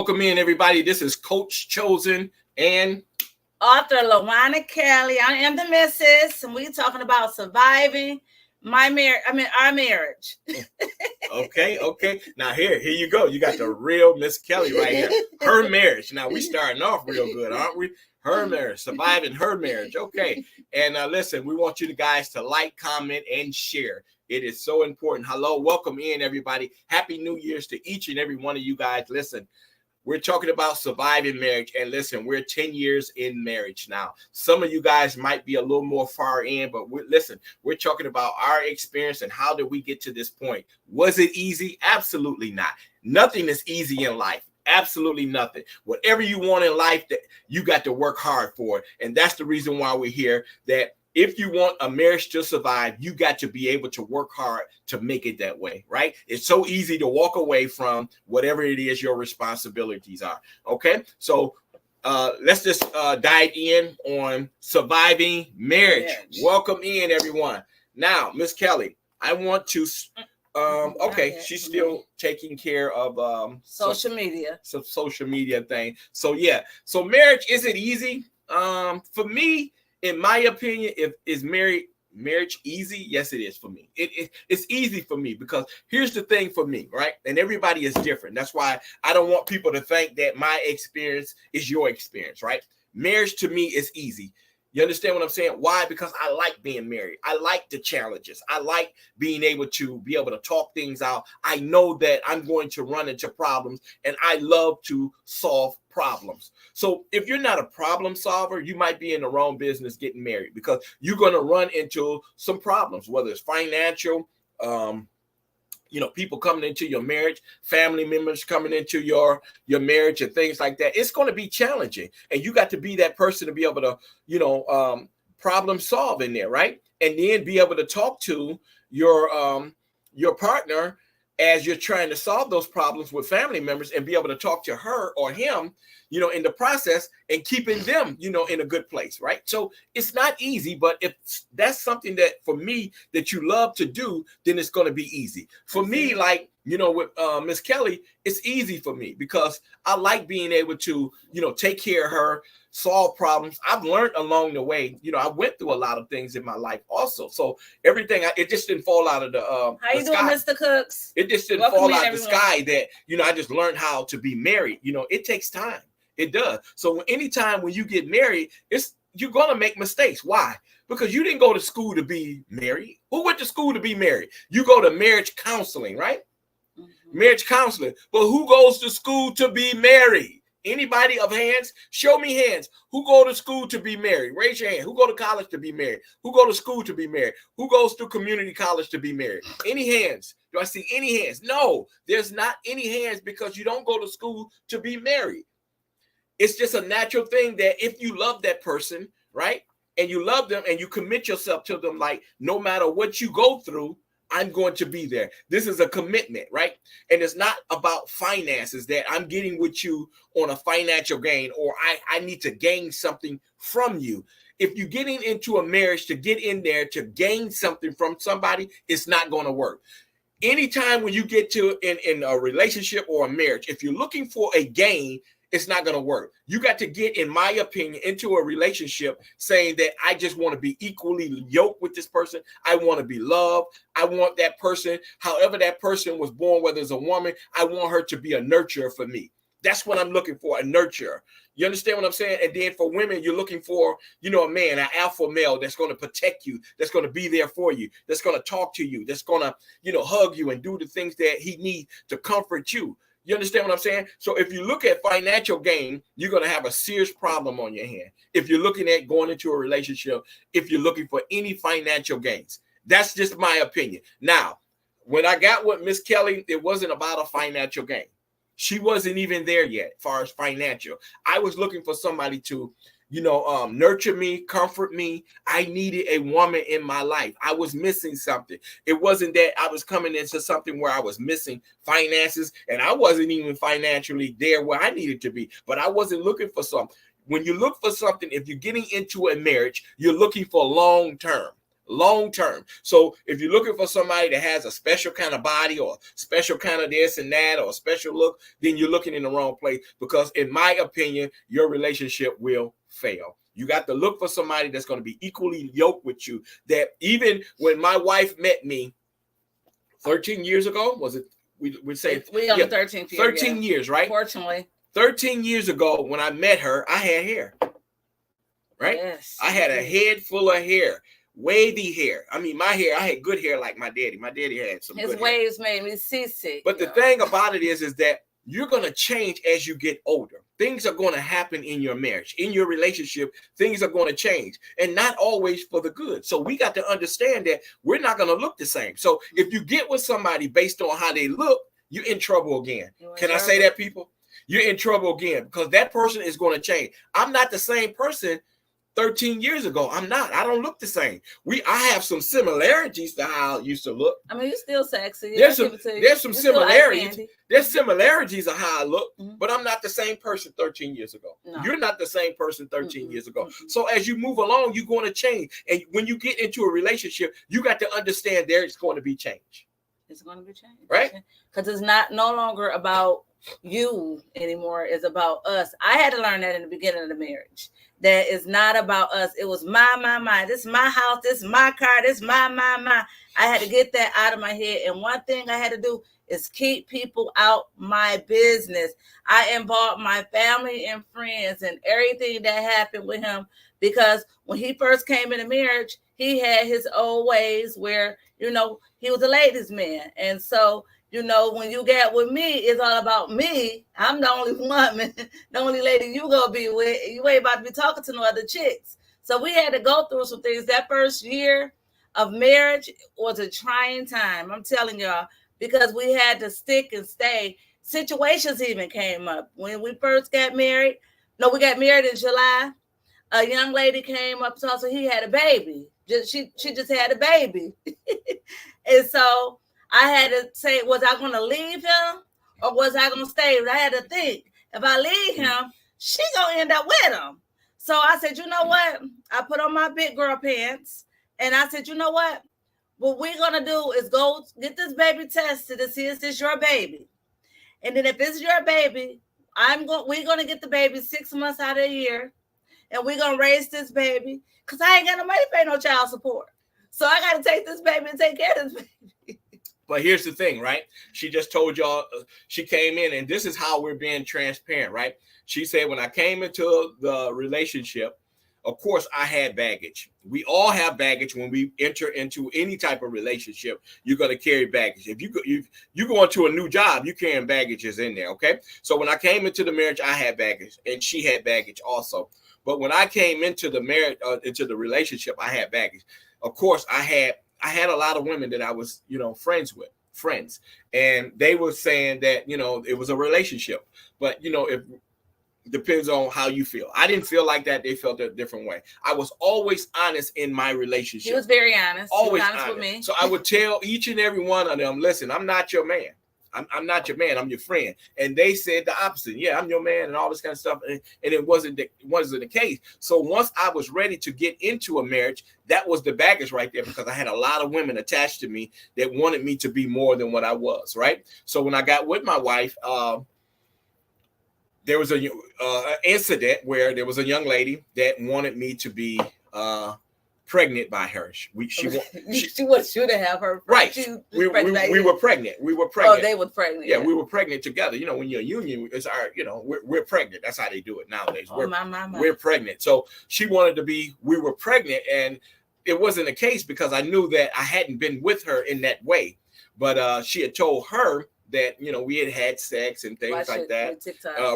Welcome in, everybody. This is Coach Chosen and author LaWanna Kelly. I am the missus, and we're talking about surviving our marriage. Okay. Now here you go. You got the real Miss Kelly right here. Her marriage. Now we starting off real good, aren't we? Her marriage, surviving her marriage. Okay. And listen, we want you guys to like, comment, and share. It is so important. Hello, welcome in, everybody. Happy New Year's to each and every one of you guys. Listen, we're talking about surviving marriage, and listen, we're 10 years in marriage now. Some of you guys might be a little more far in, but we're talking about our experience and how did we get to this point. Was it easy? Absolutely not. Nothing is easy in life. Absolutely nothing. Whatever you want in life, that you got to work hard for it. And that's the reason why we're here, that if you want a marriage to survive, you got to be able to work hard to make it that way, right? It's so easy to walk away from whatever it is your responsibilities are, okay? So let's just dive in on surviving marriage. Welcome in, everyone. Now, Miss Kelly, I want to... okay, she's still taking care of social media. Some social media thing. So yeah, so marriage, is it easy? For me, in my opinion, is marriage easy? Yes, it is for me. It's easy for me because here's the thing for me, right? And everybody is different. That's why I don't want people to think that my experience is your experience, right? Marriage to me is easy. You understand what I'm saying? Why? Because I like being married. I like the challenges. I like being able to talk things out. I know that I'm going to run into problems, and I love to solve problems. So if you're not a problem solver, you might be in the wrong business getting married, because you're going to run into some problems, whether it's financial, people coming into your marriage, family members coming into your marriage and things like that. It's going to be challenging. And you got to be that person to be able to, problem solve in there, right? And then be able to talk to your partner as you're trying to solve those problems with family members, and be able to talk to her or him, in the process, and keeping them, in a good place, right? So it's not easy, but if that's something that for me that you love to do, then it's going to be easy. For me, like, with Miss Kelly, it's easy for me because I like being able to, take care of her, solve problems. I've learned along the way. I went through a lot of things in my life also. So everything, it just didn't fall out of the how the you sky. doing, Mr. Cooks? It just didn't fall out of the sky that, I just learned how to be married. It takes time. It does. So anytime when you get married, you're going to make mistakes. Why? Because you didn't go to school to be married. Who went to school to be married? You go to marriage counseling, right? Mm-hmm. Marriage counseling. But who goes to school to be married? Anybody of hands? Show me hands. Who go to school to be married? Raise your hand. Who go to college to be married? Who go to school to be married? Who goes to community college to be married? Any hands? Do I see any hands? No, there's not any hands, because you don't go to school to be married. It's just a natural thing that if you love that person, right, and you love them and you commit yourself to them, like, no matter what you go through, I'm going to be there. This is a commitment, right? And it's not about finances, that I'm getting with you on a financial gain, or I need to gain something from you. If you're getting into a marriage to get in there to gain something from somebody, it's not going to work. Anytime when you get to in a relationship or a marriage, if you're looking for a gain, it's not going to work. You got to get, in my opinion, into a relationship saying that I just want to be equally yoked with this person. I want to be loved. I want that person, however that person was born, whether it's a woman, I want her to be a nurturer for me. That's what I'm looking for, a nurturer. You understand what I'm saying? And then for women, you're looking for, a man, an alpha male that's going to protect you, that's going to be there for you, that's going to talk to you, that's going to, hug you and do the things that he needs to comfort you. You understand what I'm saying? So if you look at financial gain, you're going to have a serious problem on your hand. If you're looking at going into a relationship, if you're looking for any financial gains, that's just my opinion. Now, when I got with Miss Kelly, it wasn't about a financial gain. She wasn't even there yet, as far as financial. I was looking for somebody to, nurture me, comfort me. I needed a woman in my life. I was missing something. It wasn't that I was coming into something where I was missing finances, and I wasn't even financially there where I needed to be, but I wasn't looking for something. When you look for something, if you're getting into a marriage, you're looking for long term. long term. So if you're looking for somebody that has a special kind of body or special kind of this and that or a special look, then you're looking in the wrong place, because in my opinion, your relationship will fail. You got to look for somebody that's going to be equally yoked with you. That even when my wife met me 13 years ago, was it? We'd say we on the 13th year. 13 years, right? Fortunately. 13 years ago, when I met her, I had hair. Right? Yes. I had a head full of hair, wavy hair. I mean, my hair, I had good hair like my daddy. My daddy had some His good waves hair. made me seasick. But the thing about it is that you're going to change as you get older. Things are going to happen in your marriage, in your relationship. Things are going to change, and not always for the good. So we got to understand that we're not going to look the same. So if you get with somebody based on how they look, you're in trouble again. Can I say that, people? You're in trouble again, because that person is going to change. I'm not the same person 13 years ago. I'm not. I don't look the same. I have some similarities to how I used to look. I mean, you're still sexy. There's some similarities. There's similarities of how I look, but I'm not the same person 13 years ago. No. You're not the same person 13 years ago. So as you move along, you're going to change. And when you get into a relationship, you got to understand there's going to be change. It's going to be change. Right? Because it's no longer about you anymore. It's about us. I had to learn that in the beginning of the marriage. That is not about us. It was my. This is my house. This is my car. This is my. I had to get that out of my head. And one thing I had to do is keep people out my business. I involved my family and friends and everything that happened with him, because when he first came into marriage, he had his old ways where, he was a ladies' man. And so, when you get with me, it's all about me. I'm the only woman, the only lady you gonna be with. You ain't about to be talking to no other chicks. So we had to go through some things. That first year of marriage was a trying time. I'm telling y'all, because we had to stick and stay. Situations even came up when we first got married. No, we got married in July. A young lady came up to us, so he had a baby. She just had a baby, and so I had to say, was I going to leave him or was I going to stay? I had to think. If I leave him, she going to end up with him. So I said, you know what? I put on my big girl pants and I said, you know what? What we're going to do is go get this baby tested to see if this your baby. And then if it's your baby, we're going to get the baby 6 months out of the year, and we're going to raise this baby, because I ain't got no money to pay no child support. So I got to take this baby and take care of this baby. But here's the thing, right? She just told y'all, she came in, and this is how we're being transparent, right? She said, when I came into the relationship, of course, I had baggage. We all have baggage when we enter into any type of relationship. You're going to carry baggage. If you go into a new job, you carrying baggages in there, okay? So when I came into the marriage, I had baggage, and she had baggage also. But when I came into the marriage, into the relationship, I had baggage. Of course, I had a lot of women that I was, friends, and they were saying that, it was a relationship, but it depends on how you feel. I didn't feel like that. They felt a different way. I was always honest in my relationship. He was very honest. Always honest with me. So I would tell each and every one of them, listen, I'm not your man. I'm not your man. I'm your friend. And they said the opposite. Yeah, I'm your man and all this kind of stuff. And it wasn't the case. So once I was ready to get into a marriage, that was the baggage right there, because I had a lot of women attached to me that wanted me to be more than what I was, right? So when I got with my wife, there was an incident where there was a young lady that wanted me to be pregnant by her. She should have her. Right. We were pregnant. Oh, they were pregnant. Yeah, we were pregnant together. When you're a union, it's our, we're pregnant. That's how they do it nowadays. We're pregnant. So she wanted to be, we were pregnant, and it wasn't the case because I knew that I hadn't been with her in that way. But she had told her that, we had sex and things like that,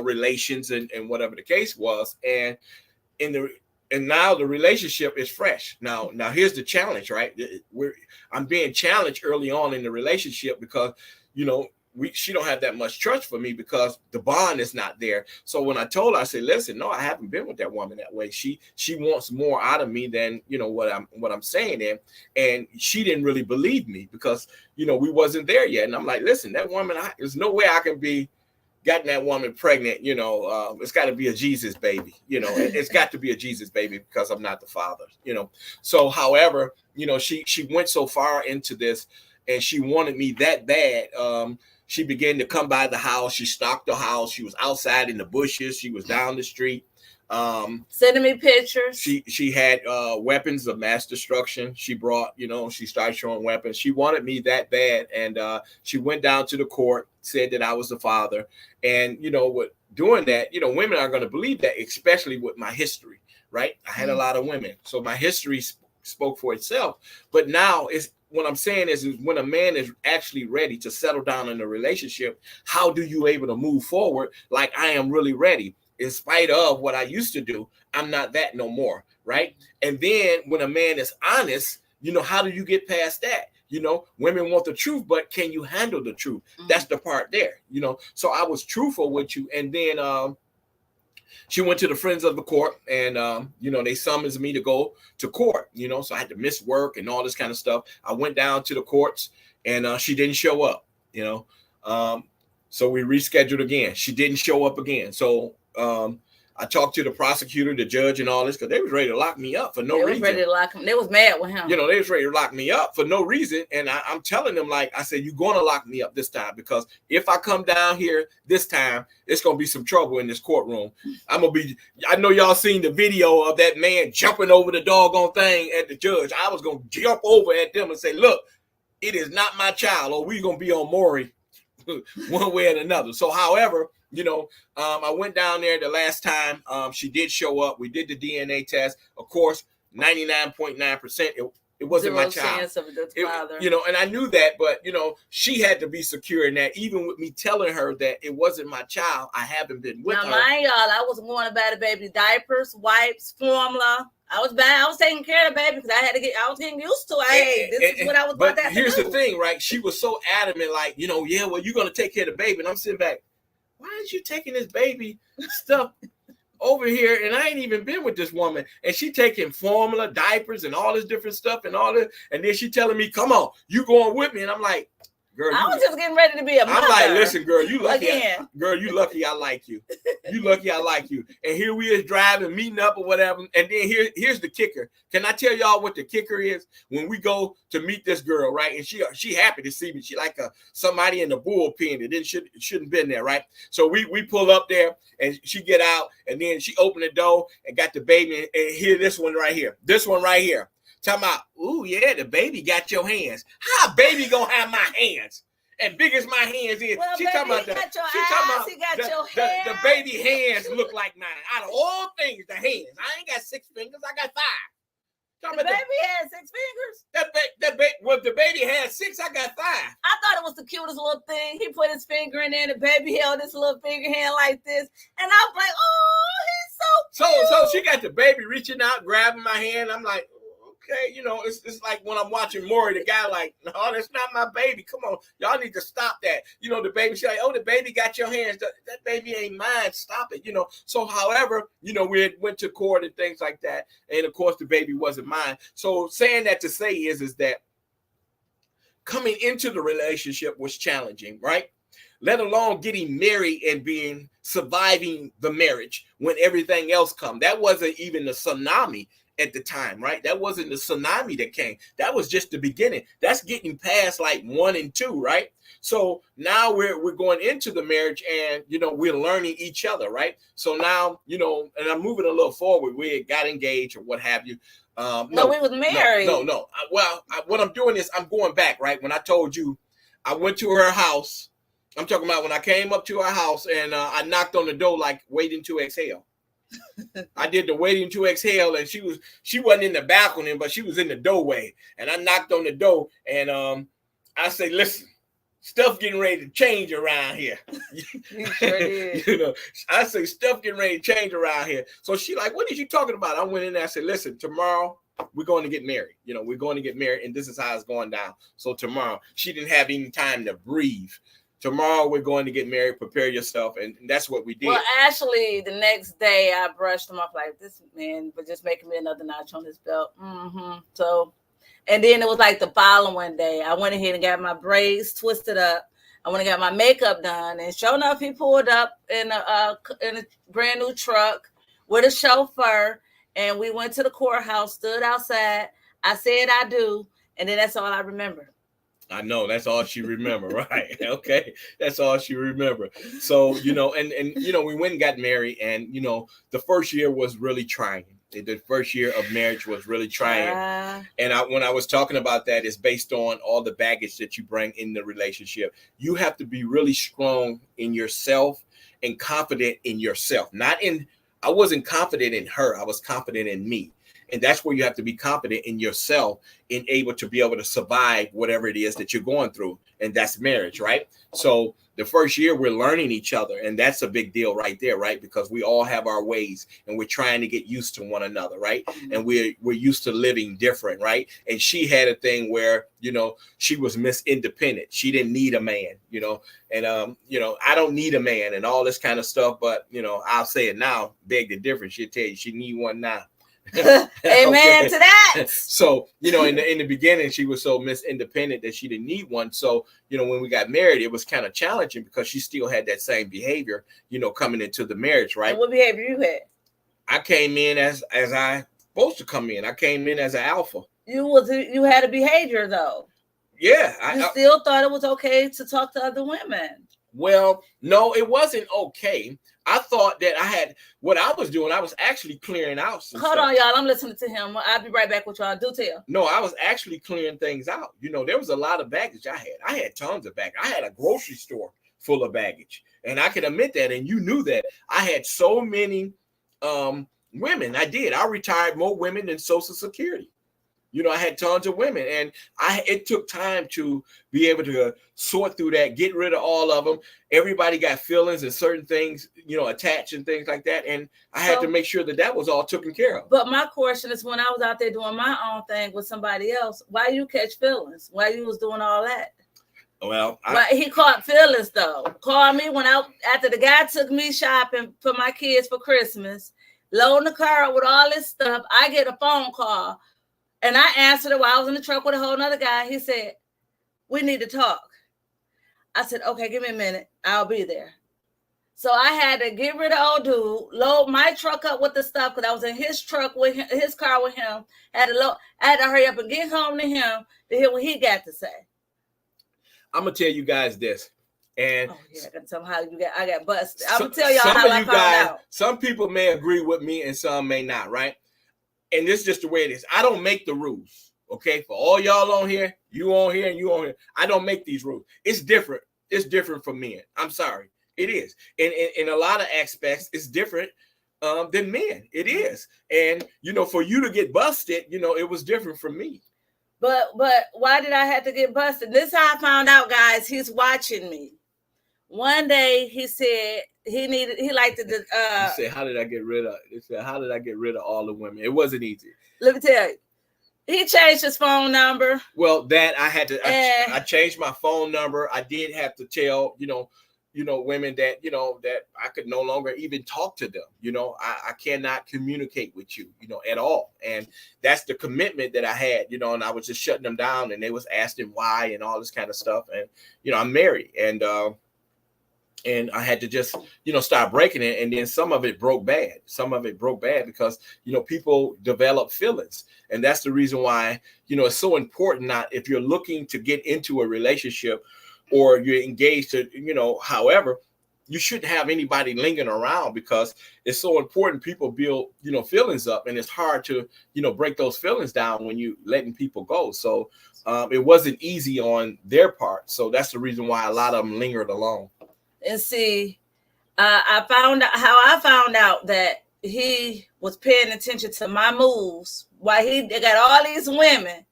relations and whatever the case was. And now the relationship is fresh. Now here's the challenge, right? I'm being challenged early on in the relationship because, she don't have that much trust for me because the bond is not there. So when I told her, I said, listen, no, I haven't been with that woman that way. She wants more out of me than, what I'm saying. And she didn't really believe me because, we wasn't there yet. And I'm like, listen, that woman, there's no way I can be gotten that woman pregnant, it's got to be a Jesus baby. It's got to be a Jesus baby because I'm not the father. So, however, she went so far into this, and she wanted me that bad. She began to come by the house. She stalked the house. She was outside in the bushes. She was down the street. Sending me pictures. She had weapons of mass destruction. She brought, she started showing weapons. She wanted me that bad, and she went down to the court, said that I was the father, and with doing that, women are going to believe that, especially with my history, right? I had a lot of women, so my history spoke for itself. But now it's what I'm saying is when a man is actually ready to settle down in a relationship, how do you able to move forward? Like, I am really ready. In spite of what I used to do, I'm not that no more, right? And then when a man is honest, how do you get past that? Women want the truth, but can you handle the truth? That's the part there, So I was truthful with you. And then she went to the friends of the court, and they summoned me to go to court, so I had to miss work and all this kind of stuff. I went down to the courts, and she didn't show up, so we rescheduled again. She didn't show up again. So I talked to the prosecutor, the judge, and all this, because they was ready to lock me up for no reason. They was ready to lock him. They was mad with him. They was ready to lock me up for no reason. And I'm telling them, like I said, you're going to lock me up this time, because if I come down here this time, it's going to be some trouble in this courtroom. I know y'all seen the video of that man jumping over the doggone thing at the judge. I was going to jump over at them and say, look, it is not my child, or we're going to be on Maury one way or another. So, however, I went down there the last time. She did show up. We did the DNA test. Of course, 99.9%. It wasn't my child. Chance of the father. And I knew that, but she had to be secure in that. Even with me telling her that it wasn't my child, I haven't been with her. Now, mind y'all, I was going to buy the baby diapers, wipes, formula. I was taking care of the baby because I was getting used to it. This is what I was about to have to do. Here's the thing, right? She was so adamant, like, well, you're going to take care of the baby. And I'm sitting back, why aren't you taking this baby stuff over here? And I ain't even been with this woman. And she taking formula, diapers, and all this different stuff and all this. And then she telling me, come on, you going with me. And I'm like, girl, I was just getting ready to be a mother. I'm like, listen, girl, you lucky. Girl, you lucky I like you. You lucky I like you. And here we is driving, meeting up or whatever. And then here's the kicker. Can I tell y'all what the kicker is? When we go to meet this girl, right? And she happy to see me. She like somebody in the bullpen that shouldn't been there, right? So we pull up there, and she get out, and then she opened the door and got the baby. And here, this one right here. This one right here. Talking about, ooh, yeah, the baby got your hands. How a baby gonna have my hands? And big as my hands is, well, she talking about the baby hands look like mine. Out of all things, the hands. I ain't got 6 fingers, I got 5. The baby had 6 fingers? The baby had 6, I got 5. I thought it was the cutest little thing. He put his finger in there, the baby held his little finger hand like this. And I was like, oh, he's so cute. So she got the baby reaching out, grabbing my hand. I'm like, okay, it's like when I'm watching Maury, the guy like, no, that's not my baby. Come on, y'all need to stop that. The baby, she's like, oh, the baby got your hands. That baby ain't mine. Stop it. So, however, we went to court and things like that. And of course, the baby wasn't mine. So saying that to say is that coming into the relationship was challenging, right? Let alone getting married and surviving the marriage when everything else come. That wasn't even a tsunami at the time, right? That wasn't the tsunami that came. That was just the beginning. That's getting past like 1 and 2, right? So now we're going into the marriage, and we're learning each other, right? So now and I'm moving a little forward. We got engaged or what have you. No, we was married. No. What I'm doing is I'm going back, right? When I told you I went to her house, I'm talking about when I came up to her house and I knocked on the door like waiting to exhale. I did the waiting to exhale, and she wasn't in the balcony, but she was in the doorway. And I knocked on the door, and I say, listen, stuff getting ready to change around here. You sure did. I say stuff getting ready to change around here. So she like, what are you talking about? I went in there, I said, listen, tomorrow we're going to get married. We're going to get married, and this is how it's going down. So tomorrow, she didn't have any time to breathe. Tomorrow we're going to get married. Prepare yourself, and that's what we did. Well, actually, the next day I brushed him off like, this man was just making me another notch on his belt. So, and then it was like the following day, I went ahead and got my braids twisted up. I went and got my makeup done, and sure enough, he pulled up in a brand new truck with a chauffeur, and we went to the courthouse, stood outside. I said I do, and then that's all I remember. I know that's all she remember, right? Okay, that's all she remember. So and we went and got married, and the first year was really trying. The first year of marriage was really trying, and when I was talking about that, it's based on all the baggage that you bring in the relationship. You have to be really strong in yourself and confident in yourself. I wasn't confident in her. I was confident in me. And that's where you have to be confident in yourself and able to survive whatever it is that you're going through. And that's marriage, right? So the first year we're learning each other. And that's a big deal right there, right? Because we all have our ways and we're trying to get used to one another, right? And we're used to living different, right? And she had a thing where, she was Miss Independent. She didn't need a man, and, I don't need a man and all this kind of stuff. But, I'll say it now, beg the difference. She'll tell you she need one now. Amen okay. to that. So, in the beginning, she was so Miss Independent that she didn't need one. So, when we got married, it was kind of challenging because she still had that same behavior, coming into the marriage, right? And what behavior you had? I came in as I supposed to come in. I came in as an alpha. You had a behavior though. Yeah. You still thought it was okay to talk to other women. Well, no, it wasn't okay. I thought that what I was doing, I was actually clearing out some Hold stuff. on, y'all. I'm listening to him. I'll be right back with y'all. Do tell. No, I was actually clearing things out. There was a lot of baggage I had. I had tons of baggage. I had a grocery store full of baggage. And I can admit that. And you knew that. I had so many women. I did. I retired more women than Social Security. I had tons of women, and it took time to be able to sort through that, get rid of all of them. Everybody got feelings and certain things, attached and things like that. And I had to make sure that was all taken care of. But my question is, when I was out there doing my own thing with somebody else, why you catch feelings? Why you was doing all that? Well, he caught feelings though. Called me after the guy took me shopping for my kids for Christmas, loading the car up with all this stuff. I get a phone call. And I answered it while I was in the truck with a whole nother guy. He said, "We need to talk." I said, "Okay, give me a minute. I'll be there." So I had to get rid of old dude, load my truck up with the stuff because I was in his truck with him, his car with him. I had to hurry up and get home to him to hear what he got to say. I'm gonna tell you guys this. And I gotta tell them how I got busted. I'm gonna tell y'all how I found out. Some people may agree with me and some may not, right? And this is just the way it is. I don't make the rules, okay? For all y'all on here, you on here and you on here. I don't make these rules. It's different. It's different for men. I'm sorry. It is. And in a lot of aspects, it's different than men. It is. And, for you to get busted, it was different from me. But why did I have to get busted? This is how I found out, guys. He's watching me. One day he said he liked to. He said, how did I get rid of all the women? It wasn't easy. Let me tell you. He changed his phone number. Well, that I had to. I changed my phone number. I did have to tell women that that I could no longer even talk to them. I cannot communicate with you at all. And that's the commitment that I had. And I was just shutting them down, and they was asking why and all this kind of stuff. And I'm married, and I had to just, start breaking it. And then some of it broke bad. Because, people develop feelings. And that's the reason why, it's so important not if you're looking to get into a relationship or you're engaged to, however, you shouldn't have anybody lingering around because it's so important. People build, feelings up, and it's hard to, break those feelings down when you letting people go. So it wasn't easy on their part. So that's the reason why a lot of them lingered along. And see, I found out that he was paying attention to my moves while he got all these women.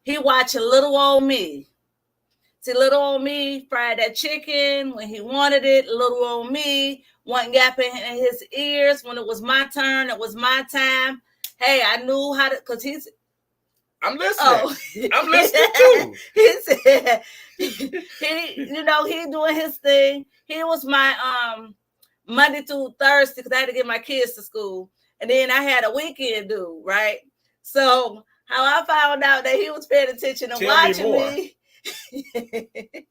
He watching little old me. See, little old me fried that chicken when he wanted it. Little old me wasn't yapping in his ears when it was my turn. It was my time. Hey, I knew how to, because he's. I'm listening. I'm listening too. He said, he doing his thing. He was my Monday through Thursday because I had to get my kids to school. And then I had a weekend dude, right? So how I found out that he was paying attention and watching me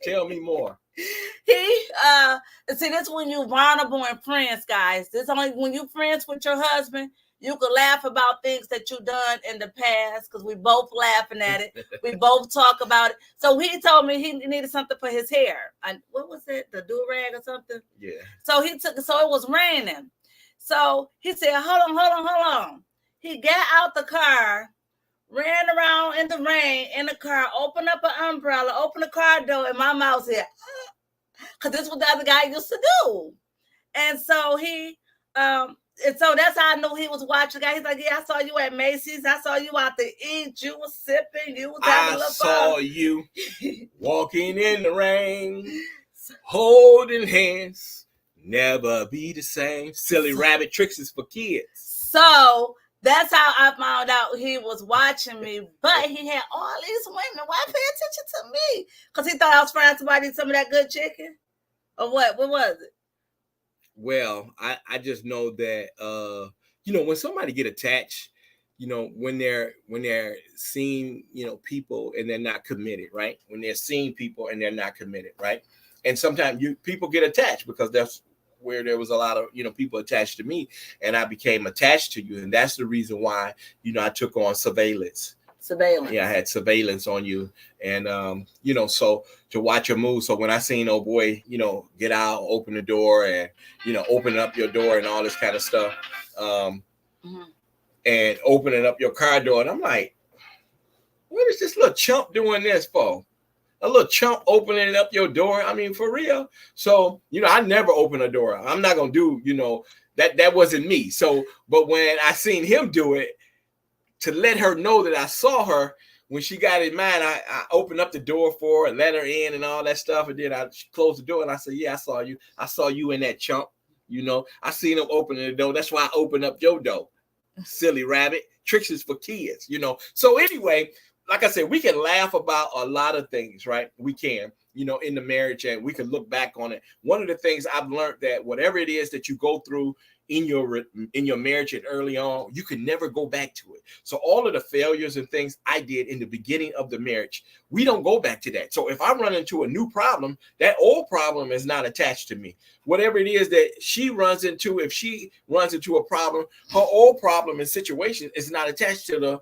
Tell me more. He see, this when you vulnerable and friends, guys. This only when you friends with your husband, you can laugh about things that you done in the past because we both laughing at it. We both talk about it. So he told me he needed something for his hair. What was it? The do-rag or something? Yeah. So he took it. So it was raining. So he said, hold on. He got out the car, ran around in the rain in the car, opened up an umbrella, opened the car door, and my mouth said, because this is what the other guy used to do. And so and so that's how I knew he was watching. He's like, yeah, I saw you at Macy's. I saw you out to eat. You was sipping. You was having a little fun. I saw you walking in the rain, holding hands, never be the same. Silly rabbit tricks is for kids. So that's how I found out he was watching me. But he had all these women. Why pay attention to me? Because he thought I was frying somebody some of that good chicken? Or what? What was it? Well, I just know that when somebody get attached, when they're seeing people and they're not committed, right? When they're seeing people and they're not committed, right? And sometimes people get attached because that's where there was a lot of people attached to me, and I became attached to you, and that's the reason why I took on surveillance. Yeah, I had surveillance on you, and so to watch your move. So when I seen old boy, get out, open the door, and open up your door and all this kind of stuff, and opening up your car door, and I'm like, what is this little chump doing this for? A little chump opening up your door. I mean, for real. So I never open a door. I'm not gonna do that wasn't me. So, but when I seen him do it, to let her know that I saw her when she got in mine, I opened up the door for her and let her in and all that stuff. And then I closed the door and I said, yeah, I saw you. I saw you in that chump. I seen him opening the door. That's why I opened up your door. Silly rabbit. Tricks is for kids, So anyway, like I said, we can laugh about a lot of things, right? We can, in the marriage, and we can look back on it. One of the things I've learned that whatever it is that you go through in your marriage and early on, you can never go back to it. So all of the failures and things I did in the beginning of the marriage, we don't go back to that. So if I run into a new problem, that old problem is not attached to me. Whatever it is that she runs into, if she runs into a problem, her old problem and situation is not attached to the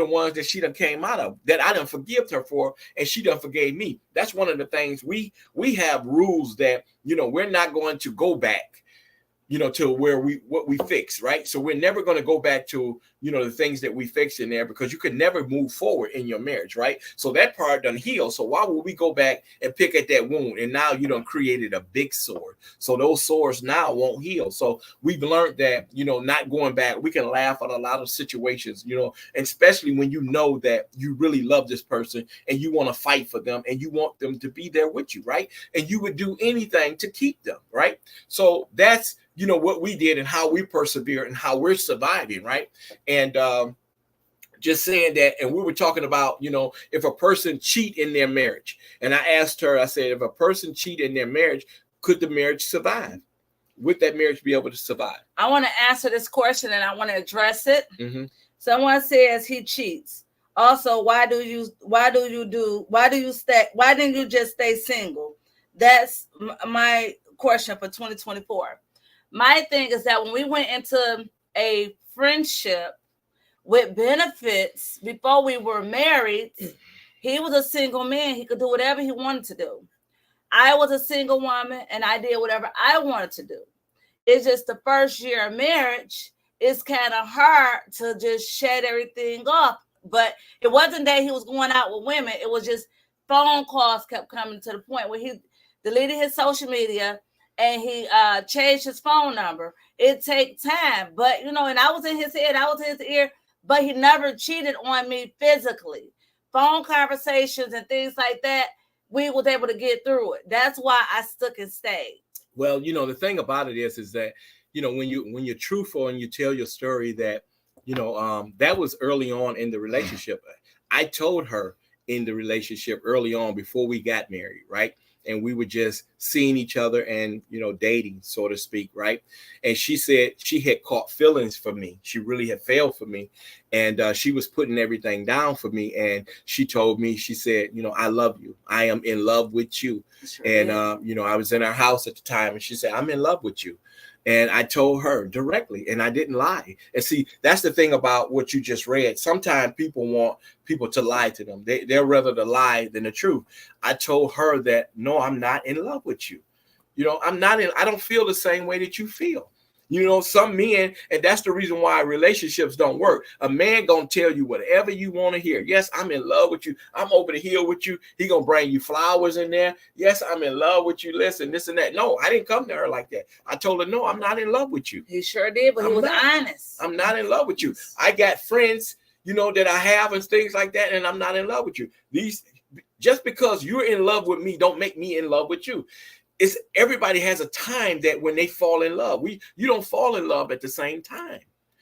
ones that she done came out of, that I done forgived her for, and she done forgave me. That's one of the things we have rules that, we're not going to go back, to where what we fix, right? So we're never going to go back to, the things that we fixed in there, because you could never move forward in your marriage, right? So that part done healed. So why would we go back and pick at that wound? And now you done created a big sore. So those sores now won't heal. So we've learned that, not going back, we can laugh at a lot of situations, and especially when you know that you really love this person and you want to fight for them and you want them to be there with you, right? And you would do anything to keep them, right? So that's, what we did and how we persevere and how we're surviving, right? And just saying that, and we were talking about, if a person cheat in their marriage, and I asked her, I said, if a person cheat in their marriage, could the marriage survive? Would that marriage be able to survive? I want to answer this question and I want to address it. Mm-hmm. Someone says he cheats. Also, why didn't you just stay single? That's my question for 2024. My thing is that when we went into a friendship with benefits before we were married, he was a single man. He could do whatever he wanted to do. I was a single woman and I did whatever I wanted to do. It's just the first year of marriage, it's kind of hard to just shed everything off. But it wasn't that he was going out with women. It was just phone calls kept coming to the point where he deleted his social media and he changed his phone number. It takes time. But, and I was in his head, I was in his ear, but he never cheated on me physically. Phone conversations and things like that, we was able to get through it. That's why I stuck and stayed. Well, the thing about it is that, when you're truthful and you tell your story that, that was early on in the relationship. I told her in the relationship early on before we got married, right? and we were just seeing each other and, you know, dating, so to speak, right? And she said she had caught feelings for me. She really had failed for me, and she was putting everything down for me. And she told me, she said, you know, I love you. I am in love with you. Sure. And you know, I was in her house at the time, and she said, I'm in love with you. And I told her directly, and I didn't lie. And see, that's the thing about what you just read. Sometimes people want people to lie to them. They're rather the lie than the truth. I told her that, no, I'm not in love with you. You know, I don't feel the same way that you feel. You know, some men, and that's the reason why relationships don't work. A man gonna tell you whatever you want to hear. Yes, I'm in love with you. I'm over the hill with you. He gonna bring you flowers in there. Yes, I'm in love with you. Listen, this and that. No, I didn't come to her like that. I told her, no, I'm not in love with you. He sure did, but he was honest. I'm not in love with you. I got friends, you know, that I have and things like that, and I'm not in love with you. Just because you're in love with me don't make me in love with you. It's everybody has a time that when they fall in love, you don't fall in love at the same time.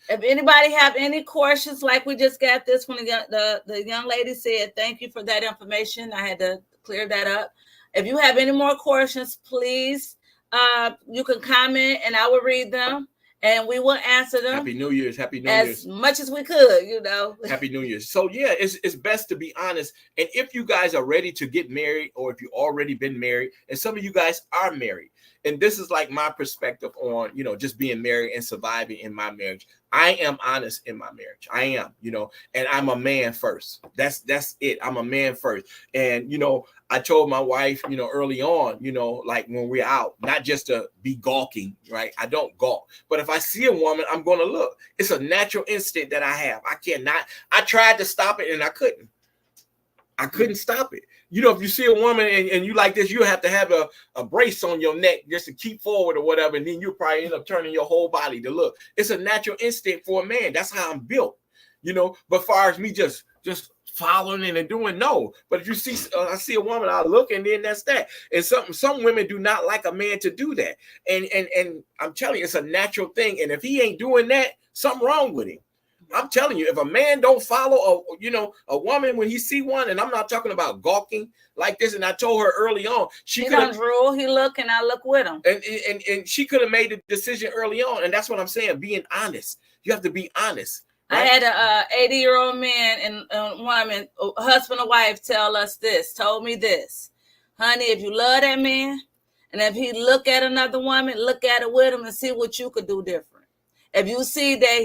If anybody have any questions, like we just got this when the young lady said, thank you for that information. I had to clear that up. If you have any more questions, please, you can comment and I will read them and we will answer them. Happy New Year's. Happy New Year's. As much as we could, you know. Happy New Year's. So yeah, it's best to be honest. And if you guys are ready to get married, or if you already been married, and some of you guys are married, and this is like my perspective on, you know, just being married and surviving in my marriage. I am honest in my marriage. I am, you know, and I'm a man first. That's it. I'm a man first. And, you know, I told my wife, you know, early on, you know, like when we're out, not just to be gawking, right? I don't gawk, but if I see a woman, I'm going to look. It's a natural instinct that I have. I tried to stop it and I couldn't stop it. You know, if you see a woman and you like this, you have to have a brace on your neck just to keep forward or whatever. And then you probably end up turning your whole body to look. It's a natural instinct for a man. That's how I'm built, you know, but as far as me just following and doing, no. But if you see, I see a woman, I look, and then that's that. And some women do not like a man to do that. And I'm telling you, it's a natural thing. And if he ain't doing that, something wrong with him. I'm telling you, if a man don't follow a woman when he see one, and I'm not talking about gawking like this, and I told her early on, he don't rule, he look and I look with him. And she could have made the decision early on. And that's what I'm saying, being honest. You have to be honest. Right? I had a 80-year-old man and woman, husband and wife, told me this, honey, if you love that man, and if he look at another woman, look at it with him and see what you could do different. If you see that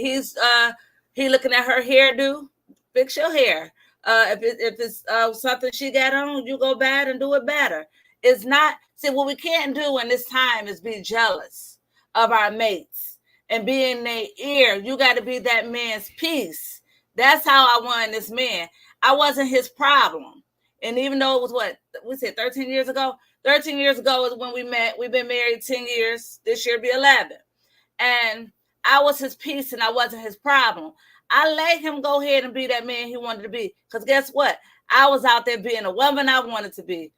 he looking at her hairdo, fix your hair. If it's something she got on, you go bad and do it better. It's not, see, what we can't do in this time is be jealous of our mates and be in their ear. You got to be that man's peace. That's how I won this man. I wasn't his problem. And even though it was what we said 13 years ago, 13 years ago is when we met. We've been married 10 years. This year be 11. And I was his peace and I wasn't his problem. I let him go ahead and be that man he wanted to be. Because guess what? I was out there being a woman I wanted to be.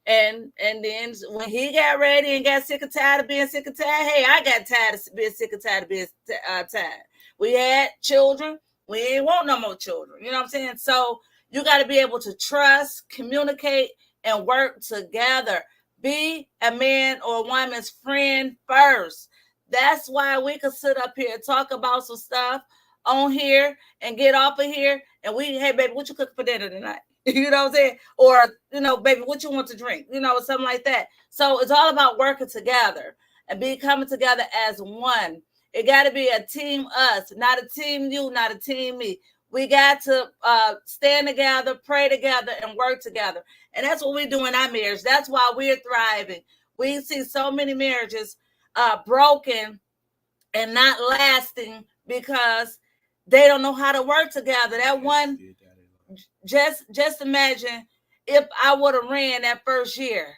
And then when he got ready and got sick and tired of being sick and tired, hey, I got tired of being sick and tired of being tired. We had children. We ain't want no more children. You know what I'm saying? So you got to be able to trust, communicate, and work together. Be a man or a woman's friend first. That's why we could sit up here and talk about some stuff on here and get off of here. And hey, baby, what you cook for dinner tonight? You know what I'm saying? Or, you know, baby, what you want to drink? You know, something like that. So it's all about working together and coming together as one. It got to be a team us, not a team you, not a team me. We got to stand together, pray together, and work together. And that's what we do in our marriage. That's why we're thriving. We see so many marriages broken and not lasting because they don't know how to work together. That one, just imagine if I would have ran that first year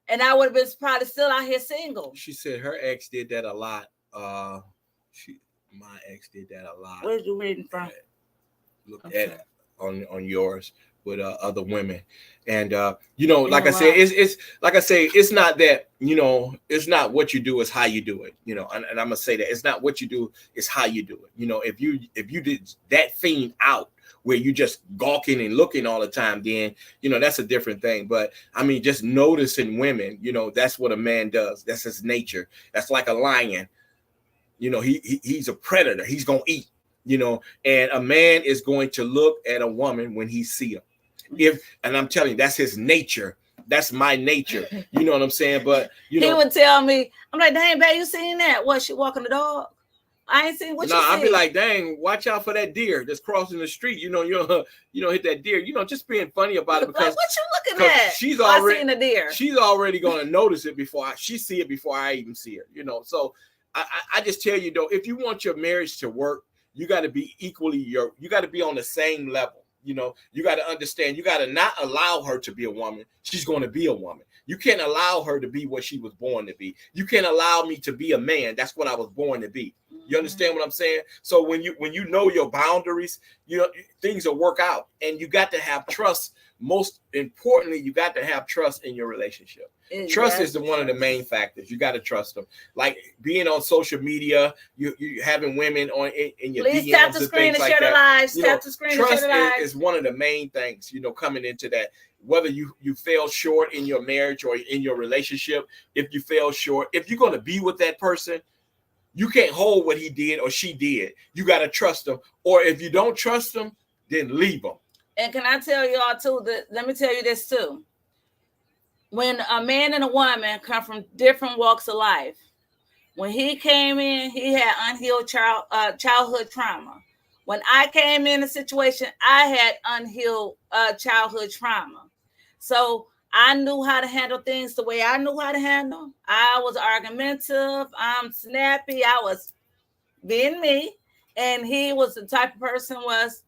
and I would have been probably still out here single. She said her ex did that a lot. My ex did that a lot. Where's you reading from? Look at it. on yours with other women. And like I said, Wow. it's like I say, it's not that, it's not what you do, it's how you do it. And I'm gonna say that it's not what you do, it's how you do it. If you did that thing out where you just gawking and looking all the time, then that's a different thing. But I mean, just noticing women, that's what a man does. That's his nature. That's like a lion. He's a predator. He's gonna eat. And a man is going to look at a woman when he see her. And I'm telling you, that's his nature. That's my nature. You know what I'm saying? But he would tell me, I'm like, dang, babe, you seen that? What, she walking the dog? I ain't seen what you see. I'd be like, dang, watch out for that deer that's crossing the street. You don't hit that deer. Just being funny about it, because what you looking at? She's already seen a deer. She's already gonna notice it before she see it before I even see her. So I just tell you though, if you want your marriage to work, you got to be you got to be on the same level. You got to understand, you got to not allow her to be a woman. She's going to be a woman. You can't allow her to be what she was born to be. You can't allow me to be a man. That's what I was born to be. You understand what I'm saying? So when you know your boundaries, things will work out. And you got to have trust. Most importantly, you got to have trust in your relationship. Trust is one of the main factors. You got to trust them. Like being on social media, you having women on in your Please DMs tap the and screen things and like share the that. lives. Tap the screen and share the lives. Trust is one of the main things, coming into that. Whether you fell short in your marriage or in your relationship, if you fell short, if you're going to be with that person, you can't hold what he did or she did. You got to trust them. Or if you don't trust them, then leave them. And can I tell y'all too, let me tell you this too. When a man and a woman come from different walks of life, when he came in, he had unhealed childhood trauma. When I came in a situation, I had unhealed childhood trauma. So I knew how to handle things the way I knew how to handle. I was argumentative. I'm snappy. I was being me. And he was the type of person was,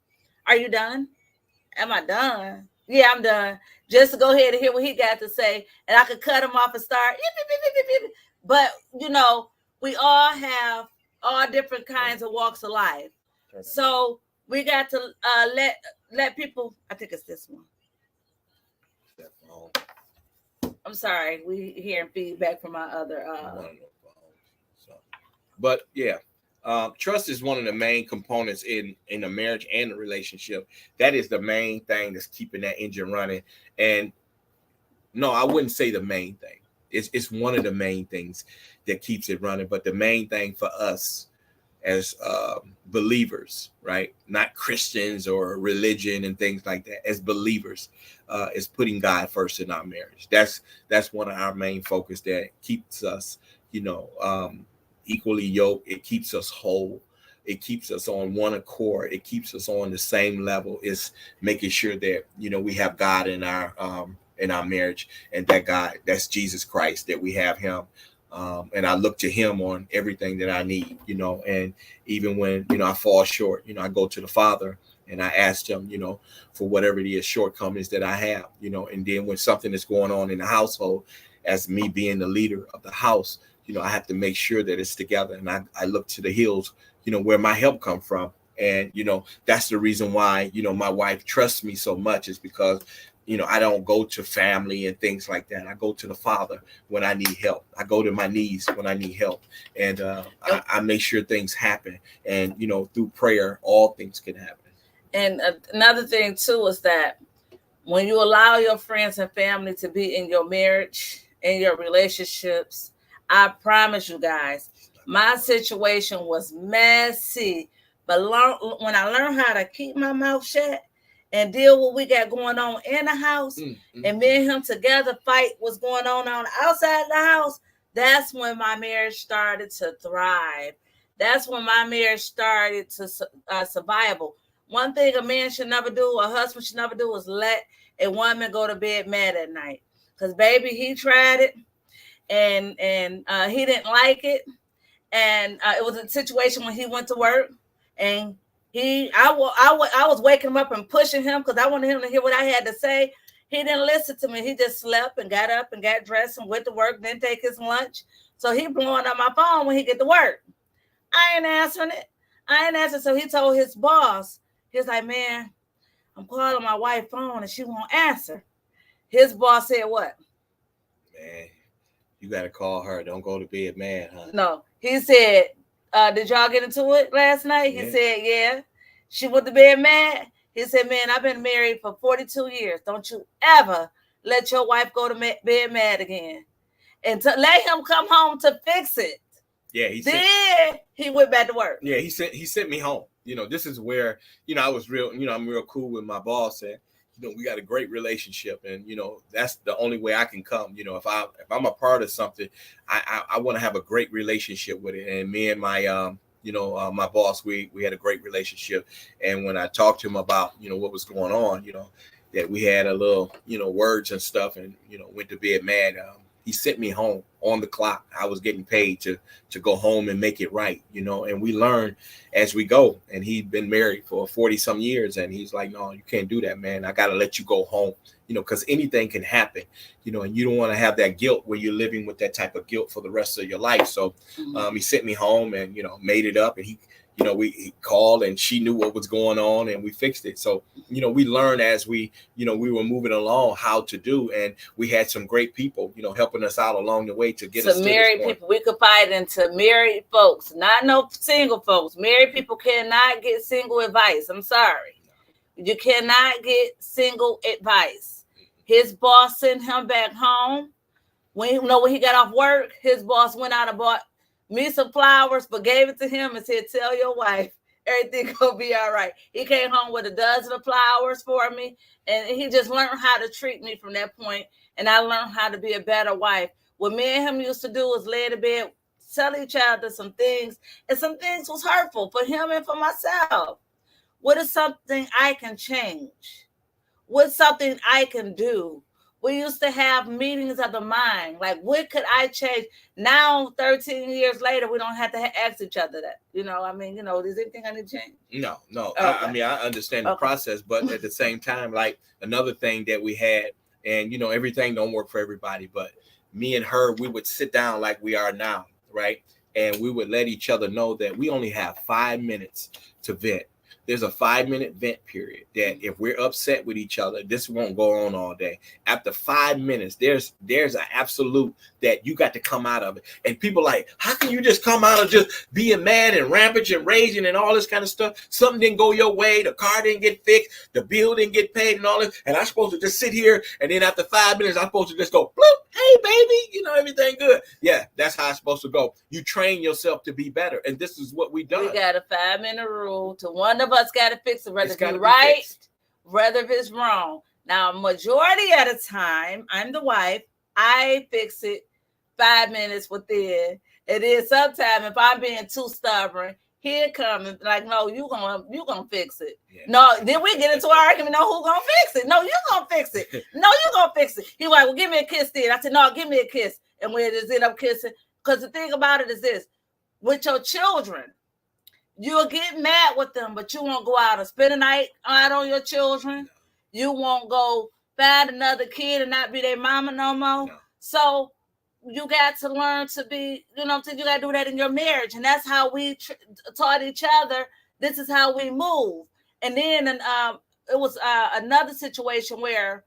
are you done? Am I done? Yeah, I'm done. Just to go ahead and hear what he got to say. And I could cut him off and start. But, we all have all different kinds of walks of life. So we got to let people, I think it's this one. I'm sorry, we hearing feedback from my other. But yeah, trust is one of the main components in a marriage and a relationship. That is the main thing that's keeping that engine running. And no, I wouldn't say the main thing. It's one of the main things that keeps it running. But the main thing for us as believers, right? Not Christians or religion and things like that. As believers, is putting God first in our marriage. That's one of our main focus that keeps us, equally yoked. It keeps us whole. It keeps us on one accord. It keeps us on the same level. It's making sure that we have God in our marriage, and that God, that's Jesus Christ, that we have Him. And I look to Him on everything that I need, and even when, I fall short, I go to the Father and I ask Him, for whatever it is shortcomings that I have, and then when something is going on in the household, as me being the leader of the house, I have to make sure that it's together. And I look to the hills, where my help come from. And, that's the reason why, my wife trusts me so much, is because I don't go to family and things like that. I go to the Father when I need help. I go to my knees when I need help. And I make sure things happen. And, through prayer, all things can happen. And another thing, too, is that when you allow your friends and family to be in your marriage, in your relationships, I promise you guys, my situation was messy. But when I learned how to keep my mouth shut and deal with what we got going on in the house, and me and him together fight what's going on outside the house, that's when my marriage started to thrive. That's when my marriage started to survival. One thing a man should never do, a husband should never do, is let a woman go to bed mad at night. Because, baby, he tried it, and he didn't like it. And it was a situation when he went to work, and I was waking him up and pushing him because I wanted him to hear what I had to say. He didn't listen to me. He just slept and got up and got dressed and went to work, didn't take his lunch. So he blowing up my phone when he get to work. I ain't answering it. So he told his boss, he's like, man, I'm calling my wife's phone and she won't answer. His boss said what? Man, you got to call her. Don't go to bed mad, huh? No. He said, did y'all get into it last night? Yeah. He said, yeah. She went to bed mad. He said, man, I've been married for 42 years. Don't you ever let your wife go to bed mad again. And to let him come home to fix it. Yeah, he went back to work. Yeah, he sent me home. This is where, I was real, I'm real cool with my boss, and we got a great relationship, and that's the only way I can come. If I'm a part of something, I want to have a great relationship with it. And me and my my boss, we had a great relationship. And when I talked to him about what was going on, that we had a little words and stuff, and went to bed mad. He sent me home on the clock. I was getting paid to go home and make it right, and we learn as we go. And he'd been married for 40 some years. And he's like, no, you can't do that, man. I got to let you go home, because anything can happen, and you don't want to have that guilt where you're living with that type of guilt for the rest of your life. So he sent me home and, made it up. And he called, and she knew what was going on, and we fixed it. So, we learned as we were moving along how to do, and we had some great people, helping us out along the way to get us to married people. We could fight into married folks, not no single folks. Married people cannot get single advice. I'm sorry. You cannot get single advice. His boss sent him back home. When he got off work, his boss went out and bought me some flowers, but gave it to him and said, tell your wife everything gonna be all right. He came home with a dozen of flowers for me, and he just learned how to treat me from that point. And I learned how to be a better wife. What me and him used to do was lay in bed, tell each other some things, and some things was hurtful for him and for myself. What is something I can change? What's something I can do? We used to have meetings of the mind. Like, what could I change? Now, 13 years later, we don't have to ask each other that. Is anything I need to change? No. Okay. I understand the process, but at the same time, like another thing that we had, and, everything don't work for everybody, but me and her, we would sit down like we are now, right? And we would let each other know that we only have 5 minutes to vent. There's a 5-minute vent period that if we're upset with each other, this won't go on all day. After 5 minutes, there's an absolute that you got to come out of it. And people like, how can you just come out of just being mad and rampant and raging and all this kind of stuff? Something didn't go your way. The car didn't get fixed. The bill didn't get paid and all this. And I'm supposed to just sit here. And then after 5 minutes, I'm supposed to just go, bloop, hey, baby, everything good. Yeah, that's how it's supposed to go. You train yourself to be better. And this is what we done. We got a 5-minute rule to one of us got to fix it, whether it's right, whether it's wrong. Now, majority of the time, I'm the wife. I fix it 5 minutes within. And then sometimes if I'm being too stubborn, he'll come and like, no, you gonna fix it. Yeah. No, then we get into an argument. No, who gonna fix it? No, you gonna fix it. No, you gonna fix it. He was like, well, give me a kiss then. I said, no, give me a kiss. And we just end up kissing. Because the thing about it is this, with your children, you'll get mad with them, but you won't go out and spend a night out on your children. You won't go find another kid and not be their mama no more. No. So you got to learn to be, you got to do that in your marriage. And that's how we taught each other. This is how we move. And then it was another situation where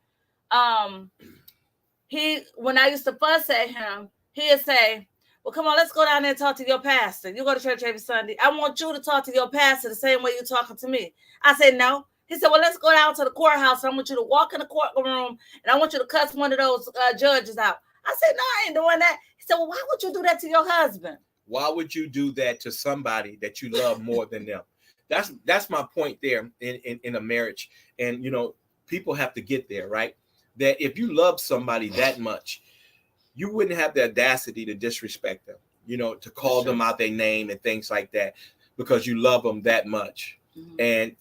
when I used to fuss at him, he'd say, well, come on, let's go down there and talk to your pastor. You go to church every Sunday. I want you to talk to your pastor the same way you're talking to me. I said, no. He said, well, let's go down to the courthouse. I want you to walk in the courtroom, and I want you to cuss one of those judges out. I said, no, I ain't doing that. He said, well, why would you do that to your husband? Why would you do that to somebody that you love more than them? That's my point there in a marriage. And, people have to get there, right? That if you love somebody that much, you wouldn't have the audacity to disrespect them, to call them out their name and things like that, because you love them that much. Mm-hmm. And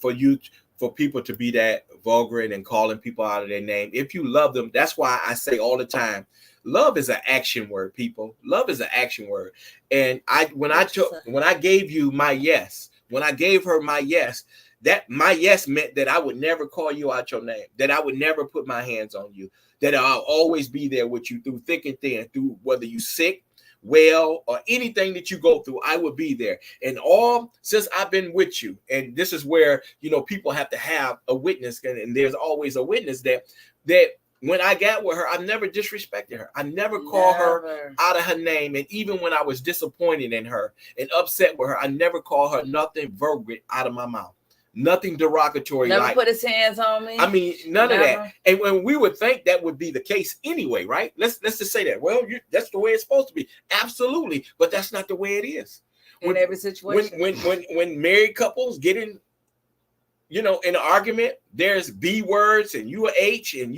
for people to be that vulgar and calling people out of their name, if you love them, that's why I say all the time, love is an action word, people. Love is an action word. And when I gave you my yes, when I gave her my yes, that my yes meant that I would never call you out your name, that I would never put my hands on you, that I'll always be there with you through thick and thin, through whether you sick, well, or anything that you go through, I would be there. And all since I've been with you, and this is where, you know, people have to have a witness, and there's always a witness that when I got with her, I never disrespected her. I never called her out of her name. And even when I was disappointed in her and upset with her, I never called her nothing vulgar out of my mouth. Nothing derogatory. Never put his hands on me. I mean, none of that. And when we would think that would be the case anyway, right? Let's just say that. Well, that's the way it's supposed to be. Absolutely. But that's not the way it is. In every situation. When married couples get in, you know, in an argument, there's B words and you are H, and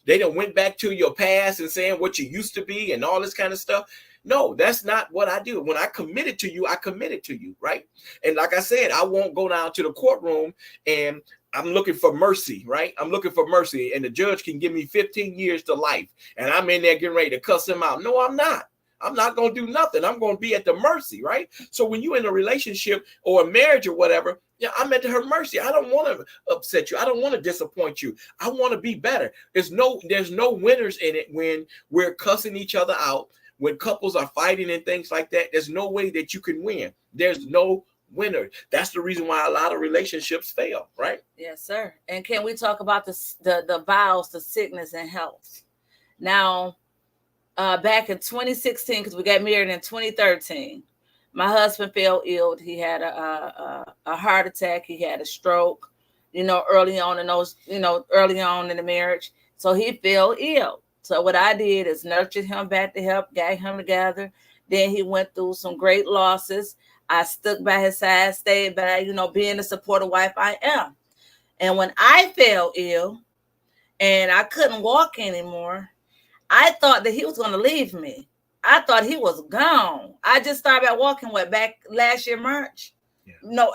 they don't went back to your past and saying what you used to be and all this kind of stuff. No, that's not what I do. When I committed to you, I committed to you, right? And like I said, I won't go down to the courtroom and I'm looking for mercy, right? I'm looking for mercy, and the judge can give me 15 years to life, and I'm in there getting ready to cuss him out. No, I'm not. I'm not going to do nothing. I'm going to be at the mercy, right? So when you're in a relationship or a marriage or whatever, yeah, I'm at her mercy. I don't want to upset you. I don't want to disappoint you. I want to be better. There's no winners in it when we're cussing each other out. When couples are fighting and things like that, there's no way that you can win. There's no winner. That's the reason why a lot of relationships fail, right? Yes, sir. And can we talk about the vows to sickness and health? Now, back in 2016, because we got married in 2013, my husband fell ill. He had a heart attack. He had a stroke, early on in the marriage. So he fell ill. So what I did is nurtured him back to help, got him together. Then he went through some great losses. I stuck by his side, stayed by, being the supportive wife I am. And when I fell ill and I couldn't walk anymore, I thought that he was going to leave me. I thought he was gone. I just started back walking, back last year, March? Yeah. No,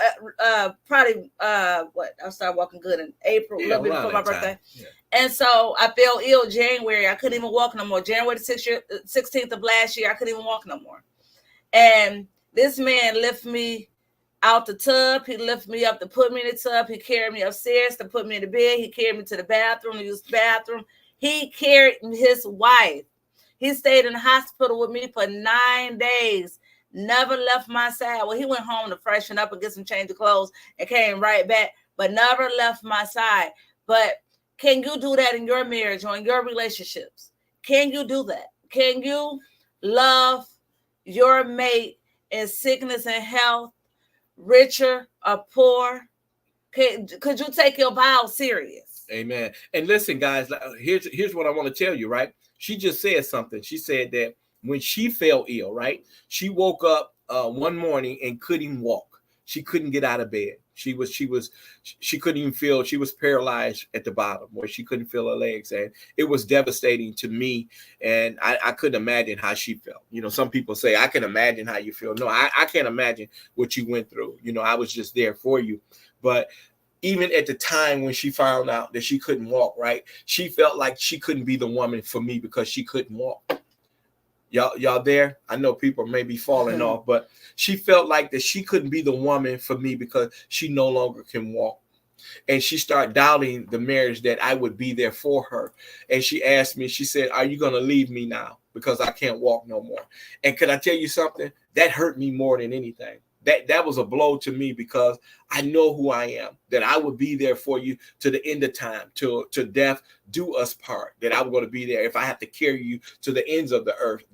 probably, I started walking good in April, a little bit before my birthday. Yeah. And so I fell ill January. I couldn't even walk no more. January the 16th of last year, I couldn't even walk no more. And this man lifted me out the tub. He lifted me up to put me in the tub. He carried me upstairs to put me in the bed. He carried me to the bathroom to use the bathroom. He carried his wife. He stayed in the hospital with me for 9 days. Never left my side. Well, he went home to freshen up and get some change of clothes and came right back, but never left my side. But can you do that in your marriage or in your relationships? Can you do that? Can you love your mate in sickness and health, richer or poor? Could you take your vows serious? Amen. And listen, guys, here's what I want to tell you, right? She just said something. She said that when she fell ill, right? She woke up one morning and couldn't walk. She couldn't get out of bed. She couldn't even feel. She was paralyzed at the bottom where she couldn't feel her legs, and it was devastating to me. And I couldn't imagine how she felt. Some people say I can imagine how you feel. No, I can't imagine what you went through. I was just there for you. But even at the time when she found out that she couldn't walk, right? She felt like she couldn't be the woman for me because she couldn't walk. Y'all there? I know people may be falling off, but she felt like that she couldn't be the woman for me because she no longer can walk. And she started doubting the marriage that I would be there for her. And she asked me, she said, "Are you going to leave me now because I can't walk no more?" And can I tell you something? That hurt me more than anything. That was a blow to me because I know who I am, that I would be there for you to the end of time, to death do us part, that I'm going to be there if I have to carry you to the ends of the earth.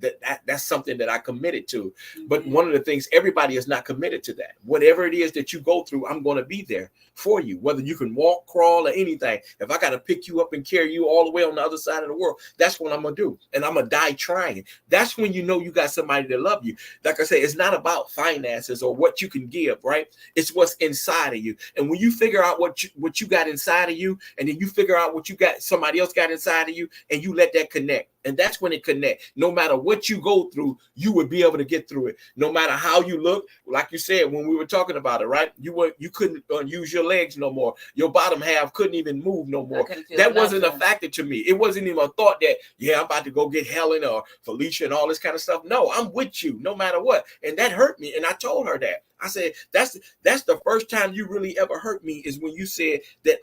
That's something that I committed to. Mm-hmm. But one of the things, everybody is not committed to that. Whatever it is that you go through, I'm going to be there for you, whether you can walk, crawl, or anything. If I got to pick you up and carry you all the way on the other side of the world, that's what I'm going to do. And I'm going to die trying. That's when you know you got somebody that love you. Like I say, it's not about finances or what you can give, right? It's what's inside of you. And when you figure out what you got inside of you, and then you figure out what you got, somebody else got inside of you, and you let that connect. And that's when it connects. No matter what you go through, you would be able to get through it. No matter how you look, like you said when we were talking about it, right? You couldn't use your legs no more. Your bottom half couldn't even move no more. That wasn't a factor to me. It wasn't even a thought that, I'm about to go get Helen or Felicia and all this kind of stuff. No, I'm with you no matter what. And that hurt me. And I told her that. I said, that's the first time you really ever hurt me is when you said that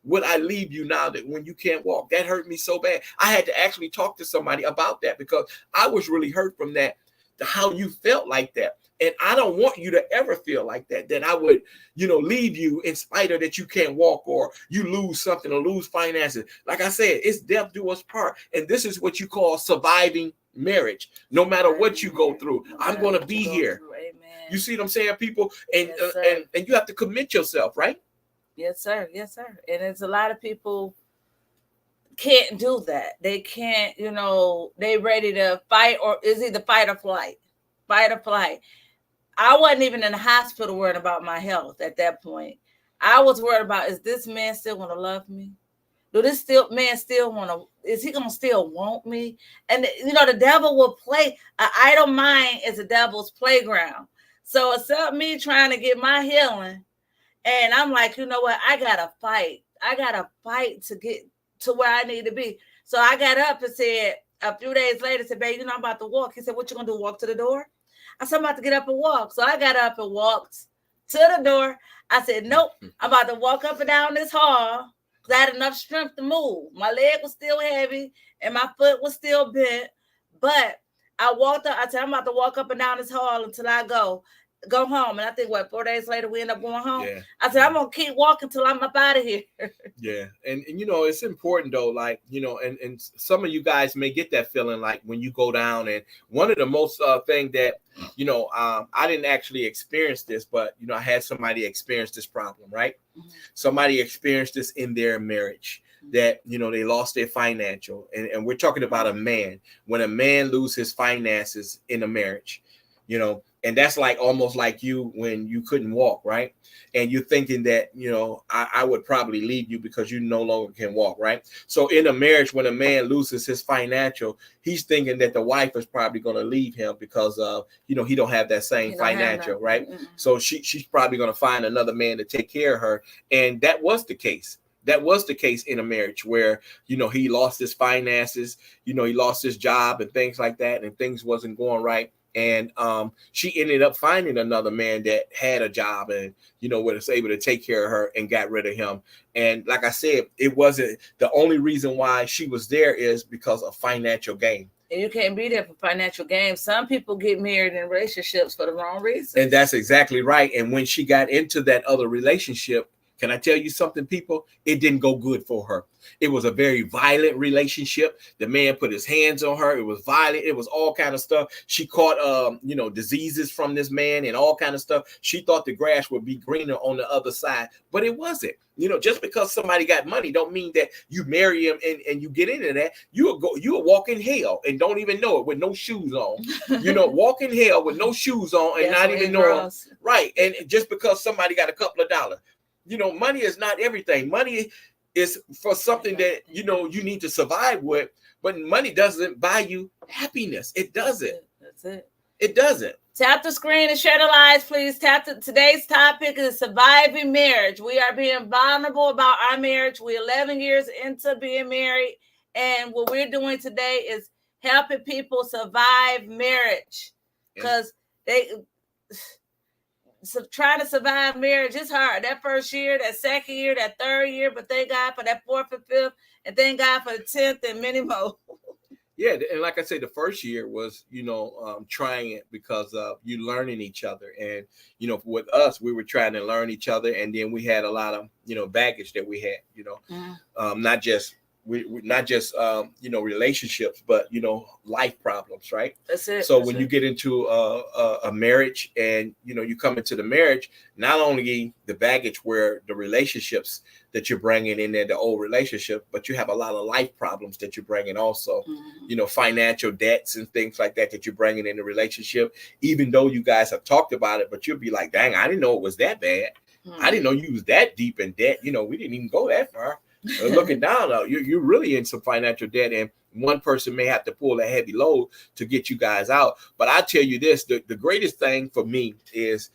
would I leave you now that when you can't walk? That hurt me so bad. I had to actually talk to somebody about that because I was really hurt from that how you felt like that. And I don't want you to ever feel like that I would, leave you in spite of that you can't walk, or you lose something, or lose finances. Like I said, it's death do us part. And this is what you call surviving marriage. No matter what you go through, I'm going to be here. You see what I'm saying, people? And, yes, and you have to commit yourself, right? Yes, sir. Yes, sir. And it's a lot of people can't do that. They can't, they ready to fight, or is either fight or flight. Fight or flight. I wasn't even in the hospital worried about my health at that point. I was worried about, is this man still going to love me? Do this man still want to, is he going to still want me? And, the devil will play. An idle mind is a devil's playground. So instead of me trying to get my healing, and I'm like, you know what? I got to fight. I got to fight to get to where I need to be. So I got up and said, a few days later, said, babe, I'm about to walk. He said, what you going to do, walk to the door? I said, I'm about to get up and walk. So I got up and walked to the door. I said, nope, I'm about to walk up and down this hall because I had enough strength to move. My leg was still heavy and my foot was still bent. But I walked up. I said, I'm about to walk up and down this hall until I go home. And I think, 4 days later, we end up going home. Yeah. I said, I'm going to keep walking till I'm up out of here. Yeah. And it's important, though, like, and some of you guys may get that feeling like when you go down. And one of the most thing that, I didn't actually experience this, but, I had somebody experience this problem, right? Mm-hmm. Somebody experienced this in their marriage, that, they lost their financial. And we're talking about a man. When a man loses his finances in a marriage, and that's like almost like you when you couldn't walk, right? And you're thinking that, I would probably leave you because you no longer can walk, right? So in a marriage, when a man loses his financial, he's thinking that the wife is probably going to leave him because of, he don't have that same financial, right? Mm-hmm. So she's probably going to find another man to take care of her. And that was the case. That was the case in a marriage where, he lost his finances, he lost his job and things like that, and things wasn't going right. And she ended up finding another man that had a job and, was able to take care of her and got rid of him. And like I said, it wasn't the only reason why she was there is because of financial gain. And you can't be there for financial gain. Some people get married in relationships for the wrong reasons. And that's exactly right. And when she got into that other relationship, can I tell you something, people? It didn't go good for her. It was a very violent relationship. The man put his hands on her. It was violent. It was all kind of stuff. She caught, diseases from this man and all kind of stuff. She thought the grass would be greener on the other side, but it wasn't. Just because somebody got money don't mean that you marry him and you get into that. You'll walk in hell and don't even know it with no shoes on. Walk in hell with no shoes on and not even know it. Right. And just because somebody got a couple of dollars. Money is not everything. Money is for something that, you need to survive with, but money doesn't buy you happiness. It doesn't. That's it. It doesn't. Tap the screen and share the lives, please. Today's topic is surviving marriage. We are being vulnerable about our marriage. We're 11 years into being married. And what we're doing today is helping people survive marriage because So trying to survive marriage is hard. That first year, that second year, that third year, but thank God for that fourth and fifth, and thank God for the 10th and many more. Yeah, and like I said, the first year was, trying it because of you learning each other. And, with us, we were trying to learn each other. And then we had a lot of, baggage that we had, not just relationships, but, life problems, right? That's it. So when you get into a marriage and, you come into the marriage, not only the baggage where the relationships that you're bringing in there, the old relationship, but you have a lot of life problems that you're bringing also, financial debts and things like that you're bringing in the relationship, even though you guys have talked about it, but you'll be like, dang, I didn't know it was that bad. I didn't know you was that deep in debt. We didn't even go that far. Looking down, you're really in some financial debt, and one person may have to pull a heavy load to get you guys out. But I tell you this, the greatest thing for me is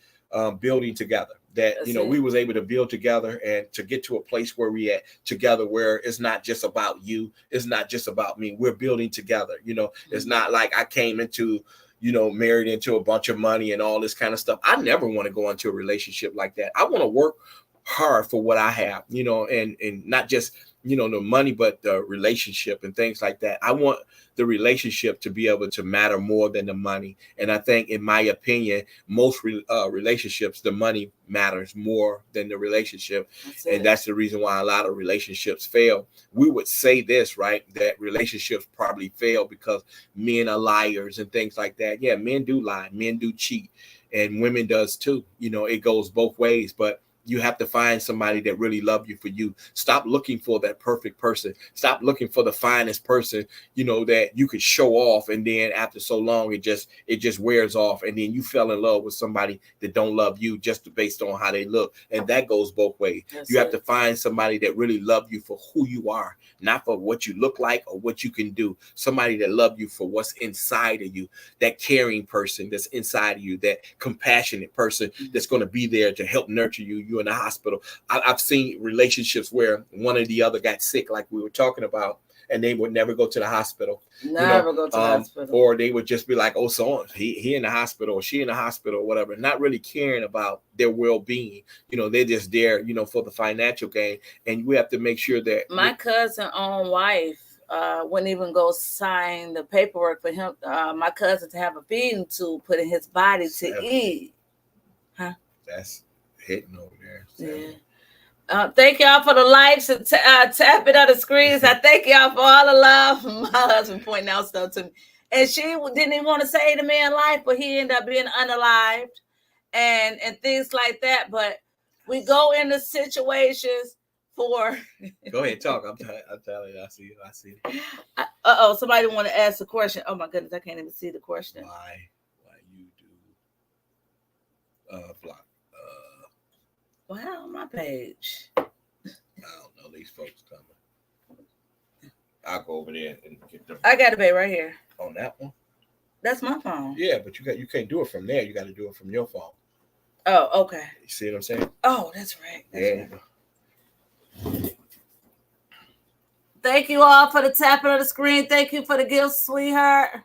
building together. That, we was able to build together and to get to a place where we at together, where it's not just about you. It's not just about me. We're building together. It's not like I came into, married into a bunch of money and all this kind of stuff. I never want to go into a relationship like that. I want to work her for what I have, and not just, the money, but the relationship and things like that. I want the relationship to be able to matter more than the money. And I think, in my opinion, most relationships, the money matters more than the relationship. And that's the reason why a lot of relationships fail. We would say this, right? That relationships probably fail because men are liars and things like that. Yeah, men do lie, men do cheat, and women does too. It goes both ways, but you have to find somebody that really love you for you. Stop looking for that perfect person. Stop looking for the finest person, that you could show off. And then after so long, it just wears off. And then you fell in love with somebody that don't love you just based on how they look. And that goes both ways. You have to find somebody that really love you for who you are, not for what you look like or what you can do. Somebody that love you for what's inside of you, that caring person that's inside of you, that compassionate person that's going to be there to help nurture you. You in the hospital. I've seen relationships where one or the other got sick, like we were talking about, and they would never go to the hospital. Never go to the hospital. Or they would just be like, oh, so he in the hospital, or she in the hospital, or whatever, not really caring about their well-being. They're just there, for the financial gain. And we have to make sure that my cousin own wife wouldn't even go sign the paperwork for him, my cousin, to have a feeding tube put in his body to eat. Huh? That's hitting over there. Yeah. Thank y'all for the likes and tapping on the screens. I thank y'all for all the love. My husband pointing out stuff to me, and she didn't even want to say the man life, but he ended up being unalived and things like that. But we go into situations for. Go ahead, talk. I'm telling you, I see. Somebody want to ask a question. Oh my goodness, I can't even see the question. Why you do block? Wow, my page. I don't know. These folks coming. I'll go over there and get them. I got a page right here. On that one? That's my phone. Yeah, but you can't do it from there. You got to do it from your phone. Oh, okay. You see what I'm saying? Oh, that's right. There you go. Thank you all for the tapping of the screen. Thank you for the gifts, sweetheart.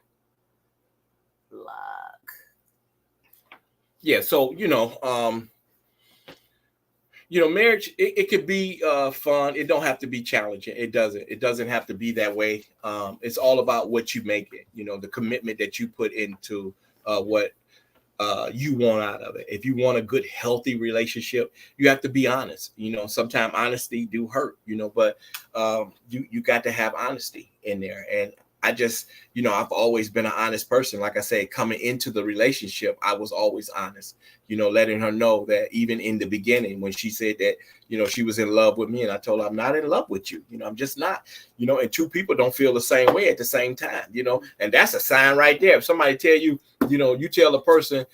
Luck. Yeah, so marriage, it could be fun. It don't have to be challenging. It doesn't have to be that way. It's all about what you make it, the commitment that you put into what you want out of it. If you want a good, healthy relationship, you have to be honest. Sometimes honesty do hurt, but you got to have honesty in there. And I just, I've always been an honest person. Like I said, coming into the relationship, I was always honest, letting her know that even in the beginning, when she said that, she was in love with me, and I told her, I'm not in love with you. I'm just not, and two people don't feel the same way at the same time, and that's a sign right there. If somebody tell you, you tell a person,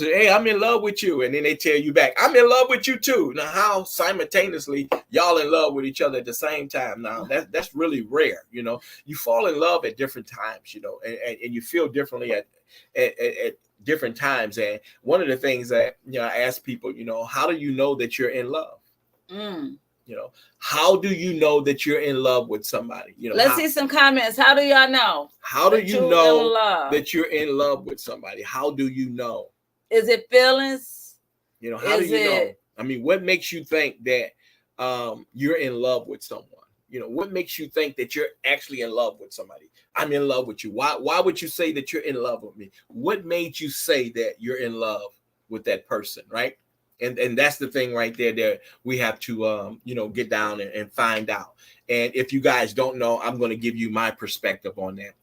hey, I'm in love with you, and then they tell you back, I'm in love with you too. Now, how simultaneously y'all in love with each other at the same time? Now, that's really rare. You fall in love at different times, and you feel differently at different times. And one of the things that I ask people, how do you know that you're in love? How do you know that you're in love with somebody? Let's see some comments. How do y'all know? How do you know that you're in love with somebody? How do you know? Is it feelings? How do you know? I mean, what makes you think that you're in love with someone? What makes you think that you're actually in love with somebody? I'm in love with you. Why would you say that you're in love with me? What made you say that you're in love with that person, right? And that's the thing right there that we have to, get down and find out. And if you guys don't know, I'm going to give you my perspective on that.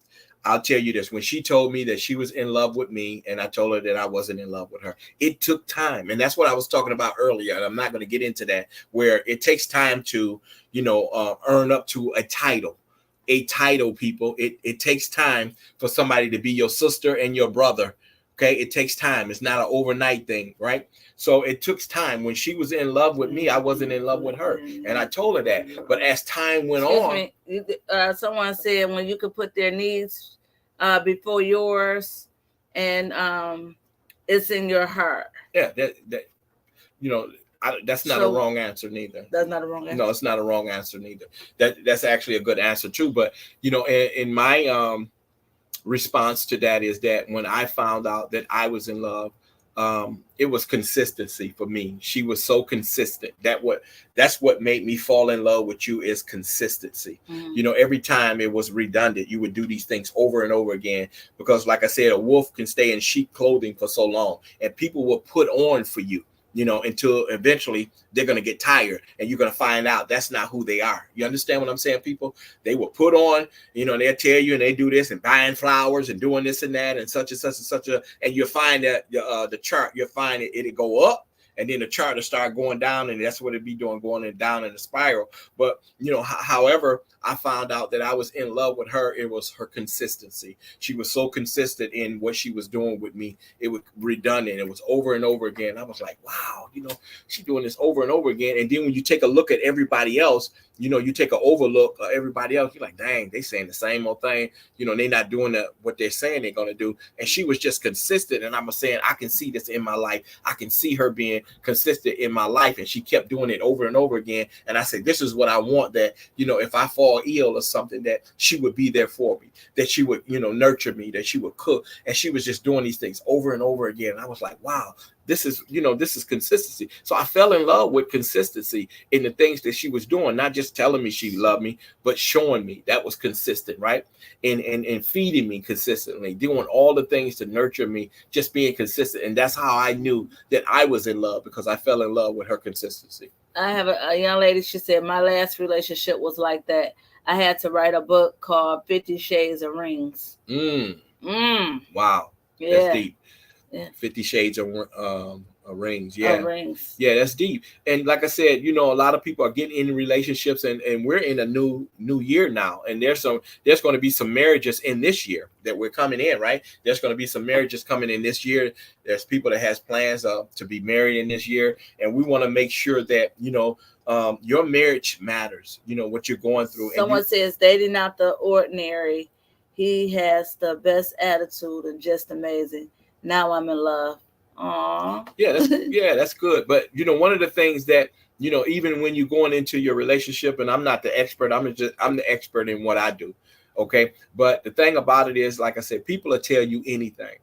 I'll tell you this. When she told me that she was in love with me and I told her that I wasn't in love with her, it took time. And that's what I was talking about earlier. And I'm not going to get into that, where it takes time to, earn up to a title, people. It takes time for somebody to be your sister and your brother. Okay. It takes time. It's not an overnight thing. Right. So it took time. When she was in love with me, I wasn't in love with her. And I told her that. But as time went on. Someone said when you could put their needs before yours, and it's in your heart. Yeah. That's not a wrong answer neither. That's not a wrong answer. No, it's not a wrong answer neither. That's actually a good answer too. But, in my response to that is that when I found out that I was in love, it was consistency for me. She was so consistent. That's what made me fall in love with you, is consistency. You know, every time it was redundant, you would do these things over and over again, because like I said, a wolf can stay in sheep clothing for so long, and people will put on for you, you know, until eventually they're going to get tired, and you're going to find out that's not who they are. You understand what I'm saying, people? They will put on, you know, and they'll tell you, and they do this and buying flowers and doing this and that and such and such and such and you'll find that the chart, you'll find it'll go up, and then the chart will start going down, and that's what it'd be doing, going down in a spiral. But, you know, however, I found out that I was in love with her. It was her consistency. She was so consistent in what she was doing with me. It was redundant. It was over and over again. I was like, wow, you know, she's doing this over and over again. And then when you take a look at everybody else, you know, you take an overlook of everybody else, you're like, dang, they saying the same old thing. You know, they're not doing what they're saying they're going to do. And she was just consistent. And I'm saying, I can see this in my life. I can see her being consistent in my life. And she kept doing it over and over again. And I said, this is what I want, that, you know, if I fall ill or something, that she would be there for me, that she would, you know, nurture me, that she would cook. And she was just doing these things over and over again. And I was like, wow, this is consistency. So I fell in love with consistency in the things that she was doing, not just telling me she loved me, but showing me that was consistent, right? And feeding me consistently, doing all the things to nurture me, just being consistent. And that's how I knew that I was in love, because I fell in love with her consistency. I have a young lady, she said, my last relationship was like that. I had to write a book called 50 Shades of Rings. Wow. Yeah. That's deep. Yeah. 50 Shades of Rings. Yeah. Rings. Yeah, that's deep. And like I said, you know, a lot of people are getting in relationships, and we're in a new year now. And there's going to be some marriages in this year that we're coming in, right? There's going to be some marriages coming in this year. There's people that has plans to be married in this year. And we want to make sure that, you know, your marriage matters, you know, what you're going through. Someone says, dating out the ordinary. He has the best attitude and just amazing. Now I'm in love. Aww. Yeah, that's good. But, you know, one of the things that, you know, even when you're going into your relationship, and I'm not the expert, I'm the expert in what I do. Okay. But the thing about it is, like I said, people will tell you anything.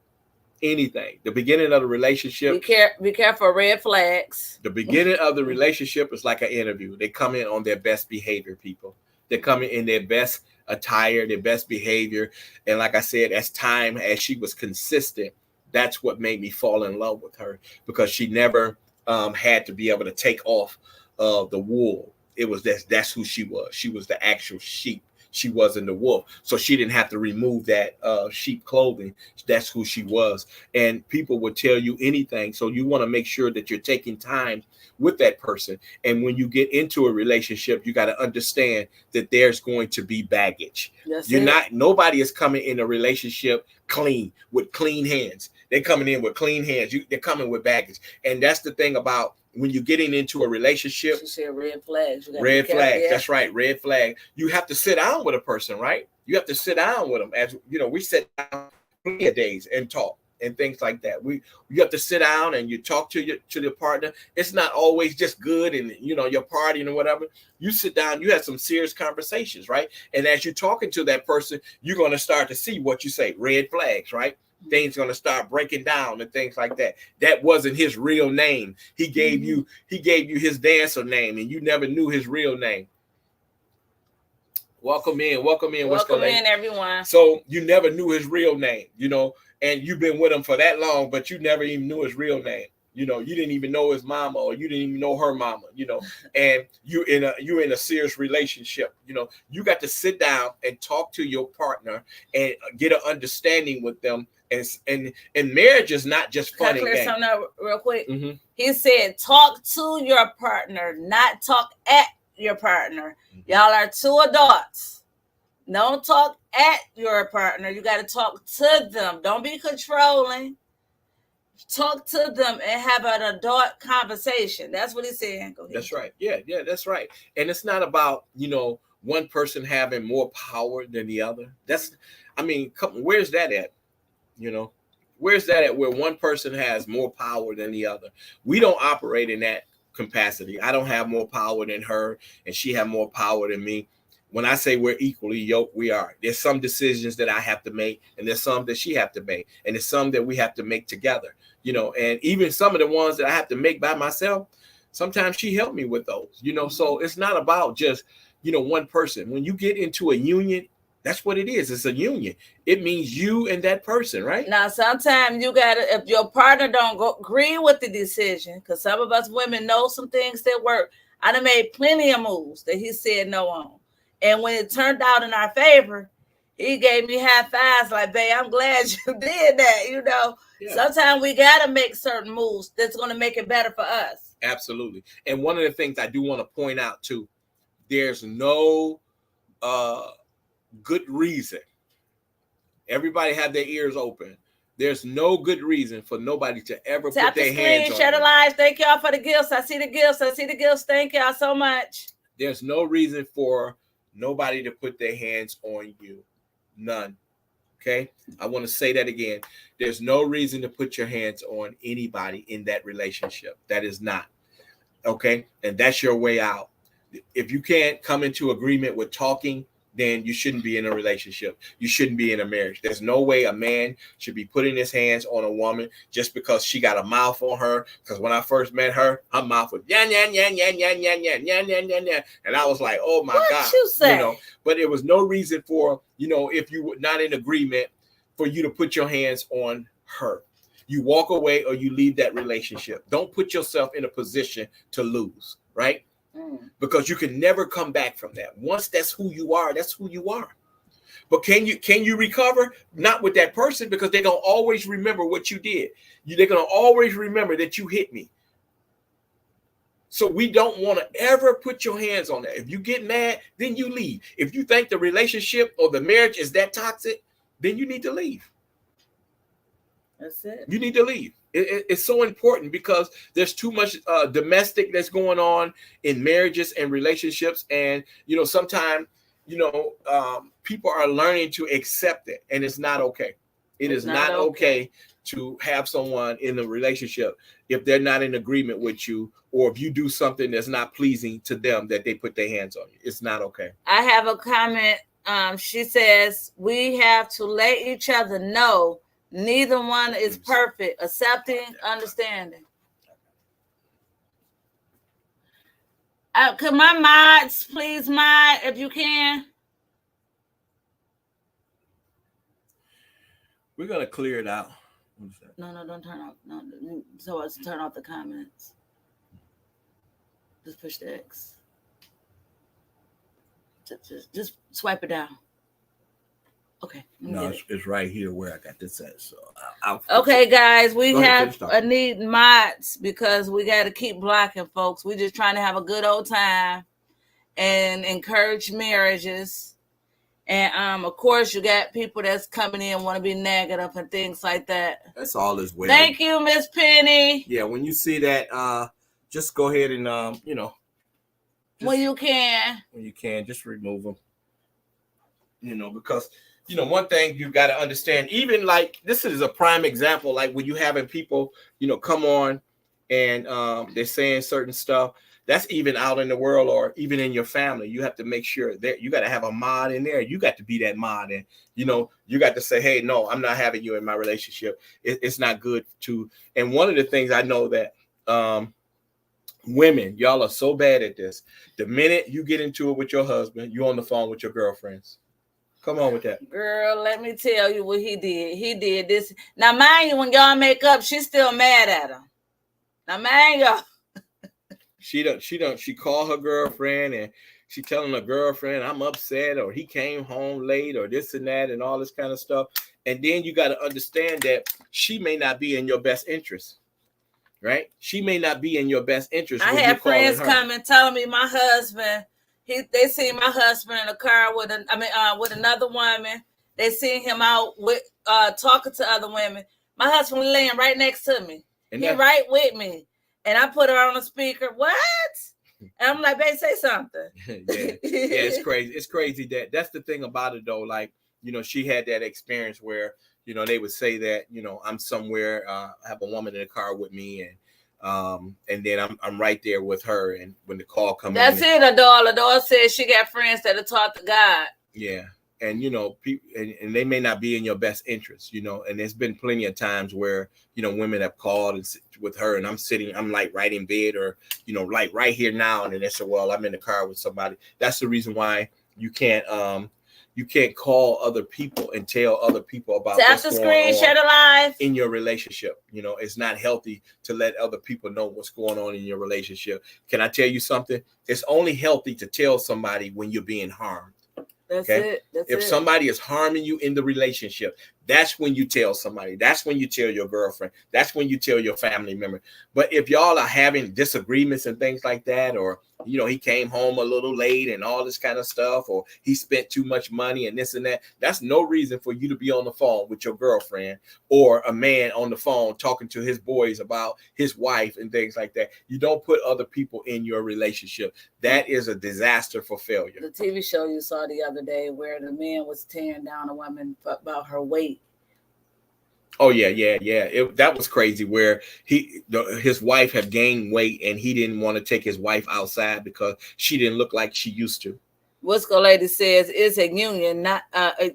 The beginning of the relationship. Be careful, red flags. The beginning of the relationship is like an interview. They come in on their best behavior, people. They come in their best attire, their best behavior. And like I said, as she was consistent, that's what made me fall in love with her, because she never had to be able to take off the wool. It was that's who she was. She was the actual sheep. She wasn't the wolf. So she didn't have to remove that sheep clothing. That's who she was. And people would tell you anything. So you want to make sure that you're taking time with that person. And when you get into a relationship, you got to understand that there's going to be baggage. Nobody is coming in a relationship clean, with clean hands. They're coming in with clean hands. They're coming with baggage. And that's the thing about when you're getting into a relationship. She said red flags. Red flags. Yeah. That's right. Red flag. You have to sit down with a person, right? You have to sit down with them. As you know, we sit down plenty of days and talk and things like that. You have to sit down and you talk to your partner. It's not always just good and, you know, you're partying or whatever. You sit down, you have some serious conversations, right? And as you're talking to that person, you're going to start to see what you say, red flags, right? Things going to start breaking down and things like that. That wasn't his real name. He gave you his dancer name, and you never knew his real name. Welcome in. Welcome in, everyone. So you never knew his real name, you know, and you've been with him for that long, but you never even knew his real name. You know, you didn't even know his mama, or you didn't even know her mama, you know, and you're in a serious relationship. You know, you got to sit down and talk to your partner and get an understanding with them. And marriage is not just fun. Can I clear something up real quick? Mm-hmm. He said, talk to your partner, not talk at your partner. Mm-hmm. Y'all are two adults. Don't talk at your partner. You got to talk to them. Don't be controlling. Talk to them and have an adult conversation. That's what he's saying. Go ahead. That's right. Yeah, that's right. And it's not about, you know, one person having more power than the other. Where's that at? You know, where's that at, where one person has more power than the other? We don't operate in that capacity. I don't have more power than her, and she have more power than me. When I say we're equally yoked, we are. There's some decisions that I have to make, and there's some that she have to make, and there's some that we have to make together. And even some of the ones that I have to make by myself, sometimes she helped me with those. So it's not about just one person. When you get into a union, that's what it is. It's a union. It means you and that person, right? Now, sometimes you gotta, if your partner don't agree with the decision, because some of us women know some things that work. I done made plenty of moves that he said no on. And when it turned out in our favor, he gave me high fives like, babe, I'm glad you did that, Yeah. Sometimes we got to make certain moves that's going to make it better for us. Absolutely. And one of the things I do want to point out, too, there's no good reason. Everybody have their ears open. There's no good reason for nobody to ever put their hands on you. Share the lives. Thank y'all for the gifts. I see the gifts. Thank y'all so much. There's no reason for nobody to put their hands on you. None. Okay? I want to say that again. There's no reason to put your hands on anybody in that relationship. That is not. Okay? And that's your way out. If you can't come into agreement with talking, then you shouldn't be in a relationship. You shouldn't be in a marriage. There's no way a man should be putting his hands on a woman just because she got a mouth on her. Because when I first met her, her mouth was yan, yan, yan, yan, yan, yan, yan, yan, yan, yan, yan. And I was like, oh my God. What you say? But there was no reason for, if you were not in agreement, for you to put your hands on her. You walk away or you leave that relationship. Don't put yourself in a position to lose, right? Because you can never come back from that. Once that's who you are, that's who you are. But can you recover? Not with that person, because they're going to always remember what you did. They're going to always remember that you hit me. So we don't want to ever put your hands on that. If you get mad, then you leave. If you think the relationship or the marriage is that toxic, then you need to leave. That's it. You need to leave. It's so important because there's too much domestic that's going on in marriages and relationships. And, sometimes, people are learning to accept it, and it's not okay. It is not okay to have someone in a relationship if they're not in agreement with you, or if you do something that's not pleasing to them, that they put their hands on you. It's not okay. I have a comment. She says, we have to let each other know neither one is perfect. Accepting, understanding. Could my mods please mod if you can? We're gonna clear it out. No, don't turn off. No, so as to turn off the comments. Just push the X. Just swipe it down. Okay. No, it's right here where I got this at. So okay, guys, we have a need mods because we got to keep blocking folks. We're just trying to have a good old time and encourage marriages. And of course, you got people that's coming in want to be negative and things like that. That's all as well. Thank you, Miss Penny. Yeah, when you see that, just go ahead and when you can, just remove them. Because. One thing you got to understand, even like this is a prime example, like when you having people, come on and they're saying certain stuff that's even out in the world or even in your family. You have to make sure that you got to have a mod in there. You got to be that mod. And, you got to say, hey, no, I'm not having you in my relationship. It's not good to. And one of the things I know that women, y'all are so bad at this. The minute you get into it with your husband, you're on the phone with your girlfriends. Come on with that. Girl, let me tell you what he did. He did this. Now, mind you, when y'all make up, she's still mad at him. Now, mind y'all. She called her girlfriend and she telling her girlfriend, I'm upset, or he came home late, or this and that, and all this kind of stuff. And then you got to understand that she may not be in your best interest, right? She may not be in your best interest. I had friends coming telling me my husband, they seen my husband in a car with another woman. They seen him out with talking to other women. My husband was laying right next to me. He right with me. And I put her on the speaker. What? And I'm like, babe, say something. Yeah, it's crazy. It's crazy that's the thing about it though. Like, she had that experience where, they would say that, I'm somewhere, I have a woman in the car with me, and And then I'm right there with her. And when the call comes That's in, it, Adore. Adore says she got friends that are taught to God. yeah. And people, and they may not be in your best interest, and there's been plenty of times where, women have called and with her, and I'm like right in bed, or, like right here now. And then they say, well, I'm in the car with somebody. That's the reason why you can't call other people and tell other people about Tap what's the going screen, on share the live in your relationship. It's not healthy to let other people know what's going on in your relationship. Can I tell you something? It's only healthy to tell somebody when you're being harmed. That's it. If somebody is harming you in the relationship, that's when you tell somebody. That's when you tell your girlfriend. That's when you tell your family member. But if y'all are having disagreements and things like that, or he came home a little late and all this kind of stuff, or he spent too much money and this and that, that's no reason for you to be on the phone with your girlfriend, or a man on the phone talking to his boys about his wife and things like that. You don't put other people in your relationship. That is a disaster for failure. The TV show you saw the other day where the man was tearing down a woman about her weight. Oh yeah. That was crazy. Where his wife had gained weight, and he didn't want to take his wife outside because she didn't look like she used to. Wisco lady says it's a union, not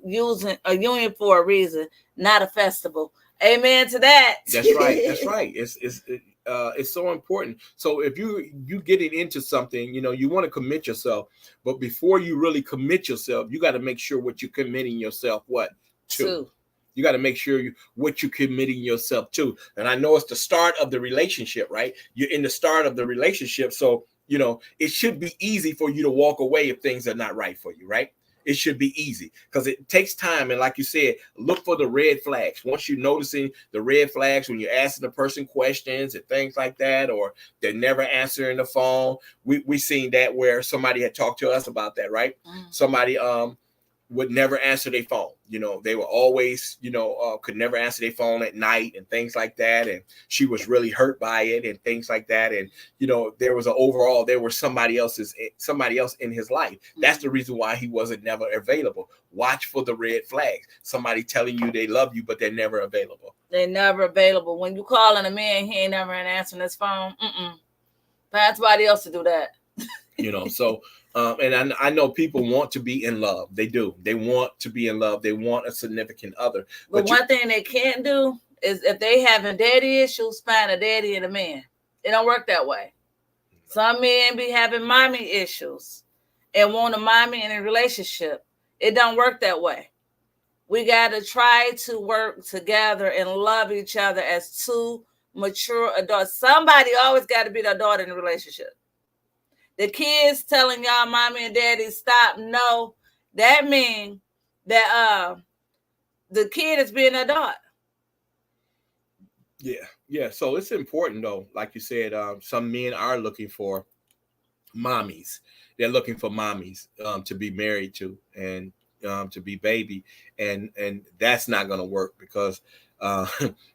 using a union for a reason, not a festival. Amen to that. That's right. That's right. It's so important. So if you getting into something, you want to commit yourself, but before you really commit yourself, you got to make sure what you're committing yourself to. You got to make sure what you're committing yourself to. And I know it's the start of the relationship, right? You're in the start of the relationship. So, it should be easy for you to walk away if things are not right for you, right? It should be easy because it takes time. And like you said, look for the red flags. Once you're noticing the red flags when you're asking the person questions and things like that, or they're never answering the phone. We seen that where somebody had talked to us about that, right? Somebody would never answer their phone. They were always, could never answer their phone at night and things like that. And she was really hurt by it and things like that. And, there was somebody else in his life. That's the reason why he wasn't never available. Watch for the red flags. Somebody telling you they love you, but they're never available. They're never available. When you calling a man, he ain't never answering his phone. Find somebody else to do that. So and I know people want to be in love. They do. They want to be in love. They want a significant other. But one thing they can't do is, if they having daddy issues, find a daddy and a man. It don't work that way. Some men be having mommy issues and want a mommy in a relationship. It don't work that way. We got to try to work together and love each other as two mature adults. Somebody always got to be the adult in the relationship. The kids telling y'all mommy and daddy stop. No, that means that the kid is being an adult. Yeah. So it's important though. Like you said, some men are looking for mommies. They're looking for mommies to be married to and to be baby, and that's not going to work because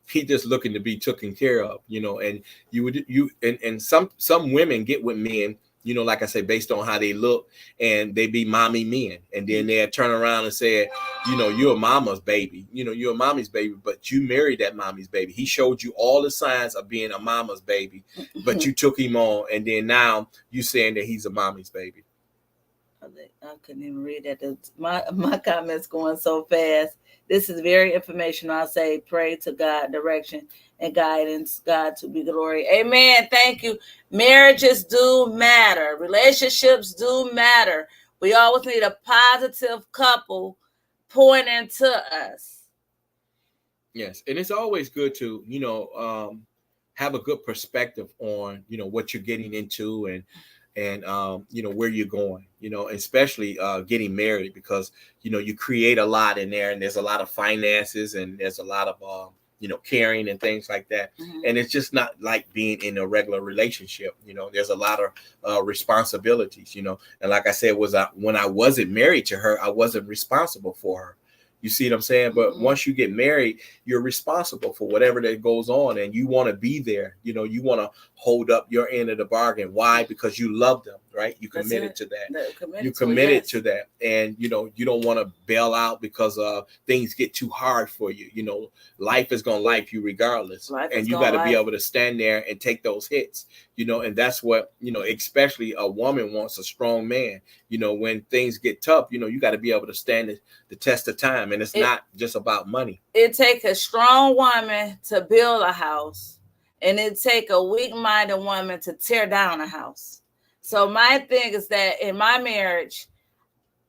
he's just looking to be taken care of. And some women get with men. Like I say, based on how they look, and they be mommy men. And then they'll turn around and say, you're a mama's baby. You're a mommy's baby, but you married that mommy's baby. He showed you all the signs of being a mama's baby, but you took him on. And then now you saying that he's a mommy's baby. I couldn't even read that. My comments going so fast. This is very informational. I say pray to God, direction and guidance, God to be glory. Amen. Thank you. Marriages do matter. Relationships do matter. We always need a positive couple pointing to us. Yes. And it's always good to, have a good perspective on, what you're getting into and where you're going, especially getting married, because, you create a lot in there, and there's a lot of finances, and there's a lot of, caring and things like that. And it's just not like being in a regular relationship. There's a lot of responsibilities, and like I said, when I wasn't married to her, I wasn't responsible for her. You see what I'm saying? But once you get married, you're responsible for whatever that goes on, and you want to be there. You want to hold up your end of the bargain. Why? Because you love them, right? You committed to that. You Committed committed to that, and you don't want to bail out because things get too hard for you. Life is gonna life you regardless, and you got to be able to stand there and take those hits. And that's what especially a woman wants, a strong man. When things get tough, you got to be able to stand the test of time, and it's not just about money. It takes a strong woman to build a house, and it takes a weak-minded woman to tear down a house. So my thing is that in my marriage,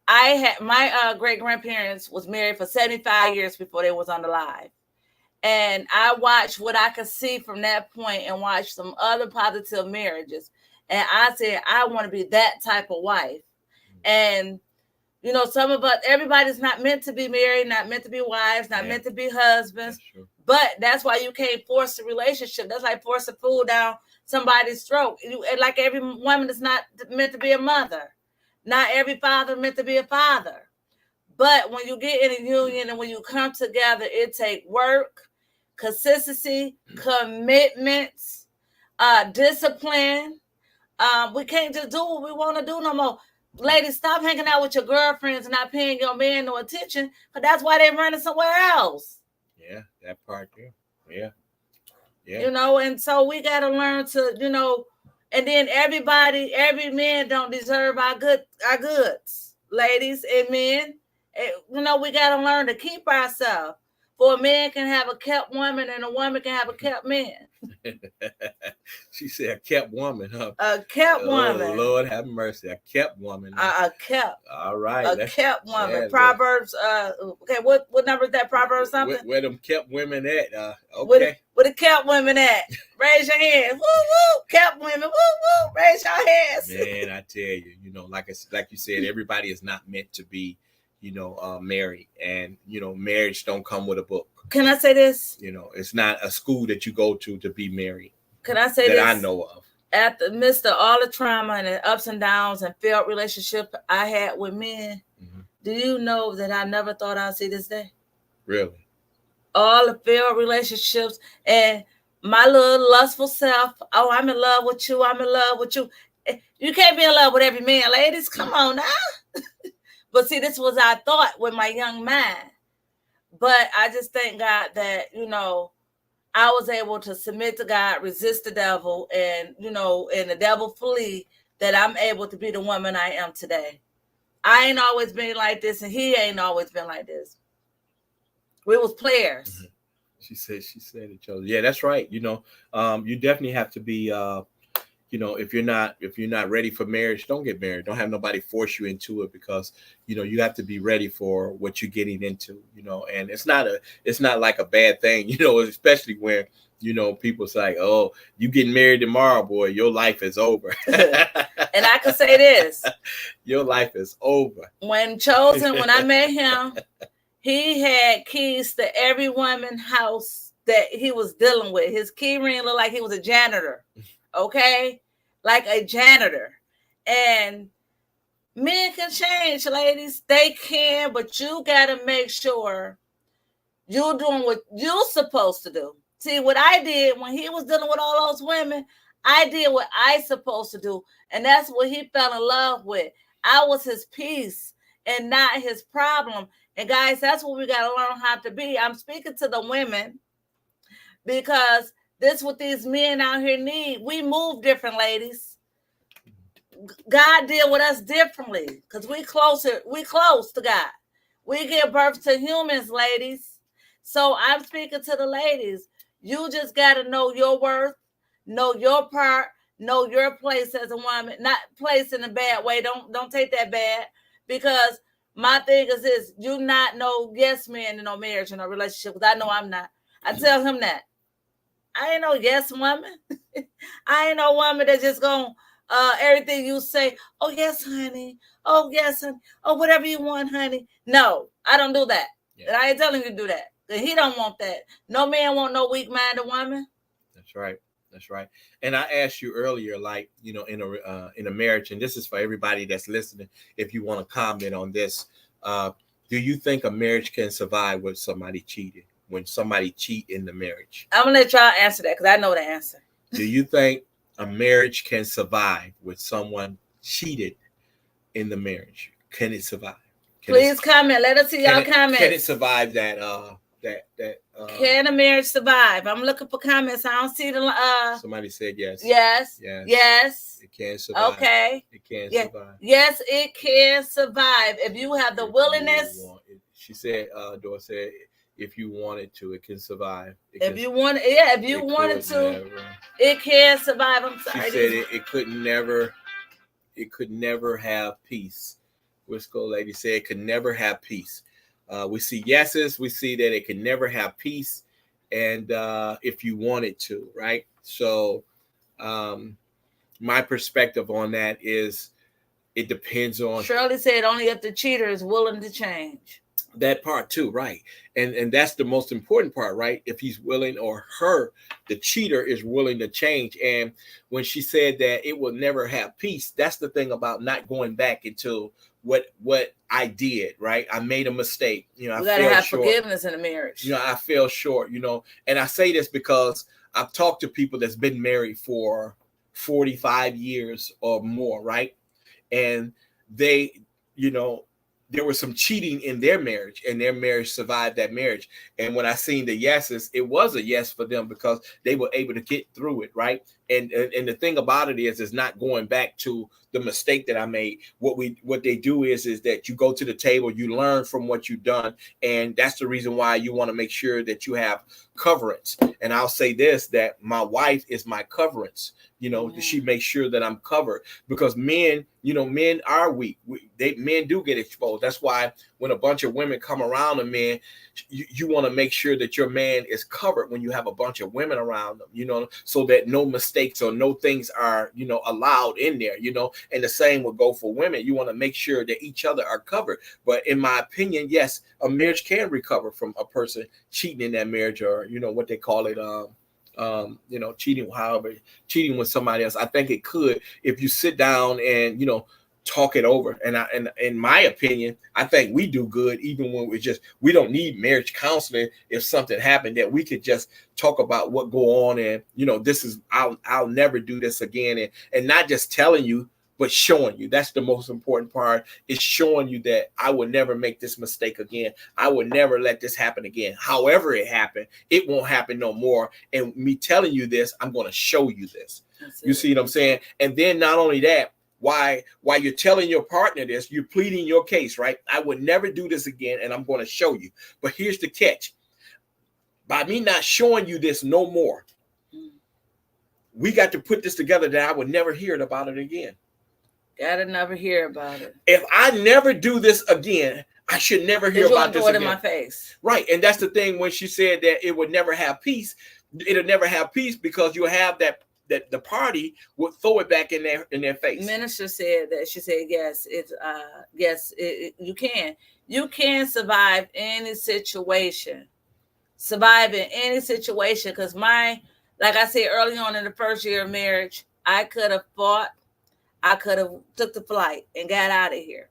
I had my great-grandparents was married for 75 years before they was alive. And I watched what I could see from that point and watched some other positive marriages. And I said, I want to be that type of wife. And, some of us, everybody's not meant to be married, not meant to be wives, not meant to be husbands. But that's why you can't force a relationship. That's like forcing food down somebody's throat. Like every woman is not meant to be a mother. Not every father is meant to be a father. But when you get in a union and when you come together, it takes work, consistency, commitments, discipline. We can't just do what we want to do no more. Ladies, stop hanging out with your girlfriends and not paying your man no attention, because that's why they're running somewhere else. Yeah, that part too. Yeah. And so we got to learn to, and then every man don't deserve our goods, ladies and men. We got to learn to keep ourselves. For a man can have a kept woman and a woman can have a kept man. She said a kept woman, huh? A kept woman. Lord have mercy. A kept woman. A kept. All right. A kept woman. Yeah, Proverbs. Okay, what number is that? Proverbs something? Where them kept women at? Okay. Where the kept women at? Raise your hands. Woo, woo. Kept women. Woo, woo. Raise your hands. Man, I tell you, like you said, everybody is not meant to be married, and marriage don't come with a book. Can I say this? It's not a school that you go to be married. Can I say this? That I know of. At the midst of all the trauma and the ups and downs and failed relationship I had with men, do you know that I never thought I'd see this day? Really? All the failed relationships and my little lustful self. Oh, I'm in love with you. I'm in love with you. You can't be in love with every man, ladies. Come on now. But see, this was our thought with my young mind. But I just thank God that, I was able to submit to God, resist the devil, and, and the devil flee, that I'm able to be the woman I am today. I ain't always been like this, and he ain't always been like this. We was players. She said each other. Yeah, that's right. You definitely have to be if you're not ready for marriage, don't get married. Don't have nobody force you into it, because you have to be ready for what you're getting into. And it's not like a bad thing. Especially when people say, "Oh, you getting married tomorrow, boy, your life is over." And I can say this: your life is over. When I met him, he had keys to every woman's house that he was dealing with. His key ring looked like he was a janitor. Okay, like a janitor. And men can change, ladies. They can, but you got to make sure you're doing what you're supposed to do. See, what I did when he was dealing with all those women, I did what I supposed to do. And that's what he fell in love with. I was his peace and not his problem. And guys, that's what we got to learn how to be. I'm speaking to the women, because this is what these men out here need. We move different, ladies. God deal with us differently, because we close to God. We give birth to humans, ladies. So I'm speaking to the ladies. You just got to know your worth, know your part, know your place as a woman. Not place in a bad way. Don't take that bad, because my thing is this: you not no yes man in no marriage and no relationship, because I know I'm not. I tell him that. I ain't no yes woman. I ain't no woman that's just going everything you say, oh yes, honey. Oh yes, honey. Oh, whatever you want, honey. No, I don't do that. Yeah. And I ain't telling you to do that. He don't want that. No man want no weak-minded woman. That's right. That's right. And I asked you earlier, like, in a marriage, and this is for everybody that's listening, if you want to comment on this, do you think a marriage can survive with somebody cheating? When somebody cheat in the marriage? I'm gonna let y'all answer that, because I know the answer. Do you think a marriage can survive with someone cheated in the marriage, can it survive? Please comment. Let us see y'all comments. Can it survive that? Can a marriage survive? I'm looking for comments. I don't see the. Somebody said yes. Yes. It can survive. Okay. It can survive. Yes, it can survive if you have the willingness. She said, Dora said, if you wanted to, it can survive. If you wanted to, it can survive. I'm sorry. She said it could never have peace. Wisco lady said it could never have peace. We see yeses. We see that it can never have peace, and if you wanted to, right? So, my perspective on that is, it depends on. Shirley said only if the cheater is willing to change. That part too, right? And that's the most important part, right? If he's willing, or her, the cheater, is willing to change. And when she said that it will never have peace, that's the thing about not going back into what I did, right? I made a mistake. You know, you gotta have forgiveness in a marriage. You know, I fell short, you know, and I say this because I've talked to people that's been married for 45 years or more, right? And they, you know, there was some cheating in their marriage, and their marriage survived that marriage. And when I seen the yeses, it was a yes for them because they were able to get through it, right? And the thing about it is not going back to the mistake that I made. What they do is that you go to the table, you learn from what you've done, and that's the reason why you want to make sure that you have coverance. And I'll say this, that my wife is my coverance. You know, she makes sure that I'm covered, because men, you know, men are weak. Men do get exposed. That's why when a bunch of women come around a man, you want to make sure that your man is covered when you have a bunch of women around them, you know, so that no mistakes or no things are, you know, allowed in there, you know. And the same would go for women. You want to make sure that each other are covered. But in my opinion, yes, a marriage can recover from a person cheating in that marriage, or, you know, what they call it, you know, cheating with somebody else. I think it could, if you sit down and, you know, talk it over. And in my opinion, I think we do good even when we don't need marriage counseling. If something happened, that we could just talk about what go on, and, you know, this is, I'll never do this again, and not just telling you, but showing you. That's the most important part, is showing you that I will never make this mistake again. I will never let this happen again. However it happened, it won't happen no more. And me telling you this, I'm going to show you this. You see what I'm saying? And then not only that, while you're telling your partner this, you're pleading your case, right? I would never do this again, and I'm going to show you. But here's the catch. By me not showing you this no more, we got to put this together that I would never hear about it again. Gotta never hear about it. If I never do this again, I should never hear about this again. In my face. Right. And that's the thing, when she said that it would never have peace, it'll never have peace because you have that the party would throw it back in their face. Minister said that. She said, yes, you can survive any situation. Survive in any situation. Because like I said early on in the first year of marriage, I could have fought. I could have took the flight and got out of here.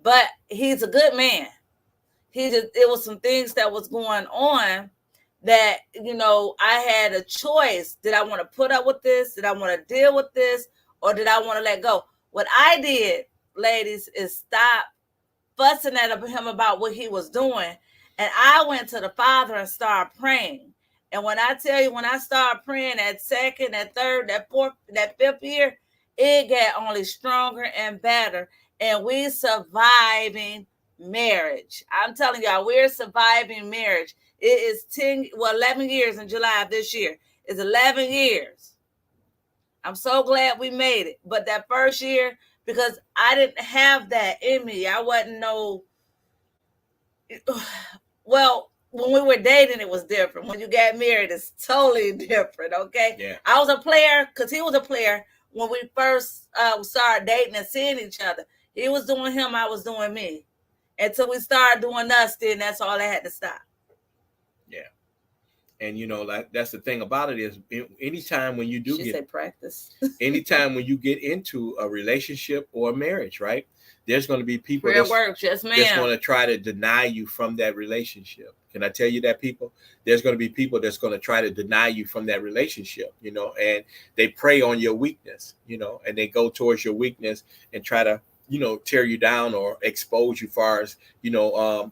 But he's a good man. It was some things that was going on that, you know, I had a choice. Did I want to put up with this? Did I want to deal with this? Or did I want to let go? What I did, ladies, is stop fussing at him about what he was doing. And I went to the Father and started praying. And when I tell you, when I started praying that second, that third, that fourth, that fifth year, it got only stronger and better. And we surviving marriage. I'm telling y'all, we're surviving marriage. It is 11 years in July of this year. It's 11 years. I'm so glad we made it. But that first year, because I didn't have that in me. I wasn't well, when we were dating, it was different. When you got married, it's totally different, okay? Yeah. I was a player because he was a player when we first started dating and seeing each other. He was doing him, I was doing me. Until we started doing us, then that's all I had to stop. Yeah. And like that's the thing about it is anytime when you do She get said practice. anytime when you get into a relationship or a marriage, right? There's going to be people Prayer works, yes, that's ma'am. going to try to deny you from that relationship. Can I tell you that, people? There's going to be people that's going to try to deny you from that relationship, and they prey on your weakness, and they go towards your weakness and try to, tear you down or expose you far as,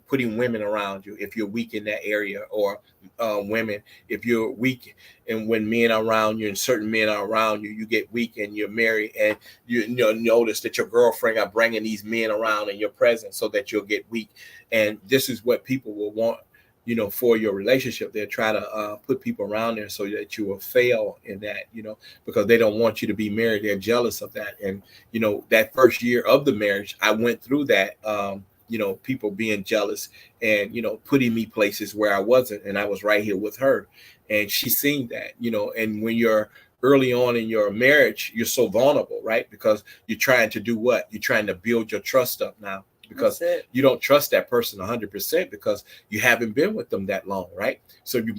putting women around you if you're weak in that area, or women, if you're weak and when men are around you and certain men are around you, you get weak and you're married, and notice that your girlfriend are bringing these men around in your presence so that you'll get weak. And this is what people will want, for your relationship. They'll try to put people around there so that you will fail in that, because they don't want you to be married. They're jealous of that. And, that first year of the marriage, I went through that, people being jealous and, putting me places where I wasn't. And I was right here with her. And she seen that, and when you're early on in your marriage, you're so vulnerable, right? Because you're trying to do what? You're trying to build your trust up now, because you don't trust that person 100% because you haven't been with them that long, right? So you're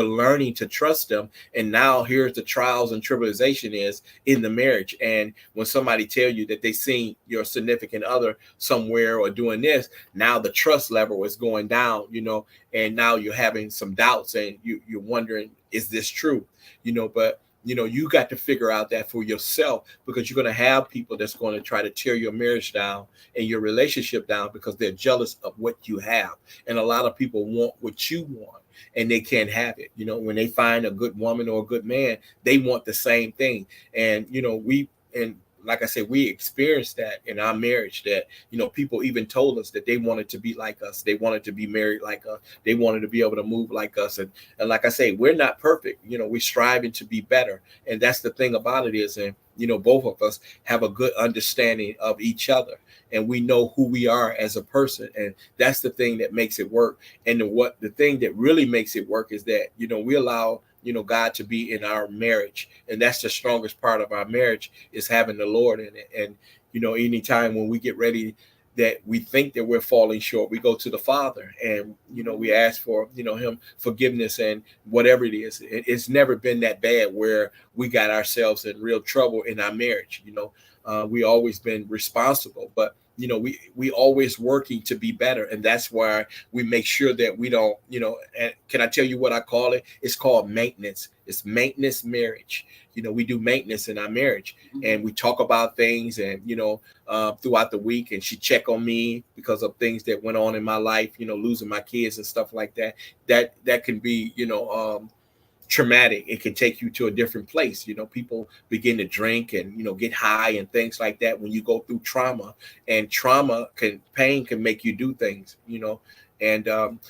learning to trust them. And now here's the trials and tribulation is in the marriage. And when somebody tell you that they seen your significant other somewhere or doing this, now the trust level is going down, and now you're having some doubts and you're wondering, is this true? But you got to figure out that for yourself, because you're going to have people that's going to try to tear your marriage down and your relationship down because they're jealous of what you have. And a lot of people want what you want and they can't have it. When they find a good woman or a good man, they want the same thing. And, like I said, we experienced that in our marriage, that, people even told us that they wanted to be like us. They wanted to be married like us. They wanted to be able to move like us. And like I say, we're not perfect. We're striving to be better. And that's the thing about it is, and, both of us have a good understanding of each other and we know who we are as a person. And that's the thing that makes it work. And the thing that really makes it work is that, we allow God to be in our marriage. And that's the strongest part of our marriage, is having the Lord in it. And, anytime when we get ready that we think that we're falling short, we go to the Father and, we ask for, him forgiveness and whatever it is. It's never been that bad where we got ourselves in real trouble in our marriage. We always been responsible, but we always working to be better. And that's why we make sure that we don't, and can I tell you what I call it? It's called maintenance. It's maintenance marriage. We do maintenance in our marriage, and we talk about things and, throughout the week, and she check on me because of things that went on in my life, losing my kids and stuff like that. That can be, traumatic. It can take you to a different place. People begin to drink and, get high and things like that when you go through trauma. And pain can make you do things, and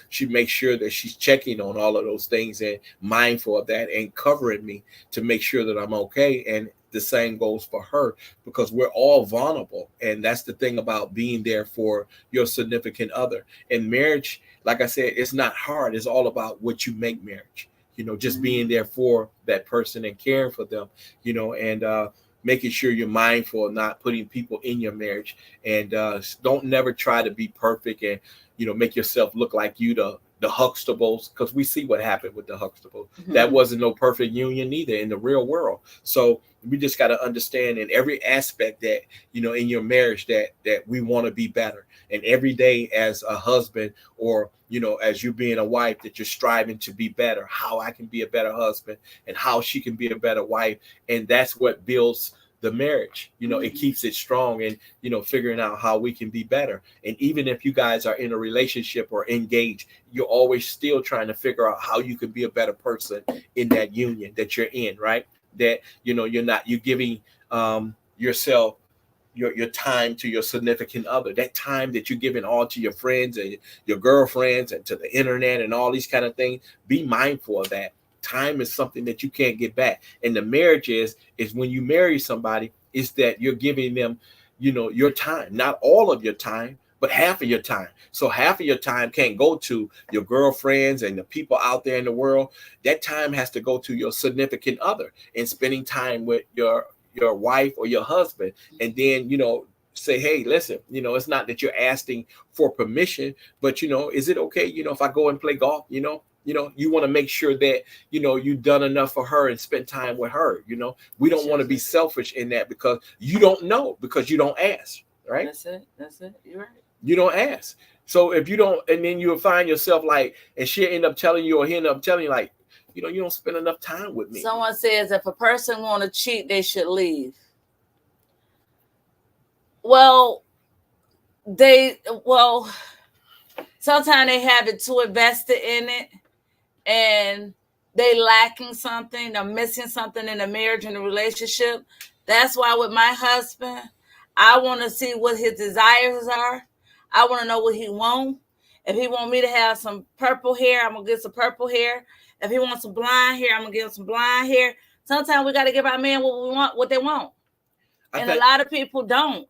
she makes sure that she's checking on all of those things and mindful of that and covering me to make sure that I'm okay. And the same goes for her, because we're all vulnerable. And that's the thing about being there for your significant other. And marriage, like I said, it's not hard. It's all about what you make marriage. Just being there for that person and caring for them, and making sure you're mindful of not putting people in your marriage. And don't never try to be perfect and, make yourself look like you the Huxtables, because we see what happened with the Huxtables. That wasn't no perfect union either in the real world. So we just got to understand in every aspect that, in your marriage that we want to be better. And every day as a husband or, as you being a wife, that you're striving to be better, how I can be a better husband and how she can be a better wife. And that's what builds the marriage. It keeps it strong and, figuring out how we can be better. And even if you guys are in a relationship or engaged, you're always still trying to figure out how you can be a better person in that union that you're in, right? That, you're giving yourself your time to your significant other, that time that you're giving all to your friends and your girlfriends and to the internet and all these kind of things. Be mindful of that. Time is something that you can't get back. And the marriage is when you marry somebody, is that you're giving them, your time, not all of your time, but half of your time. So half of your time can't go to your girlfriends and the people out there in the world. That time has to go to your significant other and spending time with your wife or your husband. And then, say, hey, listen, it's not that you're asking for permission, but, is it okay, if I go and play golf, you want to make sure that, you've done enough for her and spent time with her. We don't want to be selfish in that, because you don't know, because you don't ask, right? That's it. You're right. You don't ask. So if you don't, and then you'll find yourself like, and she'll end up telling you, or he'll end up telling you like, you don't spend enough time with me. Someone says if a person want to cheat, they should leave. Well, sometimes they have it too invested in it, and they lacking something, they're missing something in the marriage and the relationship. That's why with my husband, I want to see what his desires are. I want to know what he wants. If he want me to have some purple hair, I'm gonna get some purple hair. If he wants some blonde hair, I'm gonna give him some blonde hair. Sometimes we got to give our men what they want. And a lot of people don't,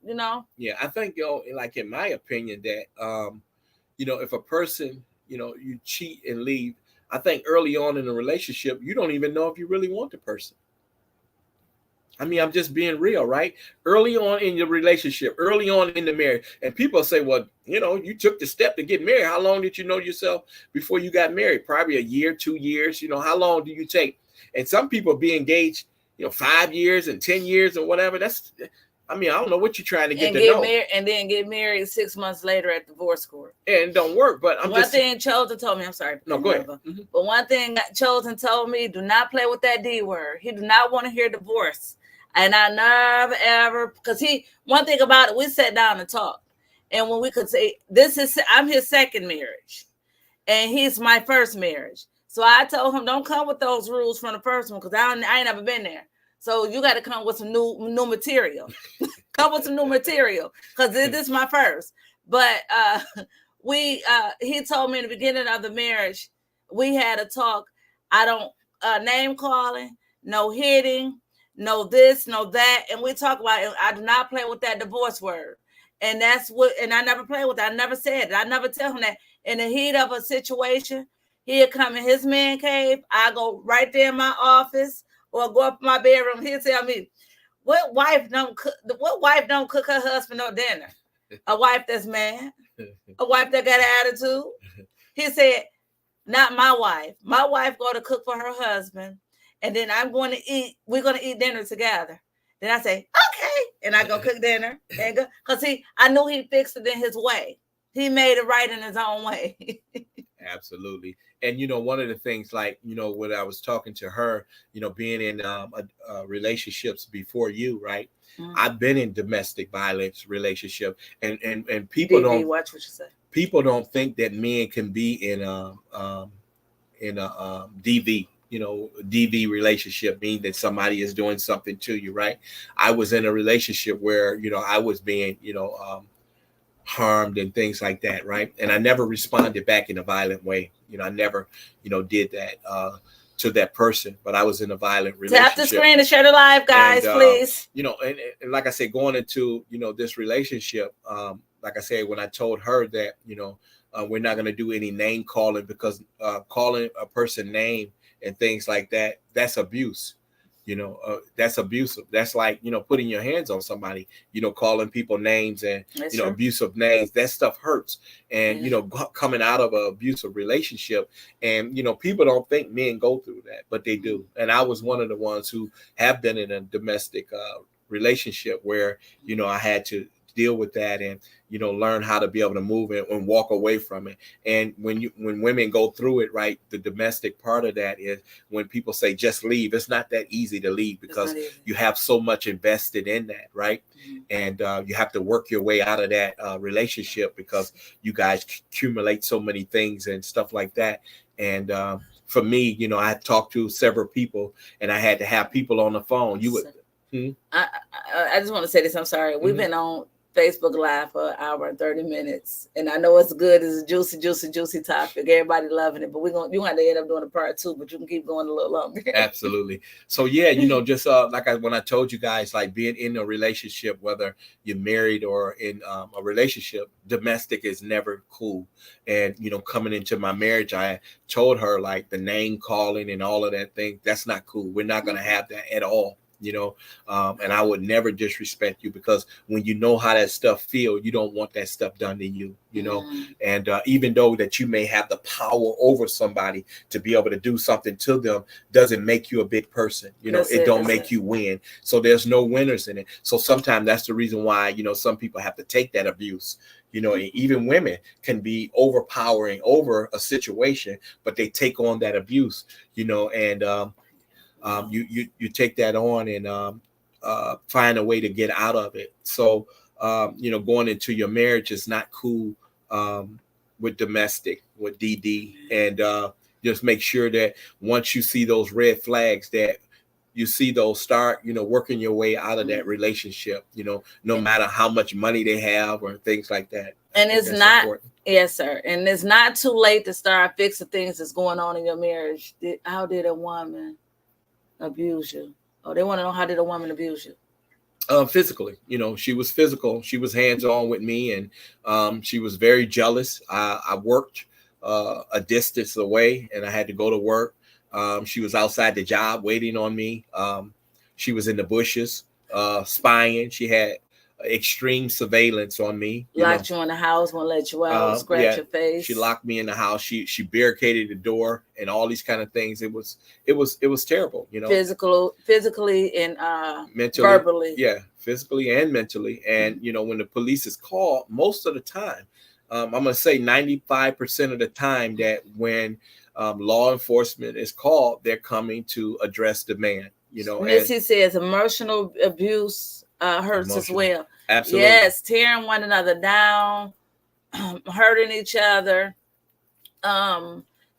Yeah, I think, like in my opinion, that if a person, you cheat and leave, I think early on in a relationship, you don't even know if you really want the person. I mean, I'm just being real, right? Early on in your relationship, early on in the marriage, and people say, well, you took the step to get married. How long did you know yourself before you got married? Probably a year, 2 years. How long do you take? And some people be engaged, 5 years and 10 years or whatever. I don't know what you're trying to get to know. And then get married 6 months later at divorce court. And it don't work. But one thing Chosen told me, I'm sorry. No, go ahead. Mm-hmm. But one thing Chosen told me, do not play with that D word. He do not want to hear divorce. And I never, ever, because one thing about it, we sat down and talked. And when we could say, I'm his second marriage. And he's my first marriage. So I told him, don't come with those rules from the first one, because I ain't never been there. So you got to come with some new material. Come with some new material, because this is my first. But he told me in the beginning of the marriage, we had a talk. I don't name calling, no hitting, no this, no that. And we talk about it. I do not play with that divorce word. And and I never play with it. I never said it. I never tell him that. In the heat of a situation, he'll come in his man cave. I go right there in my office, or go up in my bedroom. He'll tell me, what wife don't cook her husband no dinner? A wife that's mad, a wife that got an attitude. He said, not my wife. My wife go to cook for her husband, and then we're going to eat dinner together. Then I say, okay. And I go cook dinner. Because I knew he fixed it in his way. He made it right in his own way. Absolutely. And, one of the things, like, when I was talking to her, being in relationships before you, right? Mm-hmm. I've been in domestic violence relationship, and people don't watch what you say. People don't think that men can be in a DV. DV relationship means that somebody is doing something to you, right? I was in a relationship where, I was being, harmed and things like that, right? And I never responded back in a violent way. I never, did that to that person, but I was in a violent relationship. Tap the screen to share the live, guys, please. And like I said, going into, this relationship, like I said, when I told her that, we're not going to do any name calling, because calling a person name and things like that, that's abuse. That's abusive. That's like, putting your hands on somebody, calling people names and, that's true. Abusive names. That stuff hurts. And, coming out of an abusive relationship, and, people don't think men go through that, but they do. And I was one of the ones who have been in a domestic relationship where, I had to deal with that and, learn how to be able to move it and walk away from it. And when women go through it, right, the domestic part of that is when people say just leave, it's not that easy to leave, because you have so much invested in that, right? Mm-hmm. And you have to work your way out of that relationship, because you guys accumulate so many things and stuff like that. And for me, I talked to several people, and I had to have people on the phone. I just want to say this. I'm sorry. We've been on Facebook Live for an hour and 30 minutes. And I know it's good. It's a juicy topic. Everybody loving it. But you have to end up doing a part 2, but you can keep going a little longer. Absolutely. So, yeah, just when I told you guys, like being in a relationship, whether you're married or in a relationship, domestic is never cool. And, coming into my marriage, I told her, like, the name calling and all of that thing, that's not cool. We're not going to have that at all. and I would never disrespect you, because when you know how that stuff feel, you don't want that stuff done to you, and even though that you may have the power over somebody to be able to do something to them, doesn't make you a big person. It don't make you win. So there's no winners in it. So sometimes that's the reason why, some people have to take that abuse. And even women can be overpowering over a situation, but they take on that abuse, and you take that on and find a way to get out of it. So going into your marriage is not cool with domestic, with DD, and just make sure that once you see those red flags, that you see those, start working your way out of that relationship, no matter how much money they have or things like that. And it's not important. Yes, sir. And it's not too late to start fixing things that's going on in your marriage. How did a woman abuse you? Oh, they want to know, how did a woman abuse you? Physically. She was physical. She was hands-on with me, and she was very jealous. I worked a distance away, and I had to go to work. She was outside the job waiting on me. She was in the bushes spying. She had extreme surveillance on me. Locked you in the house, won't let you out, scratch your face. She locked me in the house. She barricaded the door and all these kind of things. It was terrible, physically and mentally, verbally. Yeah, physically and mentally. And when the police is called, most of the time, I'm gonna say 95% of the time, that when law enforcement is called, they're coming to address the man. Missy says emotional abuse hurts as well. Absolutely. Yes, tearing one another down, hurting each other,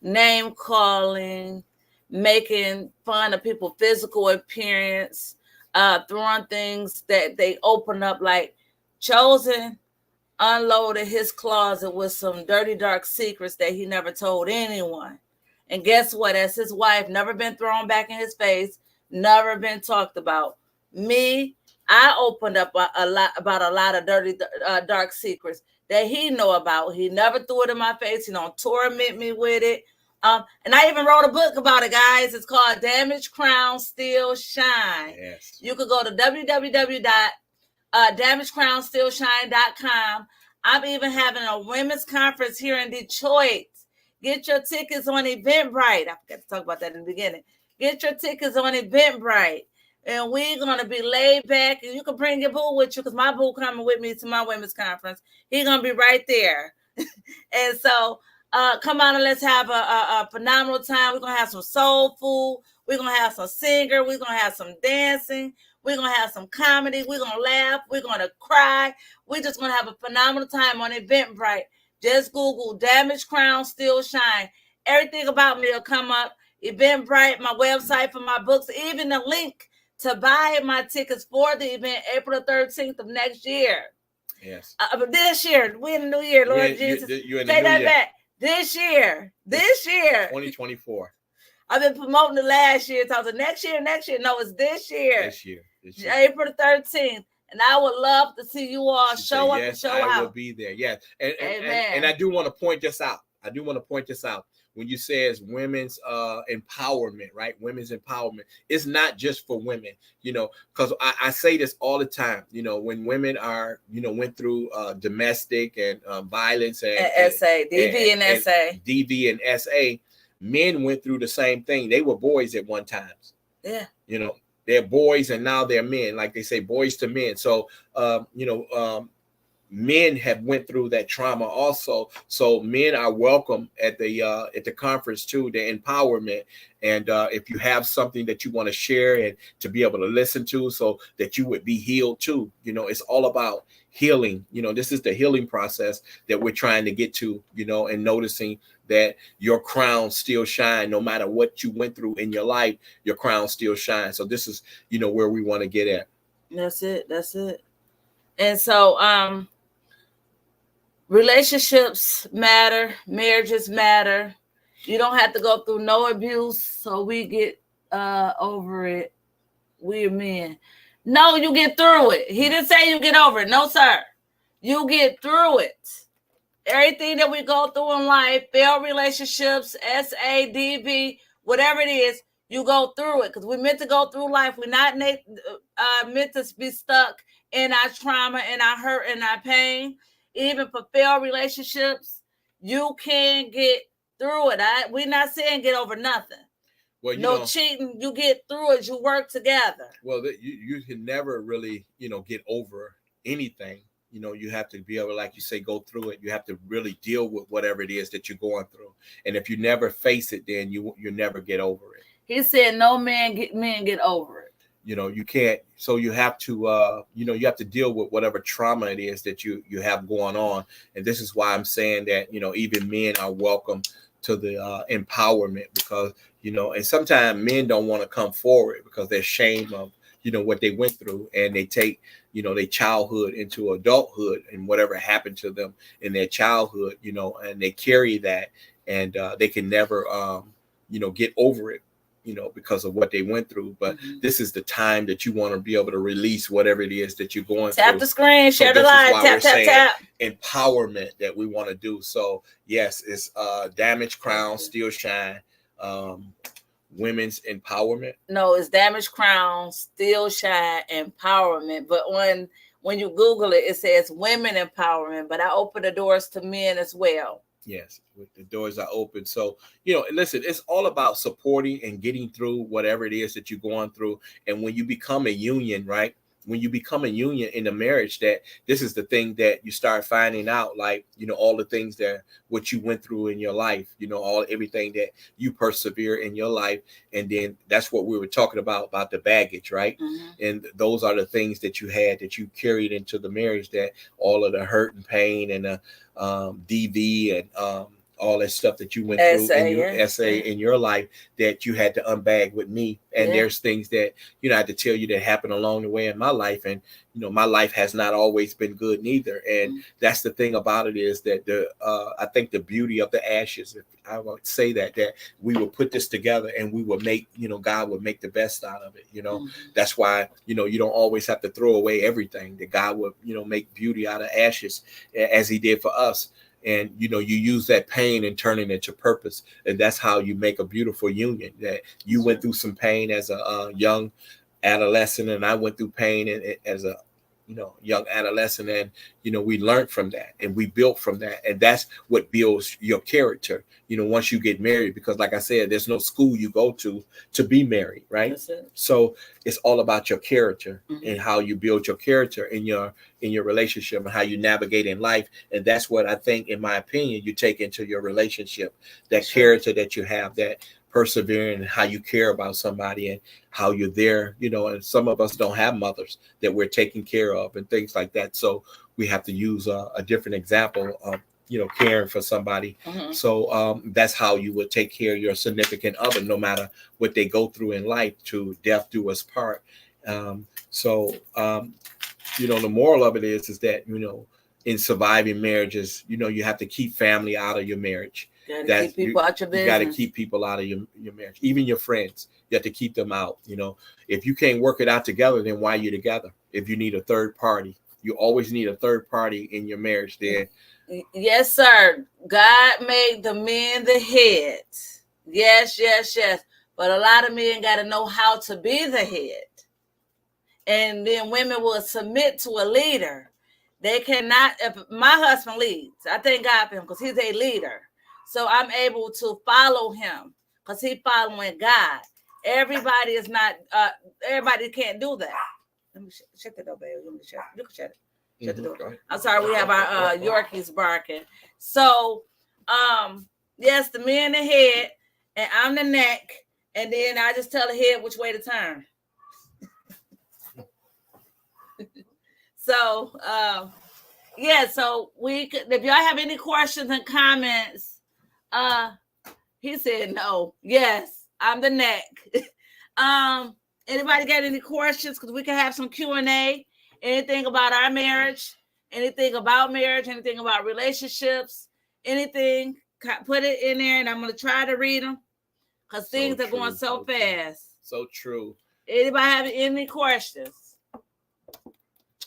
name calling, making fun of people's physical appearance, throwing things that they open up. Like Chosen unloaded his closet with some dirty, dark secrets that he never told anyone. And guess what? As his wife, never been thrown back in his face, never been talked about. Me, I opened up a lot about a lot of dirty, dark secrets that he know about. He never threw it in my face. He don't torment me with it. And I even wrote a book about it, guys. It's called Damage, Crown, Still Shine. Yes. You could go to www.damagecrownstillshine.com. I'm even having a women's conference here in Detroit. Get your tickets on Eventbrite. I forgot to talk about that in the beginning. Get your tickets on Eventbrite. And we're going to be laid back. And you can bring your boo with you, because my boo coming with me to my women's conference. He's going to be right there. And so come on and let's have a phenomenal time. We're going to have some soul food. We're going to have some singer. We're going to have some dancing. We're going to have some comedy. We're going to laugh. We're going to cry. We're just going to have a phenomenal time on Eventbrite. Just Google Damage, Crown, Still Shine. Everything about me will come up. Eventbrite, my website for my books, even the link to buy my tickets for the event April 13th of next year. Yes. But this year, we're in the new year, Lord Jesus. You're in Take the new that year. back. This year. 2024. I've been promoting the last year. So I was like, next year. No, it's this year. This year. April 13th. And I would love to see you all show up and show out. I will be there. Yes. And I do want to point this out. When you say it's women's empowerment, right? Women's empowerment. It's not just for women, because I say this all the time, when women are, went through domestic and violence and DV and SA, men went through the same thing. They were boys at one time. Yeah. They're boys and now they're men, like they say, boys to men. So, men have went through that trauma also. So men are welcome at the conference too, the empowerment. And if you have something that you want to share and to be able to listen to, so that you would be healed too, it's all about healing. This is the healing process that we're trying to get to, and noticing that your crown still shine. No matter what you went through in your life, your crown still shines. So this is, where we want to get at. That's it. And so, relationships matter, marriages matter. You don't have to go through no abuse so we get over it. We're men. No, you get through it. He didn't say you get over it. No, sir. You get through it. Everything that we go through in life, failed relationships, SADB, whatever it is, You go through it because we're meant to go through life. We're not meant to be stuck in our trauma and our hurt and our pain. Even for failed relationships, you can get through it. We're not saying get over nothing. Well, no cheating. You get through it. You work together. Well, you can never really, get over anything. You have to be able, like you say, go through it. You have to really deal with whatever it is that you're going through. And if you never face it, then you never get over it. He said, "No men get over it." You can't. So you have to, you have to deal with whatever trauma it is that you have going on. And this is why I'm saying that, even men are welcome to the empowerment, because, and sometimes men don't want to come forward because they're ashamed of, what they went through, and they take, their childhood into adulthood and whatever happened to them in their childhood, and they carry that, and they can never, get over it, because of what they went through. But this is the time that you want to be able to release whatever it is that you're going through. Tap the screen, share the live, tap. Empowerment that we want to do. So yes, it's damage, crown, still shine. Women's empowerment. No, it's damage, crown, still shine, empowerment. But when you Google it, it says women empowerment. But I open the doors to men as well. Yes, the doors are open. So, listen, it's all about supporting and getting through whatever it is that you're going through. And when you become a union, right? When you become a union in a marriage, that this is the thing that you start finding out, like, all the things that what you went through in your life, everything that you persevere in your life. And then that's what we were talking about the baggage, right? Mm-hmm. And those are the things that you had, that you carried into the marriage, that all of the hurt and pain and the DV and all that stuff that you went through in your essay in your life, that you had to unbag with me. And there's things that, I had to tell you that happened along the way in my life. And, my life has not always been good neither. And that's the thing about it, is that I think the beauty of the ashes, if I would say that we will put this together and we will make, God would make the best out of it. That's why, you don't always have to throw away everything, that God would, make beauty out of ashes, as he did for us. And, you use that pain and turn it into purpose. And that's how you make a beautiful union. That you went through some pain as a young adolescent, and I went through pain as a, young adolescent. And, we learned from that and we built from that. And that's what builds your character, once you get married, because like I said, there's no school you go to be married. Right. So it's all about your character and how you build your character in your relationship and how you navigate in life. And that's what I think, in my opinion, you take into your relationship, that character that you have, that persevering, and how you care about somebody and how you're there, and some of us don't have mothers that we're taking care of and things like that. So we have to use a different example of, caring for somebody. So that's how you would take care of your significant other, no matter what they go through in life, to death do us part. So the moral of it is that, in surviving marriages, you have to keep family out of your marriage. You got to keep people out of your marriage, even your friends. You have to keep them out. If you can't work it out together, then why are you together? If you need a third party, you always need a third party in your marriage. Then, yes, sir. God made the men the head. Yes. But a lot of men got to know how to be the head. And then women will submit to a leader. They cannot. If my husband leads, I thank God for him, because he's a leader. So I'm able to follow him because he's following God. Everybody is not. Everybody can't do that. Let me shut the door, baby. You can shut it. Shut the door. I'm sorry. We have our Yorkies barking. So, yes, the men the head, and I'm the neck, and then I just tell the head which way to turn. So, so we could, if y'all have any questions and comments, he said no. Yes, I'm the neck. Anybody got any questions? Because we can have some Q&A. Anything about our marriage, anything about marriage, anything about relationships, anything, put it in there, and I'm going to try to read them, because things are going so fast. So true. Anybody have any questions?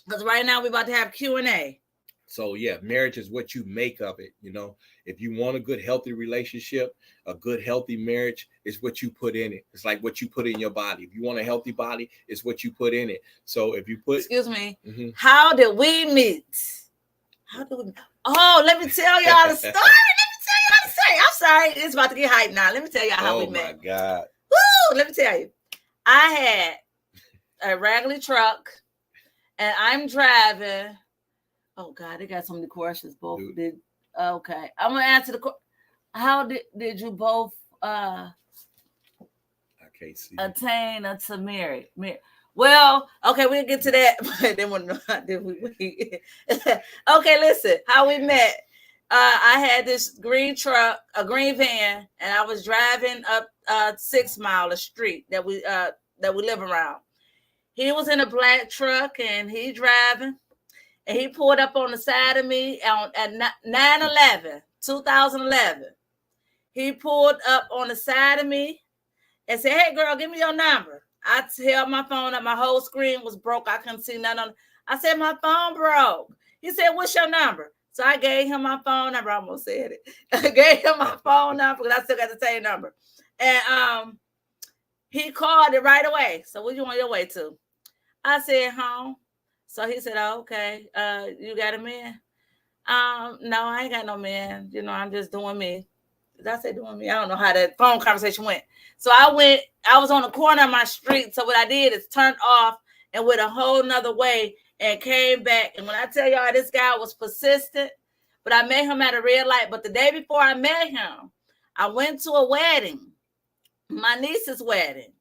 Because right now we're about to have Q&A. So yeah, marriage is what you make of it. If you want a good healthy relationship, a good healthy marriage is what you put in it. It's like what you put in your body. If you want a healthy body, it's what you put in it. So if you put, excuse me, how did we meet? How do we? Oh, let me tell y'all the story. I'm sorry, it's about to get hyped now. Let me tell y'all how we met. Oh my God! Woo! Let me tell you, I had a regular truck, and I'm driving. Oh God, they got so many questions. Both did. Okay, I'm gonna answer the question. How did you both I can't see. attain to marry? Well, okay, we'll get to that. But they want to know how did we okay, listen, how we met. I had this green truck, a green van, and I was driving up 6 Mile, a street that we live around. He was in a black truck and he driving. And he pulled up on the side of me at 9/11, 2011. He pulled up on the side of me and said, "Hey, girl, give me your number." I held my phone up. My whole screen was broke. I couldn't see nothing. I said, "My phone broke." He said, "What's your number?" So I gave him my phone number. I almost said it. I gave him my phone number because I still got the same number. And he called it right away. "So where you on your way to?" I said, "Home." So he said, "Oh, okay. You got a man?" No, I ain't got no man. I'm just doing me. Did I say doing me? I don't know how that phone conversation went. So I was on the corner of my street. So what I did is turned off and went a whole nother way and came back. And when I tell y'all this guy was persistent, but I met him at a red light. But the day before I met him, I went to a wedding, my niece's wedding.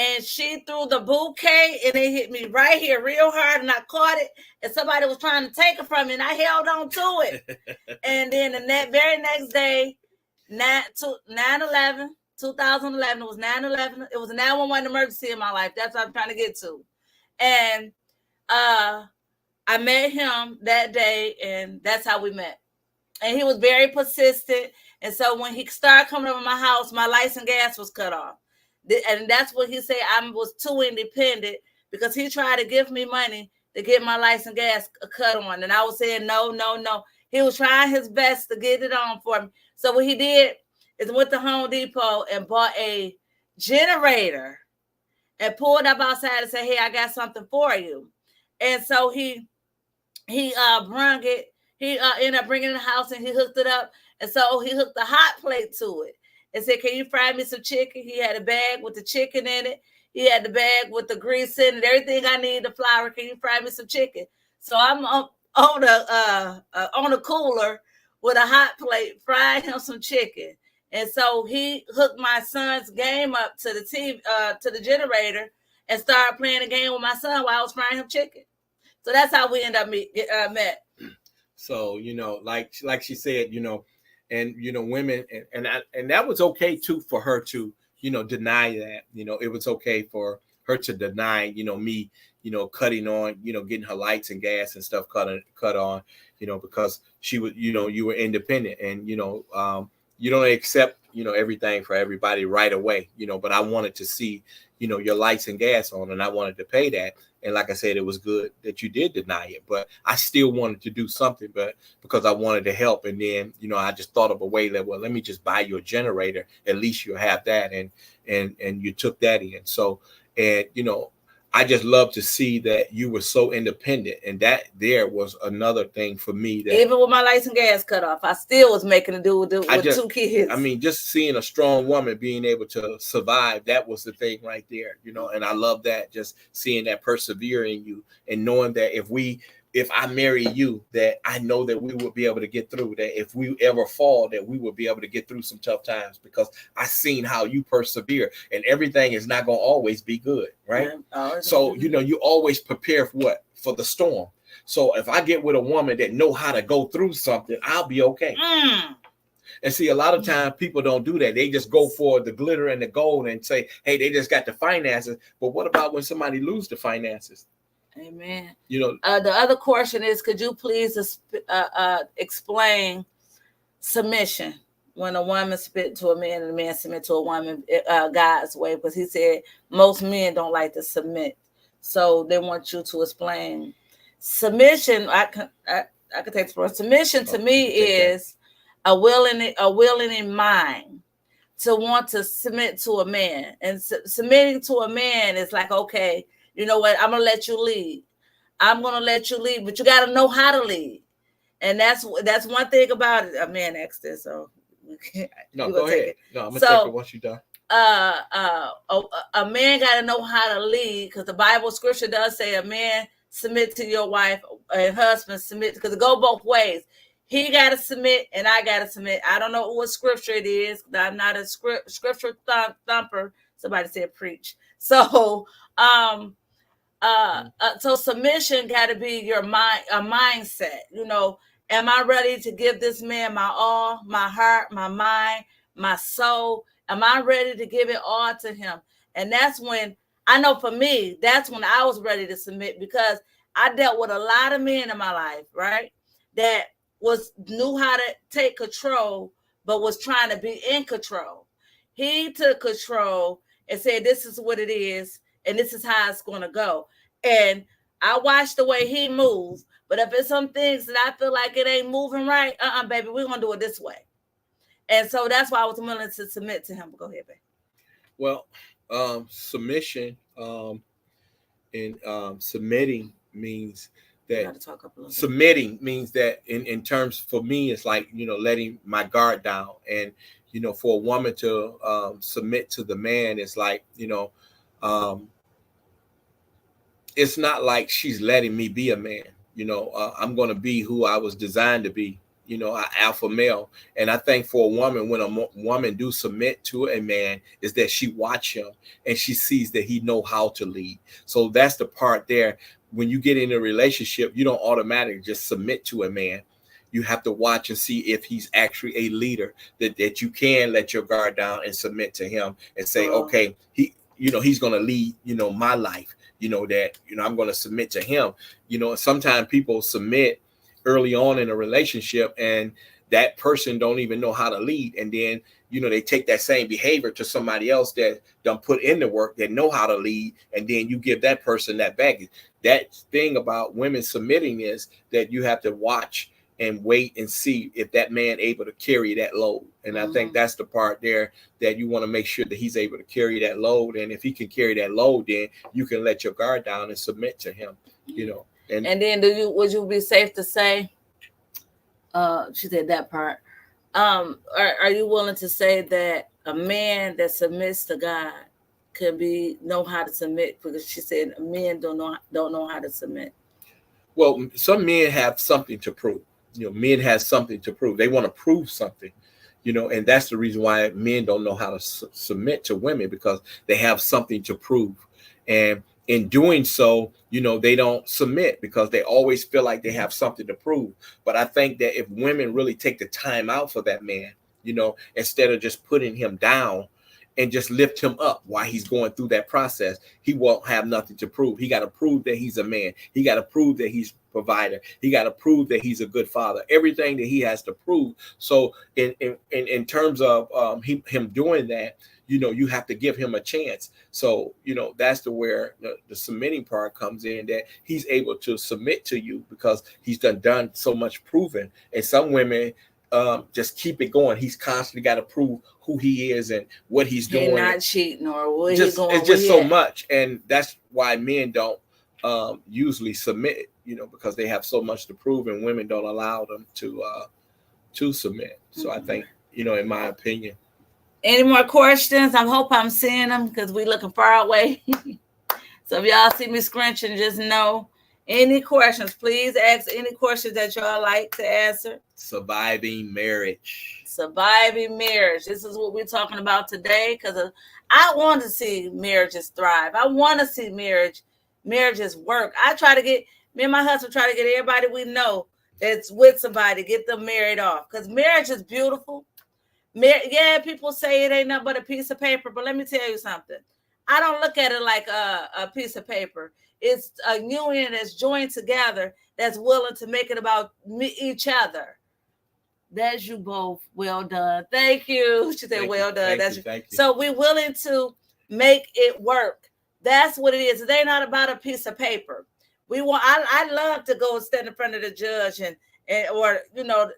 And she threw the bouquet and it hit me right here real hard and I caught it and somebody was trying to take it from me and I held on to it. And then the very next day, 9/11, 2011, it was 9/11. It was a 911 emergency in my life. That's what I'm trying to get to. And I met him that day and that's how we met. And he was very persistent. And so when he started coming over my house, my lights and gas was cut off. And that's what he said. I was too independent because he tried to give me money to get my lights and gas cut on. And I was saying, no, no, no. He was trying his best to get it on for me. So what he did is went to Home Depot and bought a generator and pulled up outside and said, "Hey, I got something for you." And so he brung it. He ended up bringing it in the house and he hooked it up. And so he hooked the hot plate to it. And said, "Can you fry me some chicken?" He had a bag with the chicken in it. He had the bag with the grease in it, everything I need, the flour. "Can you fry me some chicken?" So I'm on the cooler with a hot plate, frying him some chicken. And so he hooked my son's game up to the TV, to the generator, and started playing the game with my son while I was frying him chicken. So that's how we ended up met. So like she said, and women and that was okay too for her to deny that. It was okay for her to deny me cutting on getting her lights and gas and stuff cut on because she was you were independent and you don't accept everything for everybody right away but I wanted to see your lights and gas on and I wanted to pay that. And like I said, it was good that you did deny it, but I still wanted to do something, but because I wanted to help. And then, I just thought of a way that, well, let me just buy you a generator. At least you'll have that. And you took that in. So, and, I just love to see that you were so independent. And that there was another thing for me that even with my lights and gas cut off, I still was making a do with 2 kids. I mean, just seeing a strong woman being able to survive, that was the thing right there, and I love that, just seeing that persevere in you and knowing that if I marry you, that I know that we will be able to get through that. If we ever fall, that we will be able to get through some tough times because I seen how you persevere and everything is not going to always be good. Right. So, you always prepare for what? For the storm. So if I get with a woman that know how to go through something, I'll be okay. And see, a lot of times people don't do that. They just go for the glitter and the gold and say, hey, they just got the finances. But what about when somebody lose the finances? Amen. The other question is, could you please explain submission when a woman submit to a man and a man submit to a woman God's way? Because he said most men don't like to submit. So they want you to explain submission. I could take this for submission to me is a willing in mind to want to submit to a man, and submitting to a man is like, okay, you know what? I'm gonna let you lead. I'm gonna let you lead, but you got to know how to lead, and that's one thing about it. A man asked this, so no, go ahead. No, I'm gonna take it once you're done. A man got to know how to lead, because the Bible scripture does say a man submit to your wife and husband submit, because it go both ways. He got to submit and I got to submit. I don't know what scripture it is. I'm not a scripture thumper. Somebody said preach. So, so submission got to be your mind, a mindset. You know, am I ready to give this man my all, my heart, my mind, my soul? Am I ready to give it all to him? And that's when, I know for me, that's when I was ready to submit, because I dealt with a lot of men in my life, right? That knew how to take control, but was trying to be in control. He took control and said, this is what it is, and this is how it's going to go. And I watched the way he moved, but if it's some things that I feel like it ain't moving right, baby, we're going to do it this way. And so that's why I was willing to submit to him. Go ahead, baby. Well, submission and submitting means that submitting means that in terms for me, it's like, you know, letting my guard down. And, you know, for a woman to submit to the man, it's like, you know, it's not like she's letting me be a man. You know, I'm going to be who I was designed to be, you know, an alpha male. And I think for a woman, when a woman do submit to a man, is that she watch him and she sees that he know how to lead. So that's the part there. When you get in a relationship, you don't automatically just submit to a man. You have to watch and see if he's actually a leader, that you can let your guard down and submit to him and say, okay, he's going to lead, you know, my life, you know, that, you know, I'm going to submit to him. You know, sometimes people submit early on in a relationship and that person don't even know how to lead. And then, you know, they take that same behavior to somebody else that don't put in the work, that know how to lead. And then you give that person that baggage. That thing about women submitting is that you have to watch and wait and see if that man able to carry that load. And I think that's the part there that you want to make sure that he's able to carry that load. And if he can carry that load, then you can let your guard down and submit to him, you know. And then would you be safe to say, she said that part, are you willing to say that a man that submits to God can know how to submit? Because she said men don't know how to submit. Well, some men have something to prove. You know, men have something to prove. They want to prove something, you know, and that's the reason why men don't know how to submit to women, because they have something to prove. And in doing so, you know, they don't submit because they always feel like they have something to prove. But I think that if women really take the time out for that man, you know, instead of just putting him down and just lift him up while he's going through that process, he won't have nothing to prove. He got to prove that he's a man. He got to prove that he's provider. He got to prove that he's a good father. Everything that he has to prove. So in terms of him doing that, you know, you have to give him a chance. So, you know, that's where the submitting part comes in, that he's able to submit to you because he's done so much proving. And some women just keep it going. He's constantly got to prove who he is and what he's doing. Not cheating or what he's going. It's just so much. And that's why men don't usually submit, you know, because they have so much to prove, and women don't allow them to submit. So I think, you know, in my opinion. Any more questions? I hope I'm seeing them because we're looking far away. So if y'all see me scrunching, just know. Any questions, please ask any questions that y'all like to answer. Surviving marriage. Surviving marriage. This is what we're talking about today, because I want to see marriages thrive. I want to see marriages work. Me and my husband try to get everybody we know that's with somebody, get them married off, because marriage is beautiful. Yeah, people say it ain't nothing but a piece of paper, but let me tell you something. I don't look at it like a piece of paper. It's a union that's joined together, that's willing to make it about each other. That's you both. Well done. Thank you. She said, well done. Thank you. So we're willing to make it work. That's what it is. It ain't not about a piece of paper. I love to go stand in front of the judge and or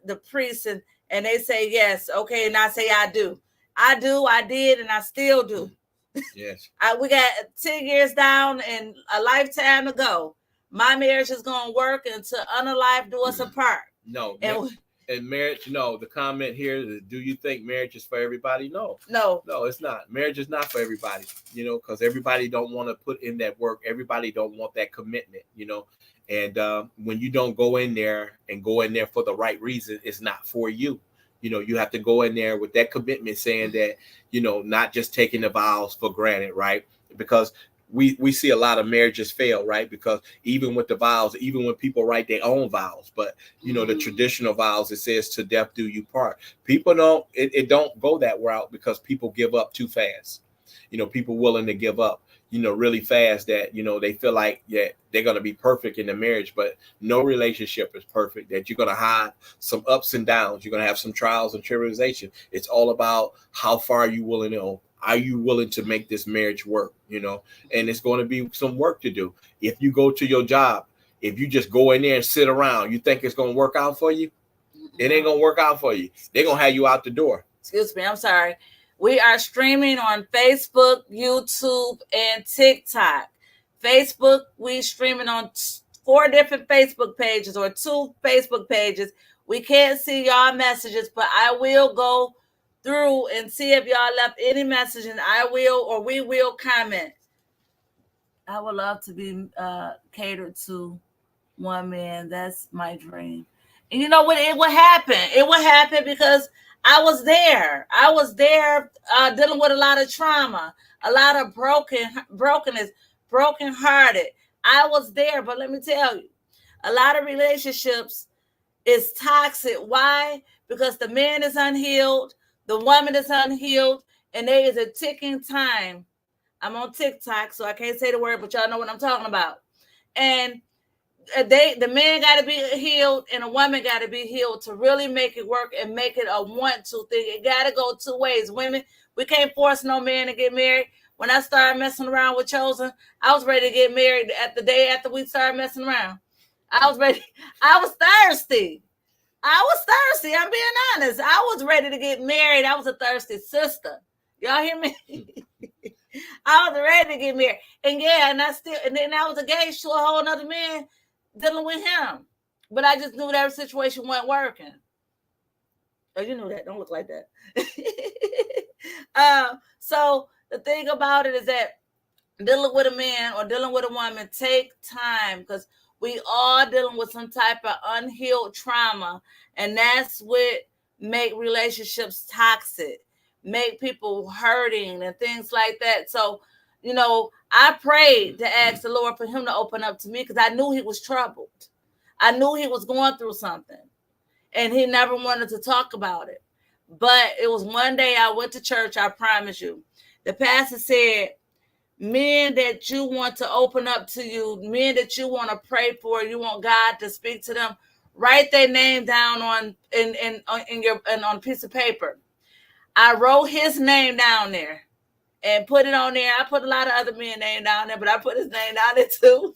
the priest and they say yes, okay, and I say I do, I did, and I still do. Yes. We got 10 years down and a lifetime to go. My marriage is gonna work until unalive do us apart. No. And marriage, no. The comment here is, do you think marriage is for everybody? No, it's not. Marriage is not for everybody, because everybody don't want to put in that work. Everybody don't want that commitment, and when you don't go in there for the right reason, it's not for you. You have to go in there with that commitment, saying that, not just taking the vows for granted, right? Because we see a lot of marriages fail, right? Because even with the vows, even when people write their own vows, but the traditional vows, it says to death do you part. People don't, it don't go that route because people give up too fast. People willing to give up, really fast, that, they feel like, yeah, they're going to be perfect in the marriage, but no relationship is perfect, that you're going to have some ups and downs. You're going to have some trials and tribulation. It's all about how far are you willing to make this marriage work, and it's going to be some work to do. If you go to your job, if you just go in there and sit around, you think it's going to work out for you? It ain't going to work out for you. They're going to have you out the door. Excuse me, I'm sorry. We are streaming on Facebook, YouTube, and TikTok. Facebook, we streaming on 4 different Facebook pages or 2 Facebook pages. We can't see y'all messages, but I will go through and see if y'all left any message, and we will comment. I would love to be catered to one man. That's my dream. And you know what? It would happen. It would happen because I was there. I was there dealing with a lot of trauma, a lot of brokenness, brokenhearted. I was there, but let me tell you, a lot of relationships is toxic. Why? Because the man is unhealed, the woman is unhealed, and there is a ticking time. I'm on TikTok, so I can't say the word, but y'all know what I'm talking about. And the man got to be healed and a woman got to be healed to really make it work and make it a want-to thing. It got to go 2 ways. Women, we can't force no man to get married. When I started messing around with Chosen, I was ready to get married at the day after we started messing around. I was ready. I was thirsty. I'm being honest. I was ready to get married. I was a thirsty sister. Y'all hear me? I was ready to get married. And yeah, and then I was engaged to a whole other man dealing with him. But I just knew that situation wasn't working. Oh, you knew that. Don't look like that. So the thing about it is that dealing with a man or dealing with a woman take time, because we all dealing with some type of unhealed trauma, and that's what make relationships toxic, make people hurting and things like that. So, I prayed to ask the Lord for him to open up to me because I knew he was troubled. I knew he was going through something, and he never wanted to talk about it. But it was one day I went to church, I promise you. The pastor said, men that you want to open up to you, men that you want to pray for, you want God to speak to them, write their name down on a piece of paper. I wrote his name down there and put it on there. I put a lot of other men's name down there, but I put his name down there too.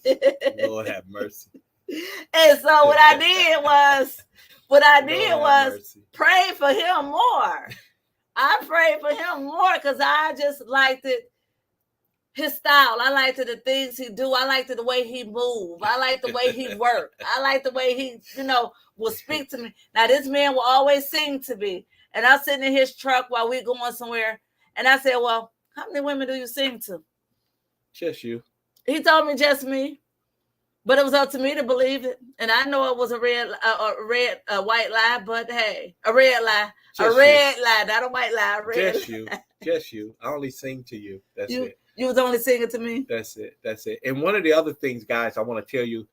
Lord have mercy. And so what I did was pray for him more. I prayed for him more because I just liked it. His style. I liked the things he do. I liked the way he move. I liked the way he worked. I liked the way he, will speak to me. Now, this man will always sing to me. And I'm sitting in his truck while we going somewhere. And I said, well, how many women do you sing to? Just you. He told me just me. But it was up to me to believe it. And I know it was a white lie, but hey, a red lie. Just a red lie, not a white lie. A red just you. Just you. I only sing to you. That's it. You was only singing to me? That's it. And one of the other things, guys, I want to tell you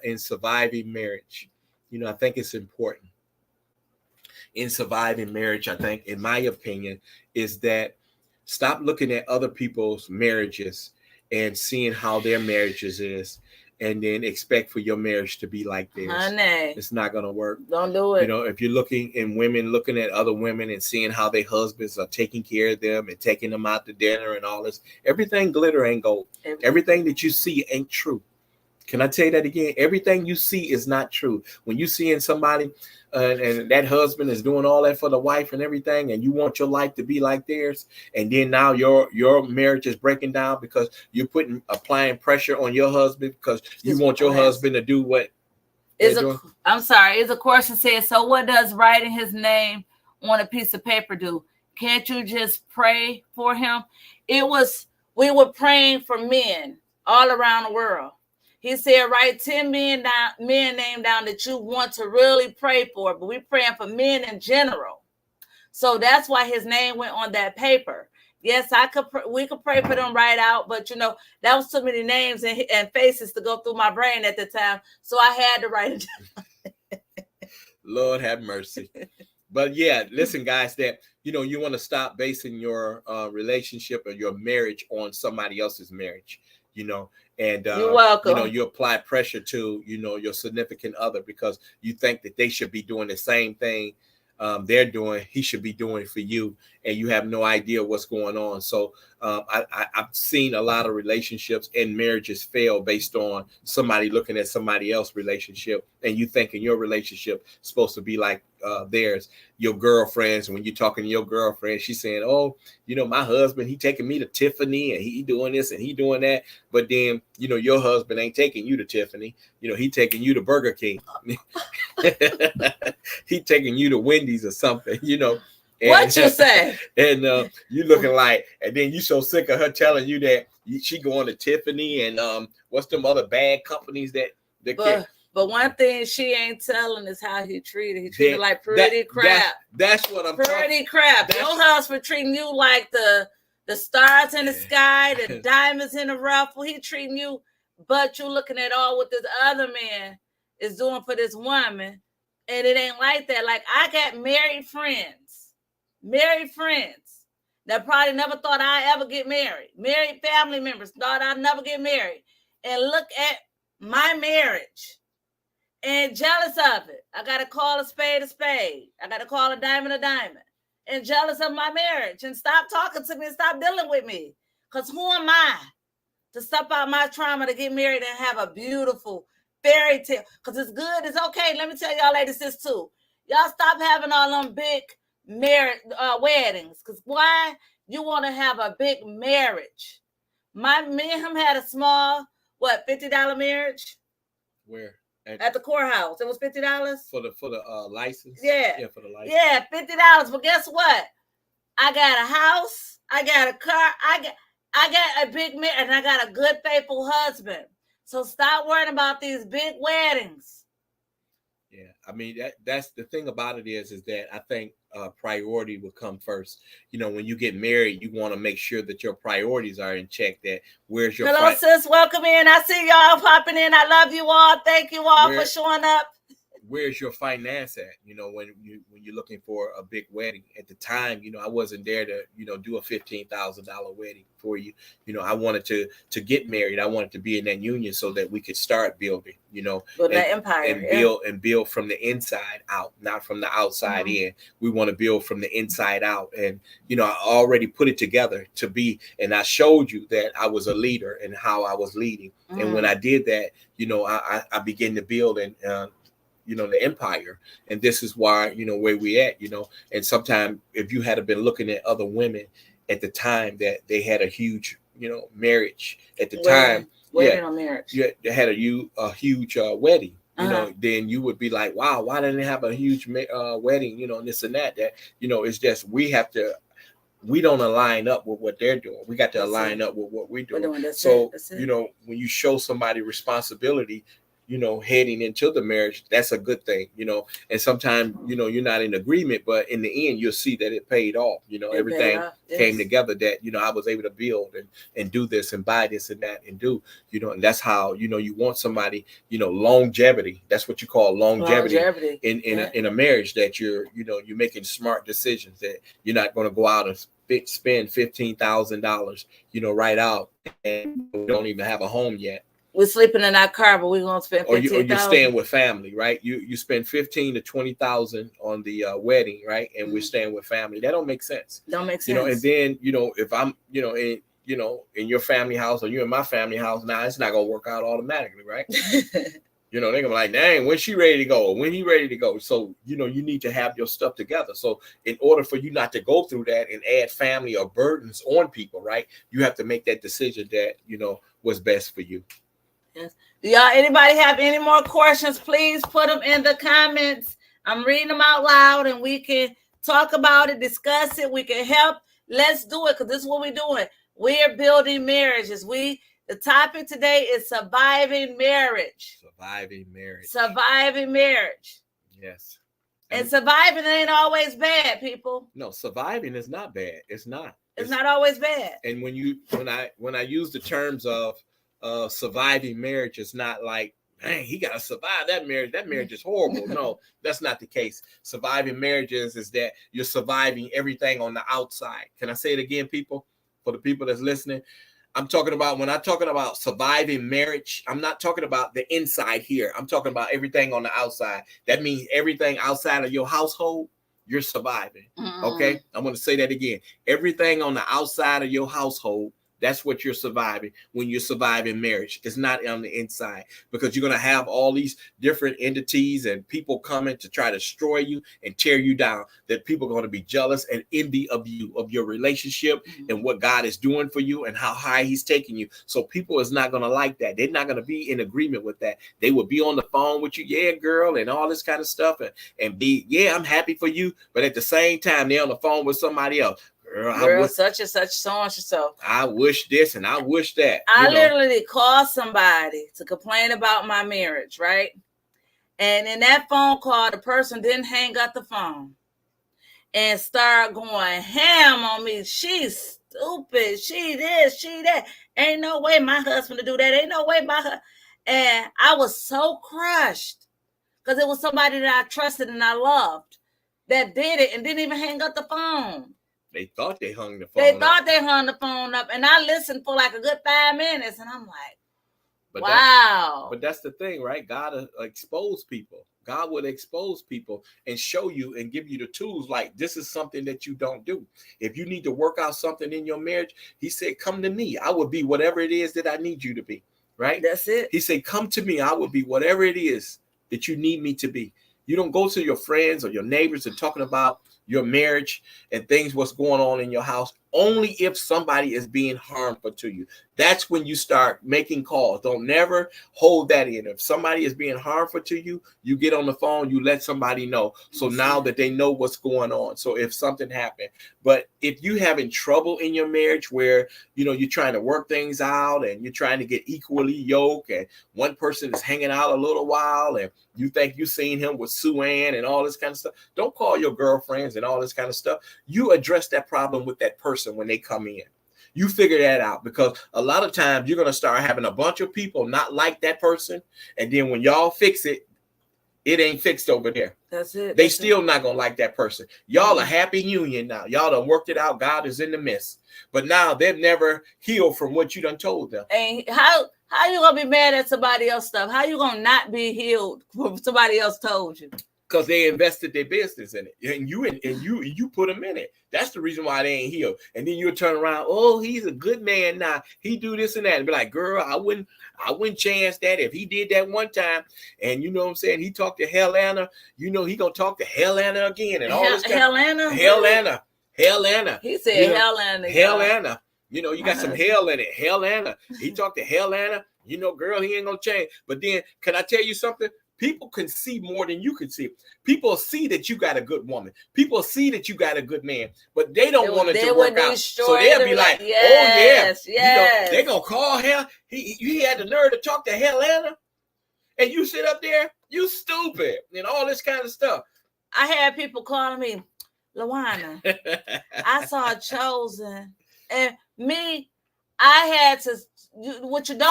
in surviving marriage, I think it's important. In surviving marriage, I think, in my opinion, is that stop looking at other people's marriages and seeing how their marriages is, and then expect for your marriage to be like theirs. Honey, it's not going to work. Don't do it. If you're looking at other women and seeing how their husbands are taking care of them and taking them out to dinner and all this, everything glitter ain't gold. Everything that you see ain't true. Can I tell you that again? Everything you see is not true. When you seeing somebody and that husband is doing all that for the wife and everything, and you want your life to be like theirs, and then now your marriage is breaking down because you're applying pressure on your husband because you want your husband to do what I'm sorry, is a question said, so what does writing his name on a piece of paper do? Can't you just pray for him? We were praying for men all around the world. He said, write 10 men name down that you want to really pray for, but we're praying for men in general. So that's why his name went on that paper. Yes, we could pray for them right out, but that was too many names and faces to go through my brain at the time. So I had to write it down. Lord have mercy. But yeah, listen, guys, that you want to stop basing your relationship or your marriage on somebody else's marriage, and you're welcome. You apply pressure to your significant other because you think that they should be doing the same thing they're doing, he should be doing for you, and you have no idea what's going on. So I've seen a lot of relationships and marriages fail based on somebody looking at somebody else's relationship, and you thinking your relationship is supposed to be like theirs. Your girlfriends, when you're talking to your girlfriend, she's saying, oh, my husband, he taking me to Tiffany and he doing this and he doing that. But then, your husband ain't taking you to Tiffany. He taking you to Burger King. He taking you to Wendy's or something, And, what you say? And you looking like, and then you so sick of her telling you that she going to Tiffany and what's them other bad companies that But one thing she ain't telling is how he treated. He treated like pretty crap. That's what I'm talking about. Pretty crap. Your husband treating you like the stars in the sky, the diamonds in the ruffle. He treating you, but you looking at all what this other man is doing for this woman. And it ain't like that. Like, I got married friends that probably never thought I'd ever get married. Married family members thought I'd never get married. And look at my marriage. And jealous of it. I got to call a spade a spade. I got to call a diamond a diamond. And jealous of my marriage. And stop talking to me and stop dealing with me. Because who am I to step out my trauma to get married and have a beautiful fairy tale? Because it's good. It's okay. Let me tell y'all ladies this too. Y'all stop having all them big weddings. Because why? You want to have a big marriage. Me and him had a small, $50 marriage? Where? At the courthouse. It was $50 for the license. Yeah, for the license. Yeah, $50. But guess what? I got a house. I got a car. I got a big man, and I got a good, faithful husband. So stop worrying about these big weddings. Yeah, I mean that's the thing about it is that I think priority will come first. When you get married, you want to make sure that your priorities are in check. That where's your hello, sis? Welcome in. I see y'all popping in. I love you all. Thank you all for showing up. Where's your finance at? When you're looking for a big wedding. At the time, I wasn't there to do a $15,000 wedding for you. I wanted to get married. I wanted to be in that union so that we could start building. Build that empire and build from the inside out, not from the outside in. We want to build from the inside out. And I already put it together to be, and I showed you that I was a leader and how I was leading. And when I did that, I began to build and the empire. And this is why, where we at, and sometimes if you had been looking at other women at the time that they had a huge, marriage at the time. Wedding or marriage. Yeah, they had a huge wedding. Then you would be like, wow, why didn't they have a huge wedding? And this and that. That it's just we don't align up with what they're doing. We got to align up with what we're doing. So when you show somebody responsibility, heading into the marriage, that's a good thing, and sometimes, you're not in agreement, but in the end, you'll see that it paid off. Everything came together that, I was able to build and do this and buy this and that and do, and that's how, you want somebody, longevity. That's what you call longevity. In a marriage, that you're making smart decisions, that you're not going to go out and spend $15,000, right out and don't even have a home yet. We're sleeping in our car, but we're gonna spend $15,000. Or you're staying with family, right? You spend $15,000 to $20,000 on the wedding, right? And we're staying with family. That don't make sense. Don't make sense. And then if I'm, and you know, in your family house or you in my family house, now it's not gonna work out automatically, right? You know, they're gonna be like, dang, when she ready to go, when he ready to go. So, you know, you need to have your stuff together. So in order for you not to go through that and add family or burdens on people, right, you have to make that decision that, you know, what's best for you. Yes. Do y'all, anybody have any more questions? Please put them in the comments. I'm reading them out loud and we can talk about it, discuss it. We can help. Let's do it, because this is what we're doing. We're building marriages. The topic today is surviving marriage. Surviving marriage. Surviving marriage. Yes. And surviving ain't always bad, people. No, surviving is not bad. It's not. It's not always bad. And when I use the terms of surviving marriage, it's not like, man, he got to survive that marriage. That marriage is horrible. No, that's not the case. Surviving marriages is that you're surviving everything on the outside. Can I say it again, people? For the people that's listening, I'm talking about, when I'm talking about surviving marriage, I'm not talking about the inside here. I'm talking about everything on the outside. That means everything outside of your household, you're surviving. Okay? I'm going to say that again. Everything on the outside of your household, that's what you're surviving when you're surviving marriage. It's not on the inside, because you're going to have all these different entities and people coming to try to destroy you and tear you down. That people are going to be jealous and envy of you, of your relationship and what God is doing for you and how high he's taking you. So people is not going to like that. They're not going to be in agreement with that. They will be on the phone with you, yeah, girl, and all this kind of stuff, and be, yeah, I'm happy for you. But at the same time, they're on the phone with somebody else. Girl, such and such, so and so. I wish this and I wish that. I literally called somebody to complain about my marriage, right? And in that phone call, the person didn't hang up the phone and start going ham on me. She's stupid. She this, she that. Ain't no way my husband to do that. Ain't no way my husband. And I was so crushed, because it was somebody that I trusted and I loved that did it and didn't even hang up the phone. They thought they hung the phone up. And I listened for like a good 5 minutes. And I'm like, wow. But that's the thing, right? God will expose people. God will expose people and show you and give you the tools. Like, this is something that you don't do. If you need to work out something in your marriage, he said, come to me. I will be whatever it is that I need you to be. Right? That's it. He said, come to me. I will be whatever it is that you need me to be. You don't go to your friends or your neighbors and talking about your marriage and things, what's going on in your house, only if somebody is being harmful to you. That's when you start making calls. Don't never hold that in. If somebody is being harmful to you, you get on the phone, you let somebody know. So now that they know what's going on. So if something happened, but if you having trouble in your marriage where, you know, you're trying to work things out and you're trying to get equally yoked, and one person is hanging out a little while and you think you seen him with Sue Ann and all this kind of stuff, don't call your girlfriends and all this kind of stuff. You address that problem with that person when they come in. You figure that out, because a lot of times you're going to start having a bunch of people not like that person. And then when y'all fix it, it ain't fixed over there. That's it. They still not going to like that person. Y'all a happy union now. Y'all done worked it out. God is in the midst. But now they've never healed from what you done told them. And how you going to be mad at somebody else's stuff? How you going to not be healed from somebody else told you? Because they invested their business in it, and you put them in it. That's the reason why they ain't healed. And then you'll turn around, oh, he's a good man now. He do this and that, and be like, girl, I wouldn't chance that. If he did that one time, and you know what I'm saying, he talked to Helena, you know he gonna talk to Helena again, and all this stuff. Helena. He said Helena. Helena. You know, you got some hell in it. Helena. He talked to Helena. You know, girl, he ain't gonna change. But then, can I tell you something? People can see more than you can see. People see that you got a good woman. People see that you got a good man, but they don't want it to work out. So they'll be like, yes, oh, yeah. You know, they're going to call him. He had the nerve to talk to Helena. And you sit up there, you stupid, and all this kind of stuff. I had people calling me, Lawana, I saw Chosen. And me, I had to, what you don't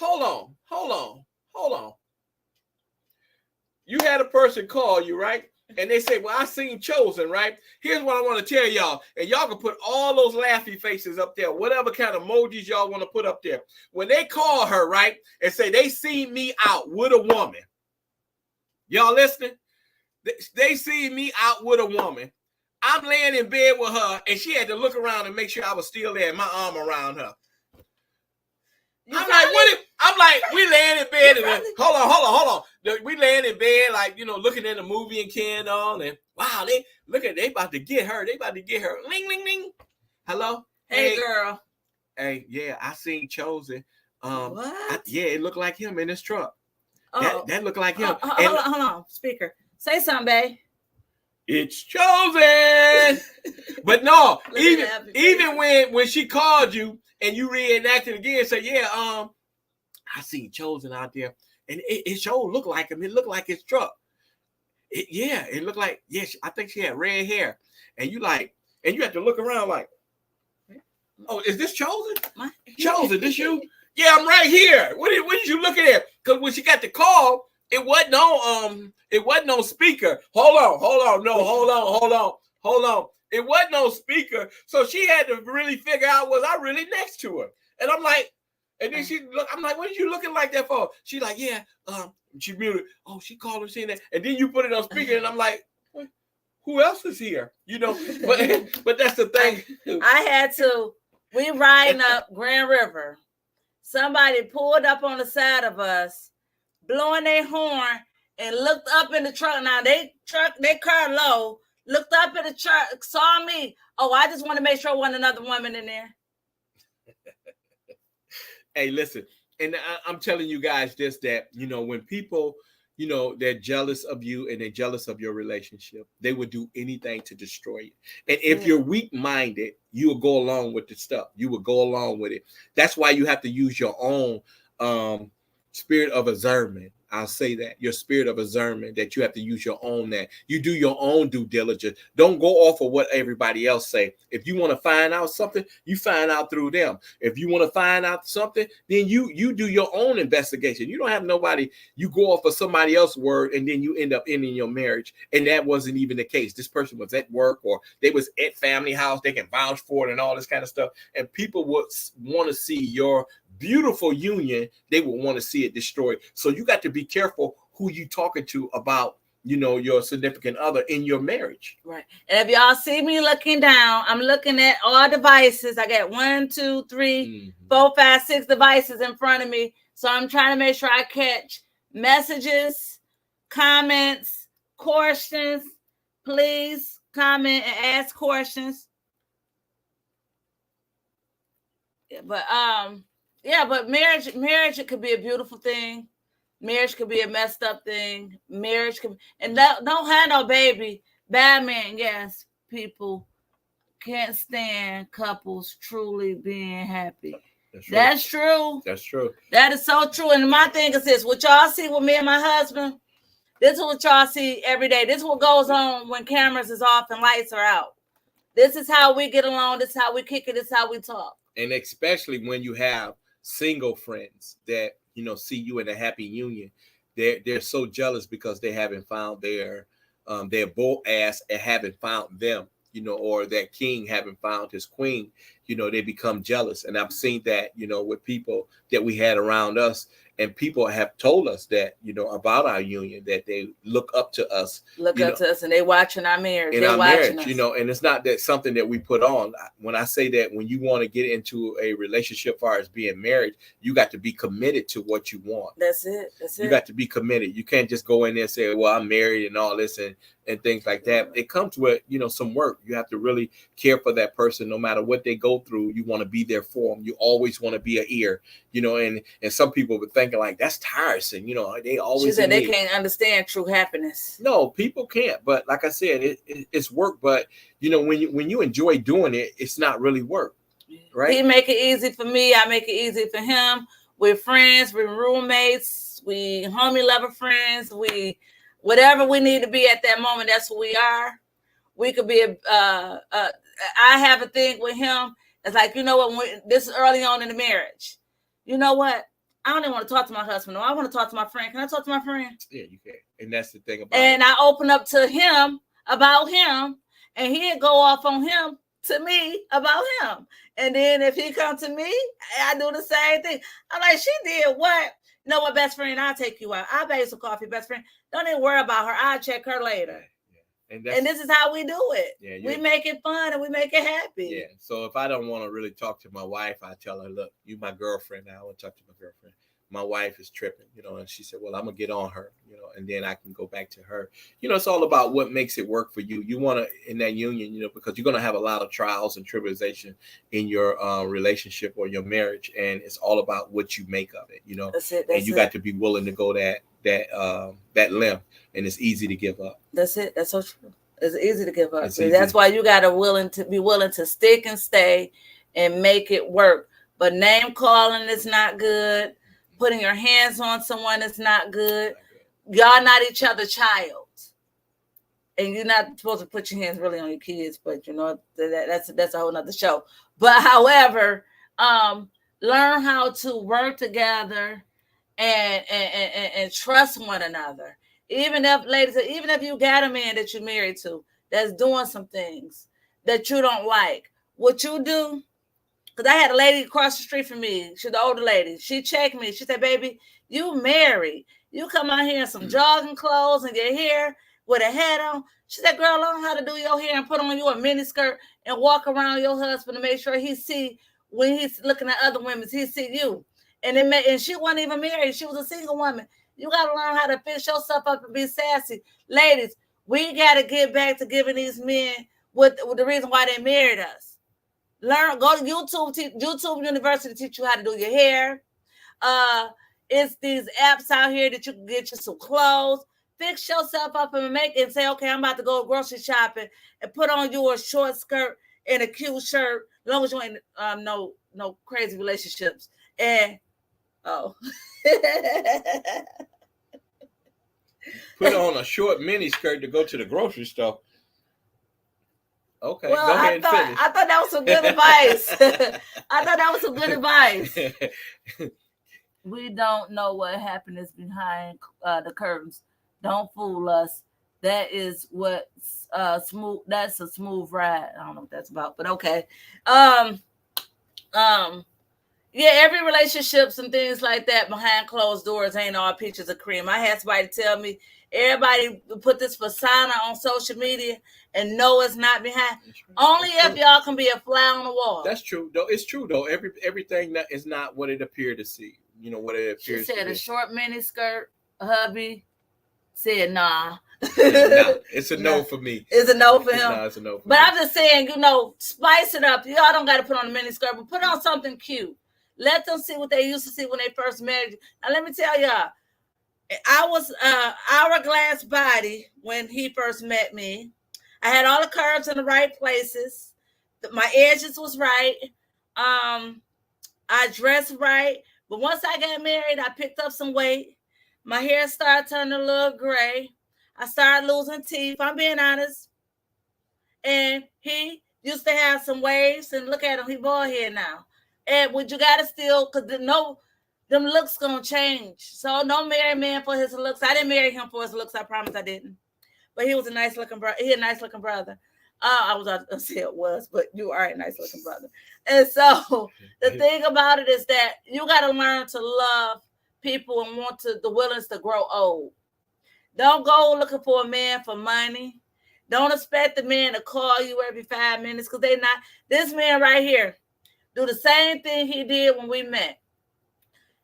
Hold on. You had a person call you, right? And they say, well, I seen Chosen, right? Here's what I want to tell y'all. And y'all can put all those laughy faces up there, whatever kind of emojis y'all want to put up there. When they call her, right, and say they seen me out with a woman. Y'all listening? They see me out with a woman. I'm laying in bed with her, and she had to look around and make sure I was still there, and my arm around her. I'm like, we laying in bed, and then, hold on. We laying in bed, like, looking at the movie and carrying on, and wow, they about to get her. They about to get her. Ling, ling, ling. Hello? Hey, girl. Hey, yeah, I seen Chosen. What? It looked like him in his truck. That looked like him. Hold on, speaker. Say something, babe. It's Chosen. But no, even when she called you and you reenacted again, say, I seen Chosen out there, and it sure looked like him. It looked like his truck. It looked like, I think she had red hair, and you have to look around like, oh, is this Chosen? Chosen, this you? Yeah, I'm right here. What did you looking at? Because when she got the call, it wasn't no speaker. Hold on. It wasn't no speaker. So she had to really figure out, was I really next to her? And I'm like, and then I'm like, what are you looking like that for? She's like, she muted. Oh, she called her saying that. And then you put it on speaker, and I'm like, who else is here? But that's the thing. We riding up Grand River. Somebody pulled up on the side of us, blowing their horn, and looked up in the truck. Now they car low, looked up in the truck, saw me. Oh, I just want to make sure there wasn't another woman in there. Hey, listen, and I'm telling you guys this, that, when people, they're jealous of you and they're jealous of your relationship, they would do anything to destroy you. And if you're weak-minded, you will go along with the stuff. You will go along with it. That's why you have to use your own spirit of discernment. I'll say that, your spirit of discernment, that you have to use your own, that you do your own due diligence. Don't go off of what everybody else say. If you want to find out something, you find out through them. If you want to find out something, then you do your own investigation. You don't have nobody, you go off of somebody else's word, and then you end up ending your marriage. And that wasn't even the case. This person was at work, or they was at family house, they can vouch for it and all this kind of stuff. And people would want to see your beautiful union, they will want to see it destroyed. So you got to be careful who you talking to about, your significant other in your marriage. Right. And if y'all see me looking down, I'm looking at all devices. I got 1, 2, 3, 4, 5, 6 devices in front of me. So I'm trying to make sure I catch messages, comments, questions. Please comment and ask questions. But marriage, it could be a beautiful thing. Marriage could be a messed up thing. Marriage could, and don't have no baby. Bad man, yes, people can't stand couples truly being happy. That's true. That's true. That is so true. And my thing is this: what y'all see with me and my husband, this is what y'all see every day. This is what goes on when cameras is off and lights are out. This is how we get along. This is how we kick it. This is how we talk. And especially when you have single friends that see you in a happy union, they're so jealous because they haven't found their bull ass and haven't found them, or that king haven't found his queen. They become jealous. And I've seen that, with people that we had around us, and people have told us that, about our union, that they look up to us. And they watching our marriage. In our marriage, and it's not that something that we put on. When I say that, when you want to get into a relationship as far as being married, you got to be committed to what you want. That's it. You got to be committed. You can't just go in there and say, well, I'm married and all this and things like that. It comes with, some work. You have to really care for that person. No matter what they go through, you want to be there for them. You always want to be an ear, and some people would think like, that's tiresome, they always. She said they can't understand true happiness. No, people can't. But like I said, it's work. But when you enjoy doing it, it's not really work, right? He make it easy for me. I make it easy for him. We're friends. We're roommates. We homie lover friends. We whatever we need to be at that moment. That's who we are. We could be I have a thing with him. It's like, this is early on in the marriage. You know what? I don't even want to talk to my husband. No, I want to talk to my friend. Can I talk to my friend? Yeah, you can. And that's the thing about it. I open up to him about him, and he'd go off on him to me about him. And then if he come to me, I do the same thing. I'm like, she did what? You know what, best friend? I'll take you out. I'll buy you some coffee, best friend. Don't even worry about her. I'll check her later. And this is how we do it. Yeah, we make it fun and we make it happy. Yeah. So if I don't want to really talk to my wife, I tell her, look, you my girlfriend now. I want to talk to my girlfriend. My wife is tripping, and she said, well, I'm going to get on her, and then I can go back to her. It's all about what makes it work for you. You want to, in that union, because you're going to have a lot of trials and tribulation in your relationship or your marriage. And it's all about what you make of it, That's it. And you got to be willing to go that length. And it's easy to give up. That's it. That's so true. It's easy to give up. That's why you got to be willing to stick and stay and make it work. But name calling is not good. Putting your hands on someone is not good. Y'all not each other's child. And you're not supposed to put your hands really on your kids, but that's a whole nother show. But however, learn how to work together and trust one another. Even if you got a man that you're married to that's doing some things that you don't like, what you do. Because I had a lady across the street from me. She's the older lady. She checked me. She said, baby, you married. You come out here in some jogging clothes and your hair with a hat on. She said, girl, learn how to do your hair and put on you a mini skirt and walk around your husband to make sure he see when he's looking at other women, he see you. And she wasn't even married. She was a single woman. You got to learn how to fix yourself up and be sassy. Ladies, we got to get back to giving these men with the reason why they married us. Learn, go to YouTube University to teach you how to do your hair. It's these apps out here that you can get you some clothes, fix yourself up and say, okay, I'm about to go grocery shopping and put on you a short skirt and a cute shirt, as long as you ain't no crazy relationships. And put on a short mini skirt to go to the grocery store. Okay, well, go ahead and finish. I thought that was some good advice. I thought that was some good advice. We don't know what happiness behind the curtains. Don't fool us. That is what smooth. That's a smooth ride. I don't know what that's about, but okay. Yeah, every relationships and things like that behind closed doors ain't all peaches of cream. I had somebody tell me, everybody put this persona on social media and no, it's not behind. Only if y'all can be a fly on the wall. That's true, though. It's true, though. Everything that is not what it appeared to see. What it appears. She said a short mini skirt. Hubby said, nah. It's a no for me. It's a no for him. It's a no for but me. I'm just saying, spice it up. Y'all don't got to put on a mini skirt, but put on something cute. Let them see what they used to see when they first married you. Now, let me tell y'all, I was hourglass body when he first met me. I had all the curves in the right places. My edges was right. I dressed right. But once I got married, I picked up some weight. My hair started turning a little gray. I started losing teeth. I'm being honest. And he used to have some waves. And look at him. He bald head now. And you got to still, because them looks going to change. So don't marry a man for his looks. I didn't marry him for his looks. I promise I didn't. But he was a nice looking brother. He a nice looking brother. I was going to say it was, but you are a nice looking brother. And so the thing about it is that you got to learn to love people and want the willingness to grow old. Don't go looking for a man for money. Don't expect the man to call you every 5 minutes because they're not. This man right here do the same thing he did when we met.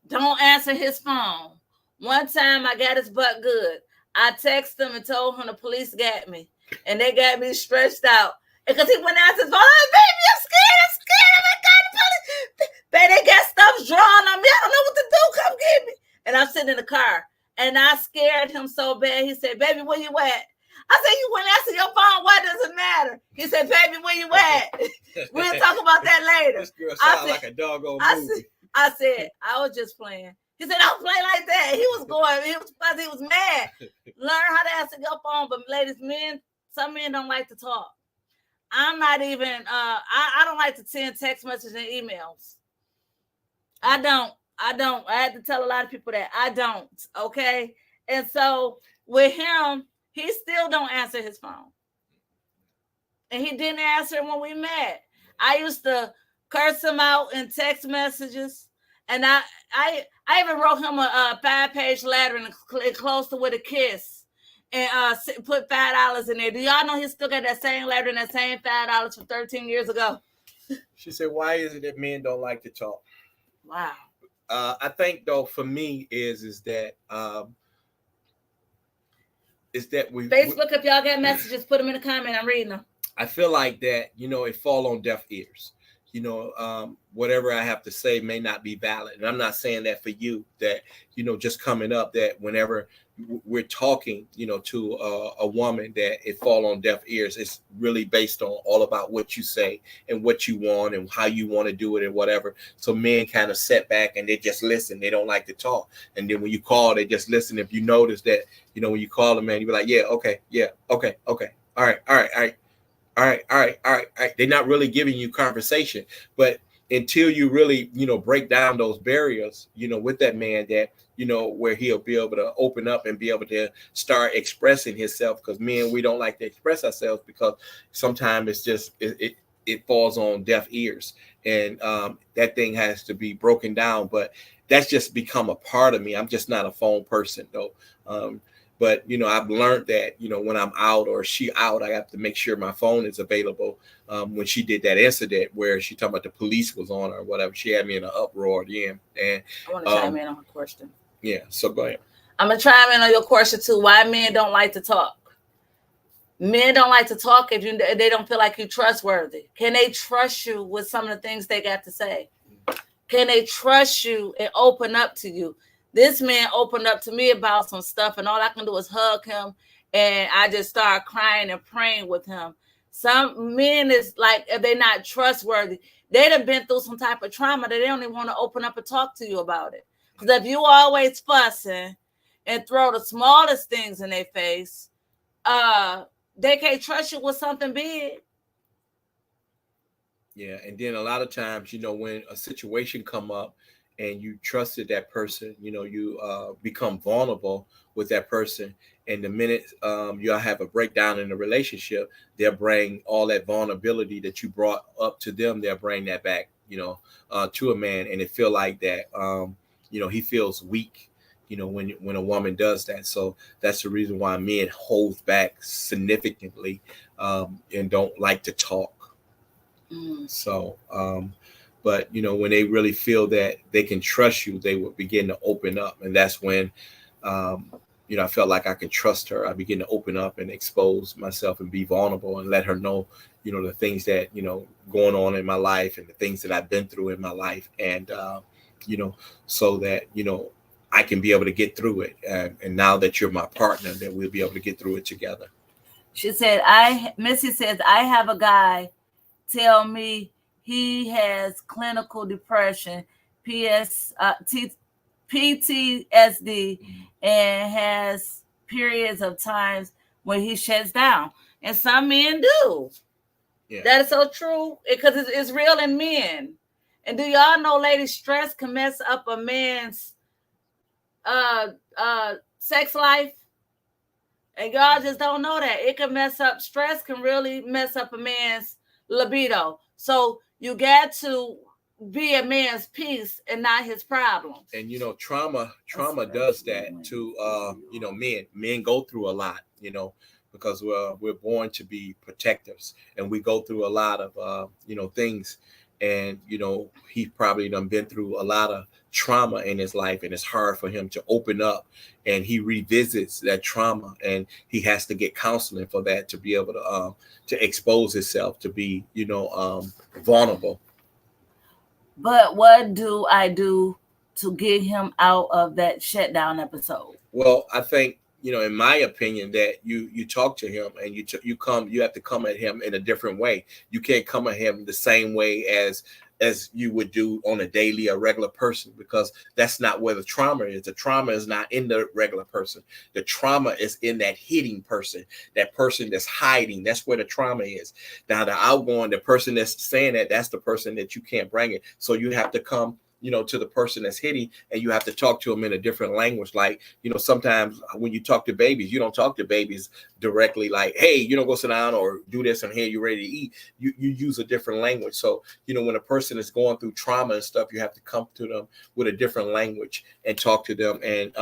Don't answer his phone. One time I got his butt good. I texted him and told him the police got me. And they got me stretched out. Because he went out his phone. Oh, baby, I'm scared. Oh my God, the police. Baby, they got stuff drawn on me. I don't know what to do. Come get me. And I'm sitting in the car. And I scared him so bad. He said, baby, where you at? I said, you went answer your phone. Why does it matter? He said, baby, where you at? We'll talk about that later. This girl sounds like a doggone movie. I said, I was just playing. He said, don't play like that. He was mad. Learn how to answer your phone. But ladies, some men don't like to talk. I'm not even, I don't like to send text messages and emails. I don't. I had to tell a lot of people that I don't. Okay. And so with him, he still don't answer his phone. And he didn't answer when we met. I used to curse him out in text messages. And I even wrote him a 5-page letter and closed it with a kiss. and put $5 in there. Do y'all know he still got that same letter and that same $5 from 13 years ago? She said, "Why is it that men don't like to talk?" Wow. I think though, for me, is that we Facebook. If y'all got messages, put them in the comment. I'm reading them. I feel like that, it fall on deaf ears. Whatever I have to say may not be valid. And I'm not saying that for you, that, just coming up, that whenever we're talking, to a woman, that it fall on deaf ears. It's really based on all about what you say and what you want and how you want to do it and whatever. So men kind of sit back and they just listen. They don't like to talk. And then when you call, they just listen. If you notice that, when you call a man, you be like, yeah, okay, okay. All right. They're not really giving you conversation, but until you really, break down those barriers, with that man, that, where he'll be able to open up and be able to start expressing himself. Because men, we don't like to express ourselves because sometimes it's just, it falls on deaf ears, and that thing has to be broken down. But that's just become a part of me. I'm just not a phone person though. But, I've learned that, when I'm out or she out, I have to make sure my phone is available. When she did that incident where she talking about the police was on her or whatever, she had me in an uproar then. And I want to chime in on her question. Yeah, so go ahead. I'm going to chime in on your question too. Why men don't like to talk? Men don't like to talk if they don't feel like you're trustworthy. Can they trust you with some of the things they got to say? Can they trust you and open up to you? This man opened up to me about some stuff, and all I can do is hug him, and I just start crying and praying with him. Some men is like, if they're not trustworthy, they done been through some type of trauma that they don't even want to open up and talk to you about it. Because if you always fussing and throw the smallest things in their face, they can't trust you with something big. Yeah, and then a lot of times, when a situation come up, and you trusted that person, you become vulnerable with that person. And the minute y'all have a breakdown in the relationship, they'll bring all that vulnerability that you brought up to them. They'll bring that back, to a man. And it feel like that, he feels weak, when a woman does that. So that's the reason why men hold back significantly and don't like to talk. So, but, when they really feel that they can trust you, they will begin to open up. And that's when, I felt like I could trust her. I begin to open up and expose myself and be vulnerable and let her know, the things that, going on in my life and the things that I've been through in my life. And, so that, I can be able to get through it. And now that you're my partner, that we'll be able to get through it together. She said, Missy says, I have a guy tell me he has clinical depression, PTSD, and has periods of times when he shuts down. And some men do. Yeah. That is so true, because it's real in men. And do y'all know, ladies, stress can mess up a man's sex life? And y'all just don't know that. It can mess up, stress can really mess up a man's libido. So you got to be a man's peace and not his problems. And trauma does that to men go through a lot, because we're born to be protectors, and we go through a lot of things. And he probably done been through a lot of trauma in his life, and it's hard for him to open up, and he revisits that trauma, and he has to get counseling for that, to be able to expose himself, to be vulnerable. But what do I do to get him out of that shutdown episode? Well, I think, in my opinion, that you talk to him, and you have to come at him in a different way. You can't come at him the same way as you would do on a daily, a regular person, because that's not where the trauma is. The trauma is not in the regular person. The trauma is in that hitting person, that person that's hiding. That's where the trauma is. Now, the outgoing, the person that's saying that's the person that you can't bring it. So you have to come, to the person that's hitting, and you have to talk to them in a different language. Like, sometimes when you talk to babies, you don't talk to babies directly like, hey, go sit down or do this, and here, you're ready to eat. You use a different language. So, when a person is going through trauma and stuff, you have to come to them with a different language and talk to them and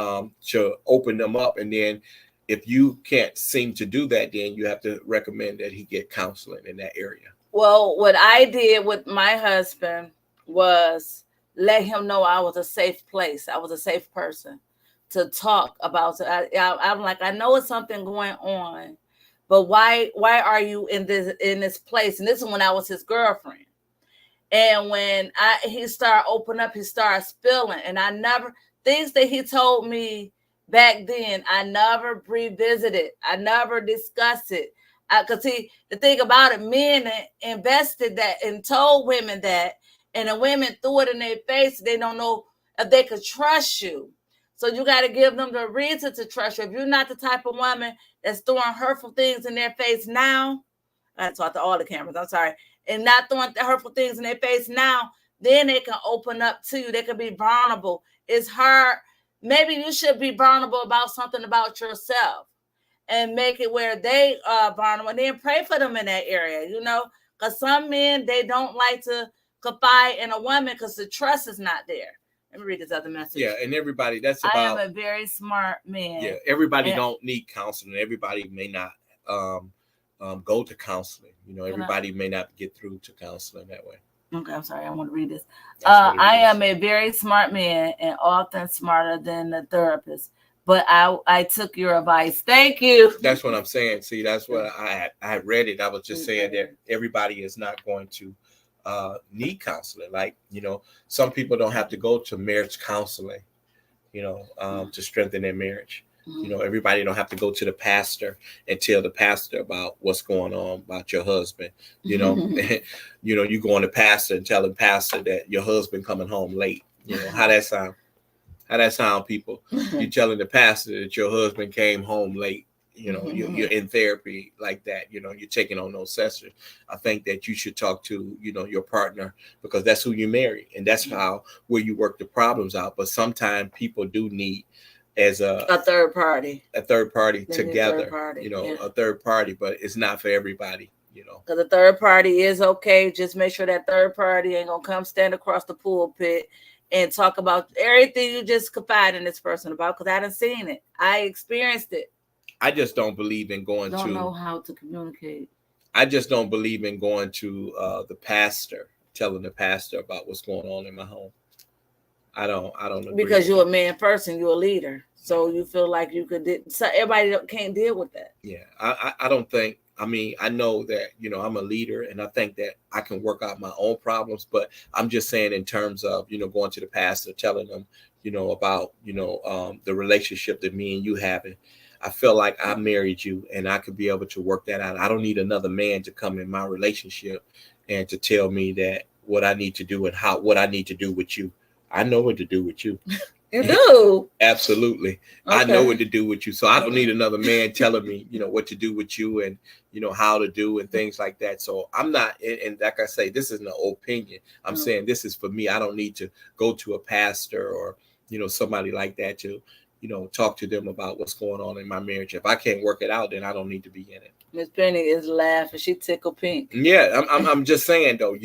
to open them up. And then if you can't seem to do that, then you have to recommend that he get counseling in that area. Well, what I did with my husband was let him know I was a safe place. I was a safe person to talk about. I'm like, I know it's something going on, but why are you in this place? And this is when I was his girlfriend. And when he started opening up, he started spilling. And I never, things that he told me back then, I never revisited. I never discussed it. Because the thing about it, men invested that and told women that, and the women threw it in their face. They don't know if they could trust you. So you got to give them the reason to trust you. If you're not the type of woman that's throwing hurtful things in their face now, I talk to all the cameras, I'm sorry, and not throwing hurtful things in their face now, then they can open up to you. They can be vulnerable. It's hard. Maybe you should be vulnerable about something about yourself and make it where they are vulnerable, and then pray for them in that area, because some men, they don't like to confide in a woman because the trust is not there. Let me read this other message. Yeah, and everybody, I am a very smart man. Yeah, everybody don't need counseling. Everybody may not go to counseling. Everybody may not get through to counseling that way. Okay, I'm sorry. I want to read this. I am a very smart man and often smarter than the therapist, but I took your advice. Thank you. That's what I'm saying. See, that's what I had read it. I was just saying that everybody is not going to need counseling. Like, some people don't have to go to marriage counseling, to strengthen their marriage. Everybody don't have to go to the pastor and tell the pastor about what's going on about your husband. You go on the pastor and tell the pastor that your husband coming home late. How that sound? How that sound, people? You're telling the pastor that your husband came home late. You're in therapy like that. You're taking on those sessions. I think that you should talk to, your partner, because that's who you marry, and that's where you work the problems out. But sometimes people do need as a third party together, a third party, but it's not for everybody, because the third party is okay. Just make sure that third party ain't gonna come stand across the pulpit and talk about everything you just confide in this person about, because I done seen it. I experienced it. I just don't believe in don't know how to communicate. I just don't believe in going to the pastor, telling the pastor about what's going on in my home. I don't agree. Because you're a man first and you're a leader. So you feel like you could, so everybody can't deal with that. Yeah. I don't think, I know that, I'm a leader, and I think that I can work out my own problems, but I'm just saying in terms of, going to the pastor, telling them, about, the relationship that me and you having. I feel like I married you and I could be able to work that out. I don't need another man to come in my relationship and to tell me that what I need to do and what I need to do with you. I know what to do with you. You do? Absolutely. Okay. I know what to do with you. So I don't need another man telling me, what to do with you and, how to do and things like that. So I'm not, and like I say, this isn't an opinion. I'm saying this is for me. I don't need to go to a pastor or, somebody like that to, talk to them about what's going on in my marriage. If I can't work it out, then I don't need to be in it. Miss Penny is laughing. She tickled pink. Yeah, I'm just saying though,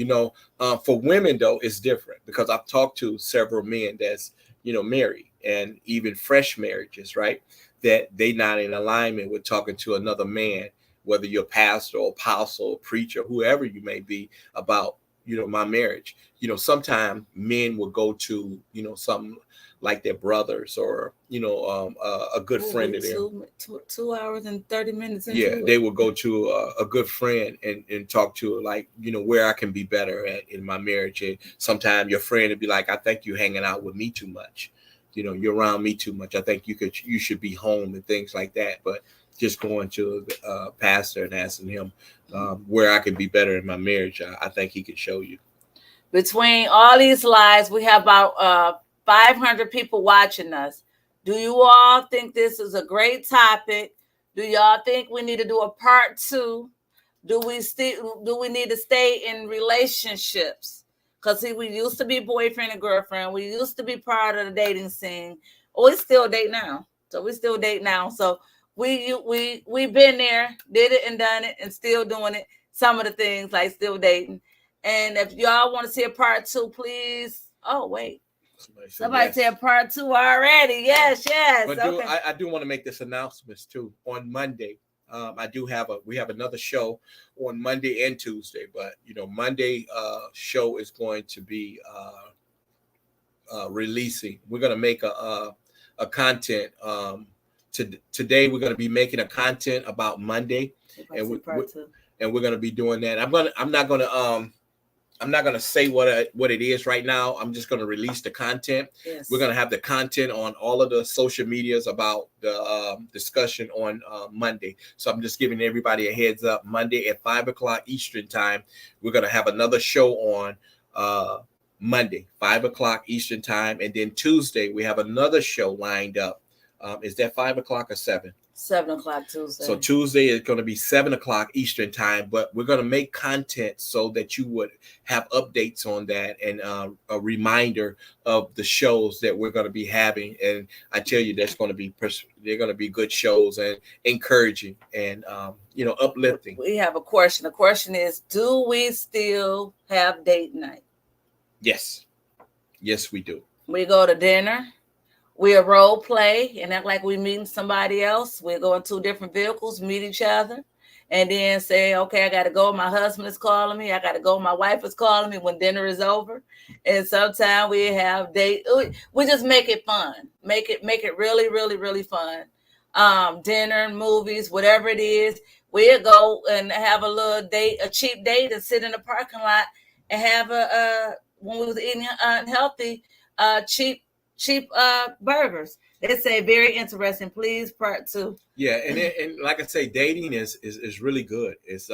for women though, it's different, because I've talked to several men that's, married, and even fresh marriages, right? That they not in alignment with talking to another man, whether you're pastor or apostle or preacher, whoever you may be, about, my marriage. Sometimes men will go to, something like their brothers or, a good friend of theirs. 2 hours and 30 minutes. They will go to a good friend and talk to her, like, where I can be better at in my marriage. And sometimes your friend would be like, I think you're hanging out with me too much. You're around me too much. I think you should be home and things like that. But just going to the pastor and asking him where I can be better in my marriage, I think he could show you. Between all these lies, we have about 500 people watching us. Do you all think this is a great topic? Do y'all think we need to do a part 2? Do we need to stay in relationships? Because we used to be boyfriend and girlfriend. We used to be part of the dating scene. We still date now. So we've been there, did it and done it, and still doing it. Some of the things, like still dating. And if y'all want to see a part 2, please. Oh, wait. Somebody said part 2 already. Yes. But I do want to make this announcements too. On Monday, we have another show on Monday and Tuesday. But Monday show is going to be releasing. We're going to make a content. Today we're going to be making a content about Monday, and we're going to be doing that. I'm not going to say what it is right now. I'm just going to release the content. Yes. We're going to have the content on all of the social medias about the discussion on Monday. So I'm just giving everybody a heads up. Monday at 5:00 Eastern time, we're going to have another show on Monday, 5:00 Eastern time. And then Tuesday, we have another show lined up. Is that 5:00 or 7? 7:00 Tuesday. So Tuesday is going to be 7:00 Eastern time, but we're going to make content so that you would have updates on that and a reminder of the shows that we're going to be having. And I tell you, they're going to be good shows and encouraging and uplifting. We have a question. The question is, do we still have date night? Yes, we do. We go to dinner. We'll role play and act like we're meeting somebody else. We'll go in 2 different vehicles, meet each other, and then say, okay, I got to go. My husband is calling me. I got to go. My wife is calling me when dinner is over. And sometimes we have date. We just make it fun. Make it really, really, really fun. Dinner, movies, whatever it is. We'll go and have a little date, a cheap date, and sit in the parking lot and have when we was eating unhealthy, cheap burgers. They say very interesting. Please, part 2. Yeah, and like I say, dating is really good. It's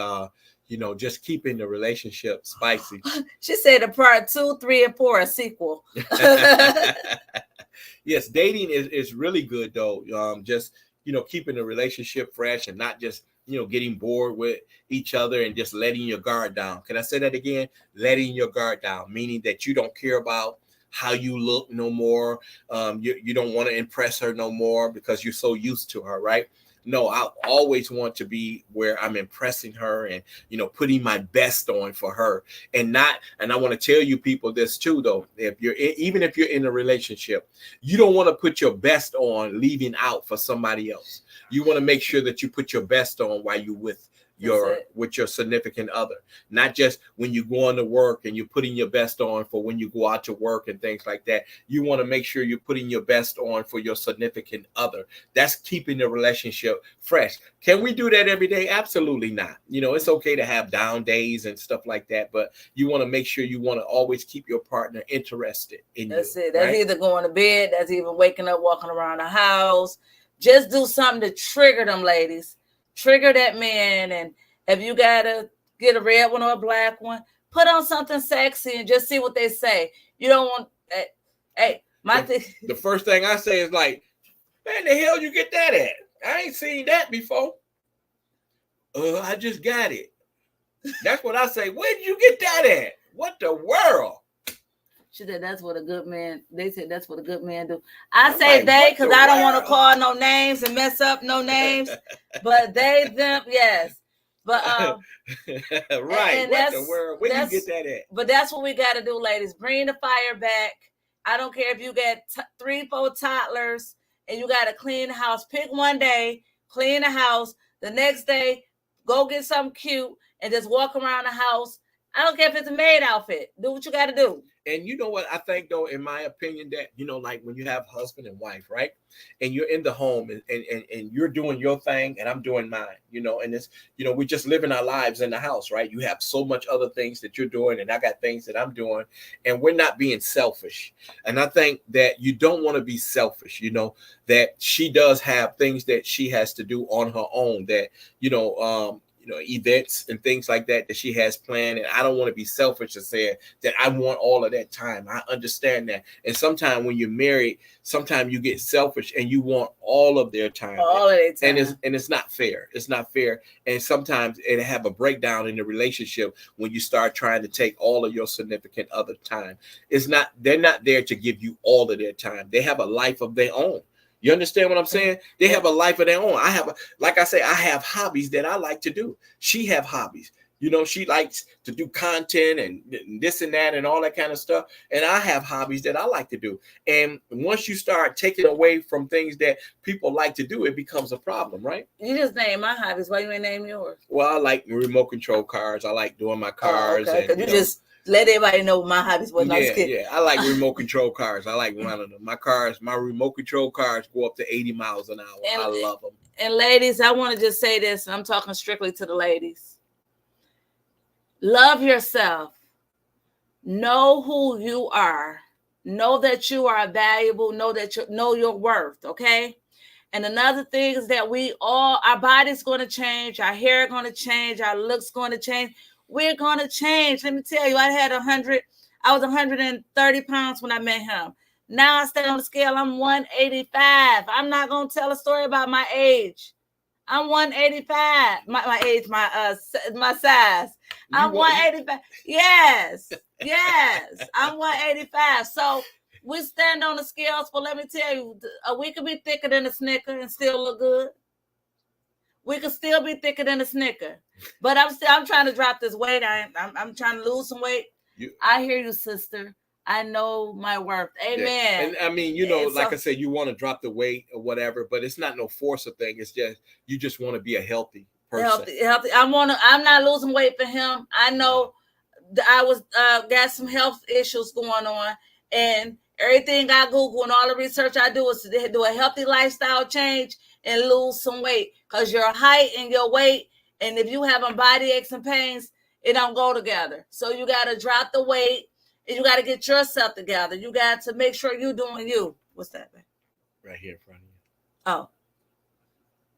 just keeping the relationship spicy. She said the part 2, 3, and 4 a sequel. Yes, dating is really good though. Just keeping the relationship fresh and not just getting bored with each other and just letting your guard down. Can I say that again? Letting your guard down, meaning that you don't care about how you look no more. You don't want to impress her no more because you're so used to her, right? No, I always want to be where I'm impressing her and, putting my best on for her and I want to tell you people this too, though. Even if you're in a relationship, you don't want to put your best on leaving out for somebody else. You want to make sure that you put your best on while you're with your significant other, not just when you go on to work and you're putting your best on for when you go out to work and things like that. You want to make sure you're putting your best on for your significant other. That's keeping the relationship fresh. Can we do that every day? Absolutely not. It's okay to have down days and stuff like that, but you want to make sure you want to always keep your partner interested in you. That's it. That's either going to bed, that's even waking up, walking around the house. Just do something to trigger them, ladies. Trigger that man, and if you gotta get a red one or a black one, put on something sexy and just see what they say. You don't want the first thing I say is like, man, the hell you get that at? I ain't seen that before. I just got it. That's what I say. Where did you get that at? What the world? She said that's what a good man. They said that's what a good man do. I say like, they because I don't want to call no names and mess up no names, but they, them, yes. But right. And what the world? Where do you get that at? But that's what we got to do, ladies. Bring the fire back. I don't care if you got 3, 4 toddlers and you got to clean the house. Pick one day, clean the house. The next day, go get something cute and just walk around the house. I don't care if it's a maid outfit. Do what you got to do. And you know what I think, though, in my opinion, that, like when you have husband and wife, right? And you're in the home and you're doing your thing and I'm doing mine, and it's, we just living our lives in the house, right? You have so much other things that you're doing and I got things that I'm doing and we're not being selfish. And I think that you don't want to be selfish, that she does have things that she has to do on her own that, events and things like that she has planned. And I don't want to be selfish and say that I want all of that time. I understand that. And sometimes when you're married, sometimes you get selfish and you want all of their time. All of their time. And it's not fair. It's not fair. And sometimes it have a breakdown in the relationship when you start trying to take all of your significant other time. They're not there to give you all of their time. They have a life of their own. You understand what I'm saying? They have a life of their own. Like I say, I have hobbies that I like to do. She have hobbies. You know, she likes to do content and this and that and all that kind of stuff. And I have hobbies that I like to do. And once you start taking away from things that people like to do, it becomes a problem, right? You just name my hobbies. Why you ain't name yours? Well, I like remote control cars. I like doing my cars. Okay. And you just let everybody know my hobbies. Yeah. I like remote control cars. I like running them. My remote control cars go up to 80 miles an hour. I love them. And ladies, I want to just say this, and I'm talking strictly to the ladies. Love yourself. Know who you are. Know that you are valuable. Know your worth. Okay. And another thing is that our body's going to change. Our hair going to change. Our looks going to change. We're going to change. Let me tell you, I was 130 pounds when I met him. Now I stand on the scale. I'm 185. I'm not going to tell a story about my age. I'm 185. My age, my size. I'm 185. Yes. I'm 185. So we stand on the scales, but let me tell you, we could be thicker than a Snicker and still look good. We could still be thicker than a Snicker, but I'm trying to drop this weight. I'm trying to lose some weight. I hear you, sister. I know my worth. Amen. Yeah. And I mean, like I said, you want to drop the weight or whatever, but it's not no force of thing. It's just you just want to be a healthy person. Healthy. I'm not losing weight for him. I know I was got some health issues going on, and everything I Google and all the research I do is to do a healthy lifestyle change and lose some weight, because your height and your weight, and if you having body aches and pains, it don't go together. So you got to drop the weight. And you got to get yourself together. You got to make sure you're doing you. What's that, man? Right here in front of you.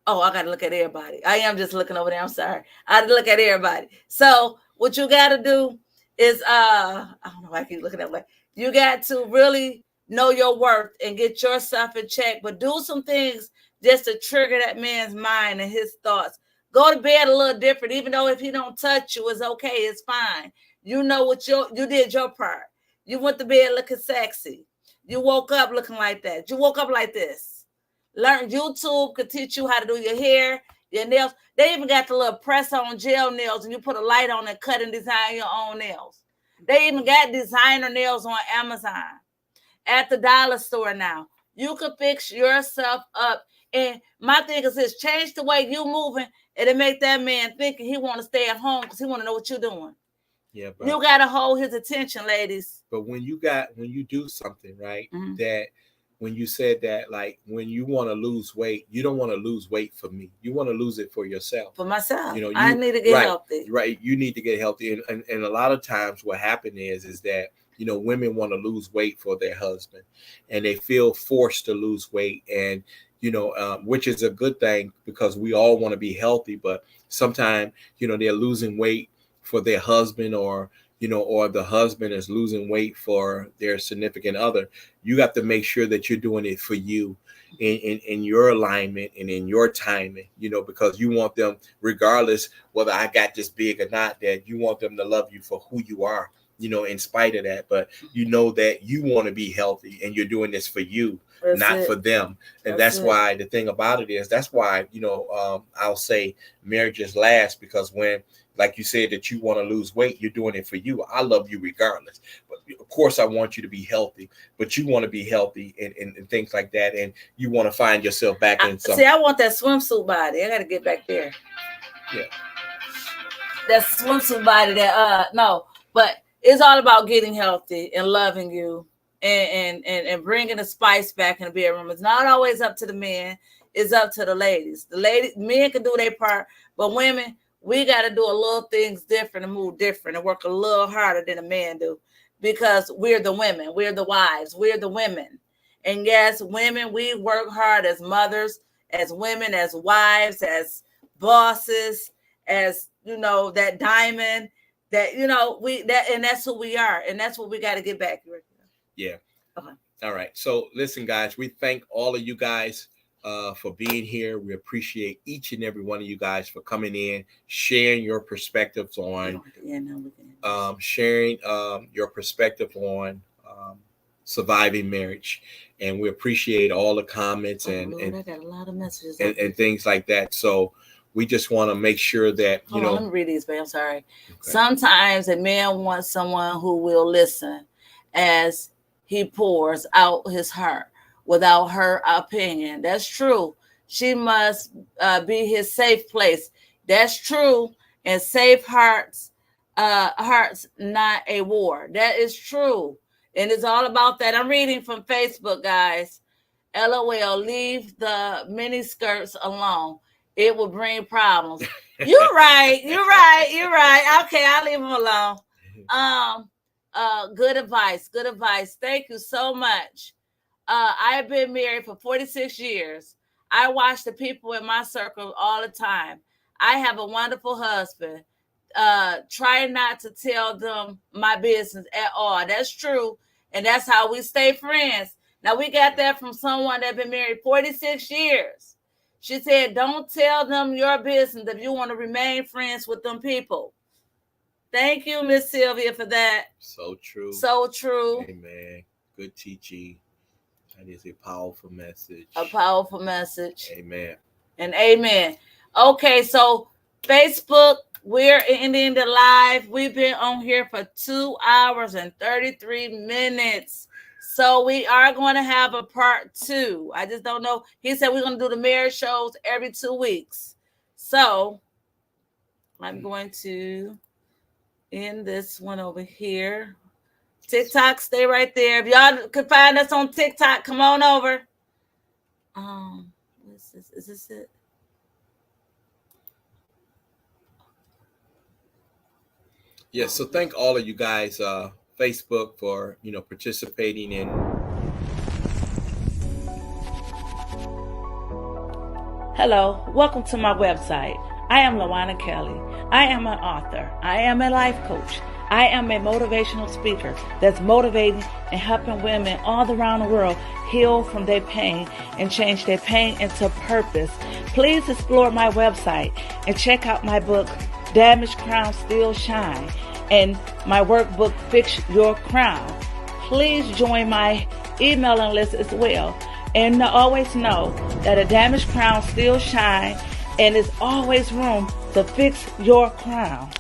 Oh, I got to look at everybody. I am just looking over there. I'm sorry. I had to look at everybody. So what you got to do is, I don't know why I keep looking that way. You got to really know your worth and get yourself in check, but do some things just to trigger that man's mind and his thoughts. Go to bed a little different, even though if he don't touch you, it's okay. It's fine. You know what you did your part. You went to bed looking sexy. You woke up looking like that. You woke up like this. Learn YouTube could teach you how to do your hair, your nails. They even got the little press-on gel nails, and you put a light on and cut and design your own nails. They even got designer nails on Amazon. At the dollar store now. You can fix yourself up. And my thing is this: change the way you moving, and it make that man thinking he want to stay at home because he want to know what you're doing. Yeah, but you got to hold his attention, ladies. But when you do something, right, that when you said that, like when you want to lose weight, you don't want to lose weight for me. You want to lose it for yourself. For myself. I need to get healthy. Right. You need to get healthy. And a lot of times what happened is that, women want to lose weight for their husband, and they feel forced to lose weight. And, which is a good thing because we all want to be healthy. But sometimes, they're losing weight for their husband, or the husband is losing weight for their significant other. You have to make sure that you're doing it for you in your alignment and in your timing, because you want them, regardless whether I got this big or not, that you want them to love you for who you are, in spite of that. But that you want to be healthy and you're doing this for you, not for them. And that's why the thing about it is, that's why, I'll say marriages last, because when, like you said, that you want to lose weight, you're doing it for you. I love you regardless. But of course, I want you to be healthy, but you want to be healthy and things like that. And you want to find yourself back in some. See, I want that swimsuit body. I got to get back there. Yeah. That swimsuit body no, but it's all about getting healthy and loving you and bringing the spice back in the bedroom. It's not always up to the men. It's up to the ladies. Men can do their part, but women, we got to do a little things different and move different and work a little harder than a man do, because we're the women. We're the wives. We're the women. And yes, women, we work hard as mothers, as women, as wives, as bosses, as, that diamond, that, and that's who we are. And that's what we got to get back. Yeah. Okay. All right. So listen, guys, we thank all of you guys for being here. We appreciate each and every one of you guys for coming in, sharing your perspectives on surviving marriage. And we appreciate all the comments and I got a lot of messages and things like that. So we just want to make sure that, you know. Let me read these, babe. I'm sorry. Okay. Sometimes a man wants someone who will listen as he pours out his heart without her opinion. That's true. She must be his safe place. That's true. And safe hearts, not a war. That is true. And it's all about that. I'm reading from Facebook, guys. LOL, leave the mini skirts alone. It will bring problems. You're right. You're right. You're right. Okay, I'll leave them alone. Good advice. Good advice. Thank you so much. I've been married for 46 years. I watch the people in my circle all the time. I have a wonderful husband. Try not to tell them my business at all. That's true. And that's how we stay friends. Now, we got that from someone that's been married 46 years. She said, don't tell them your business if you want to remain friends with them people. Thank you, Miss Sylvia, for that. So true. So true. Amen. Good teaching. That is a powerful message. A powerful message. Amen. And amen. Okay, so Facebook, we're ending the live. We've been on here for 2 hours and 33 minutes. So we are going to have a part 2. I just don't know. He said we're going to do the marriage shows every 2 weeks. So I'm going to end this one over here. TikTok, stay right there. If y'all could find us on TikTok, come on over. What's this? Is this it? Yes, so thank all of you guys, Facebook, for, you know, participating in. Hello, welcome to my website. I am LaWanna Kelly. I am an author. I am a life coach. I am a motivational speaker that's motivating and helping women all around the world heal from their pain and change their pain into purpose. Please explore my website and check out my book, Damaged Crown Still Shine, and my workbook, Fix Your Crown. Please join my emailing list as well. And always know that a damaged crown still shines, and there's always room to fix your crown.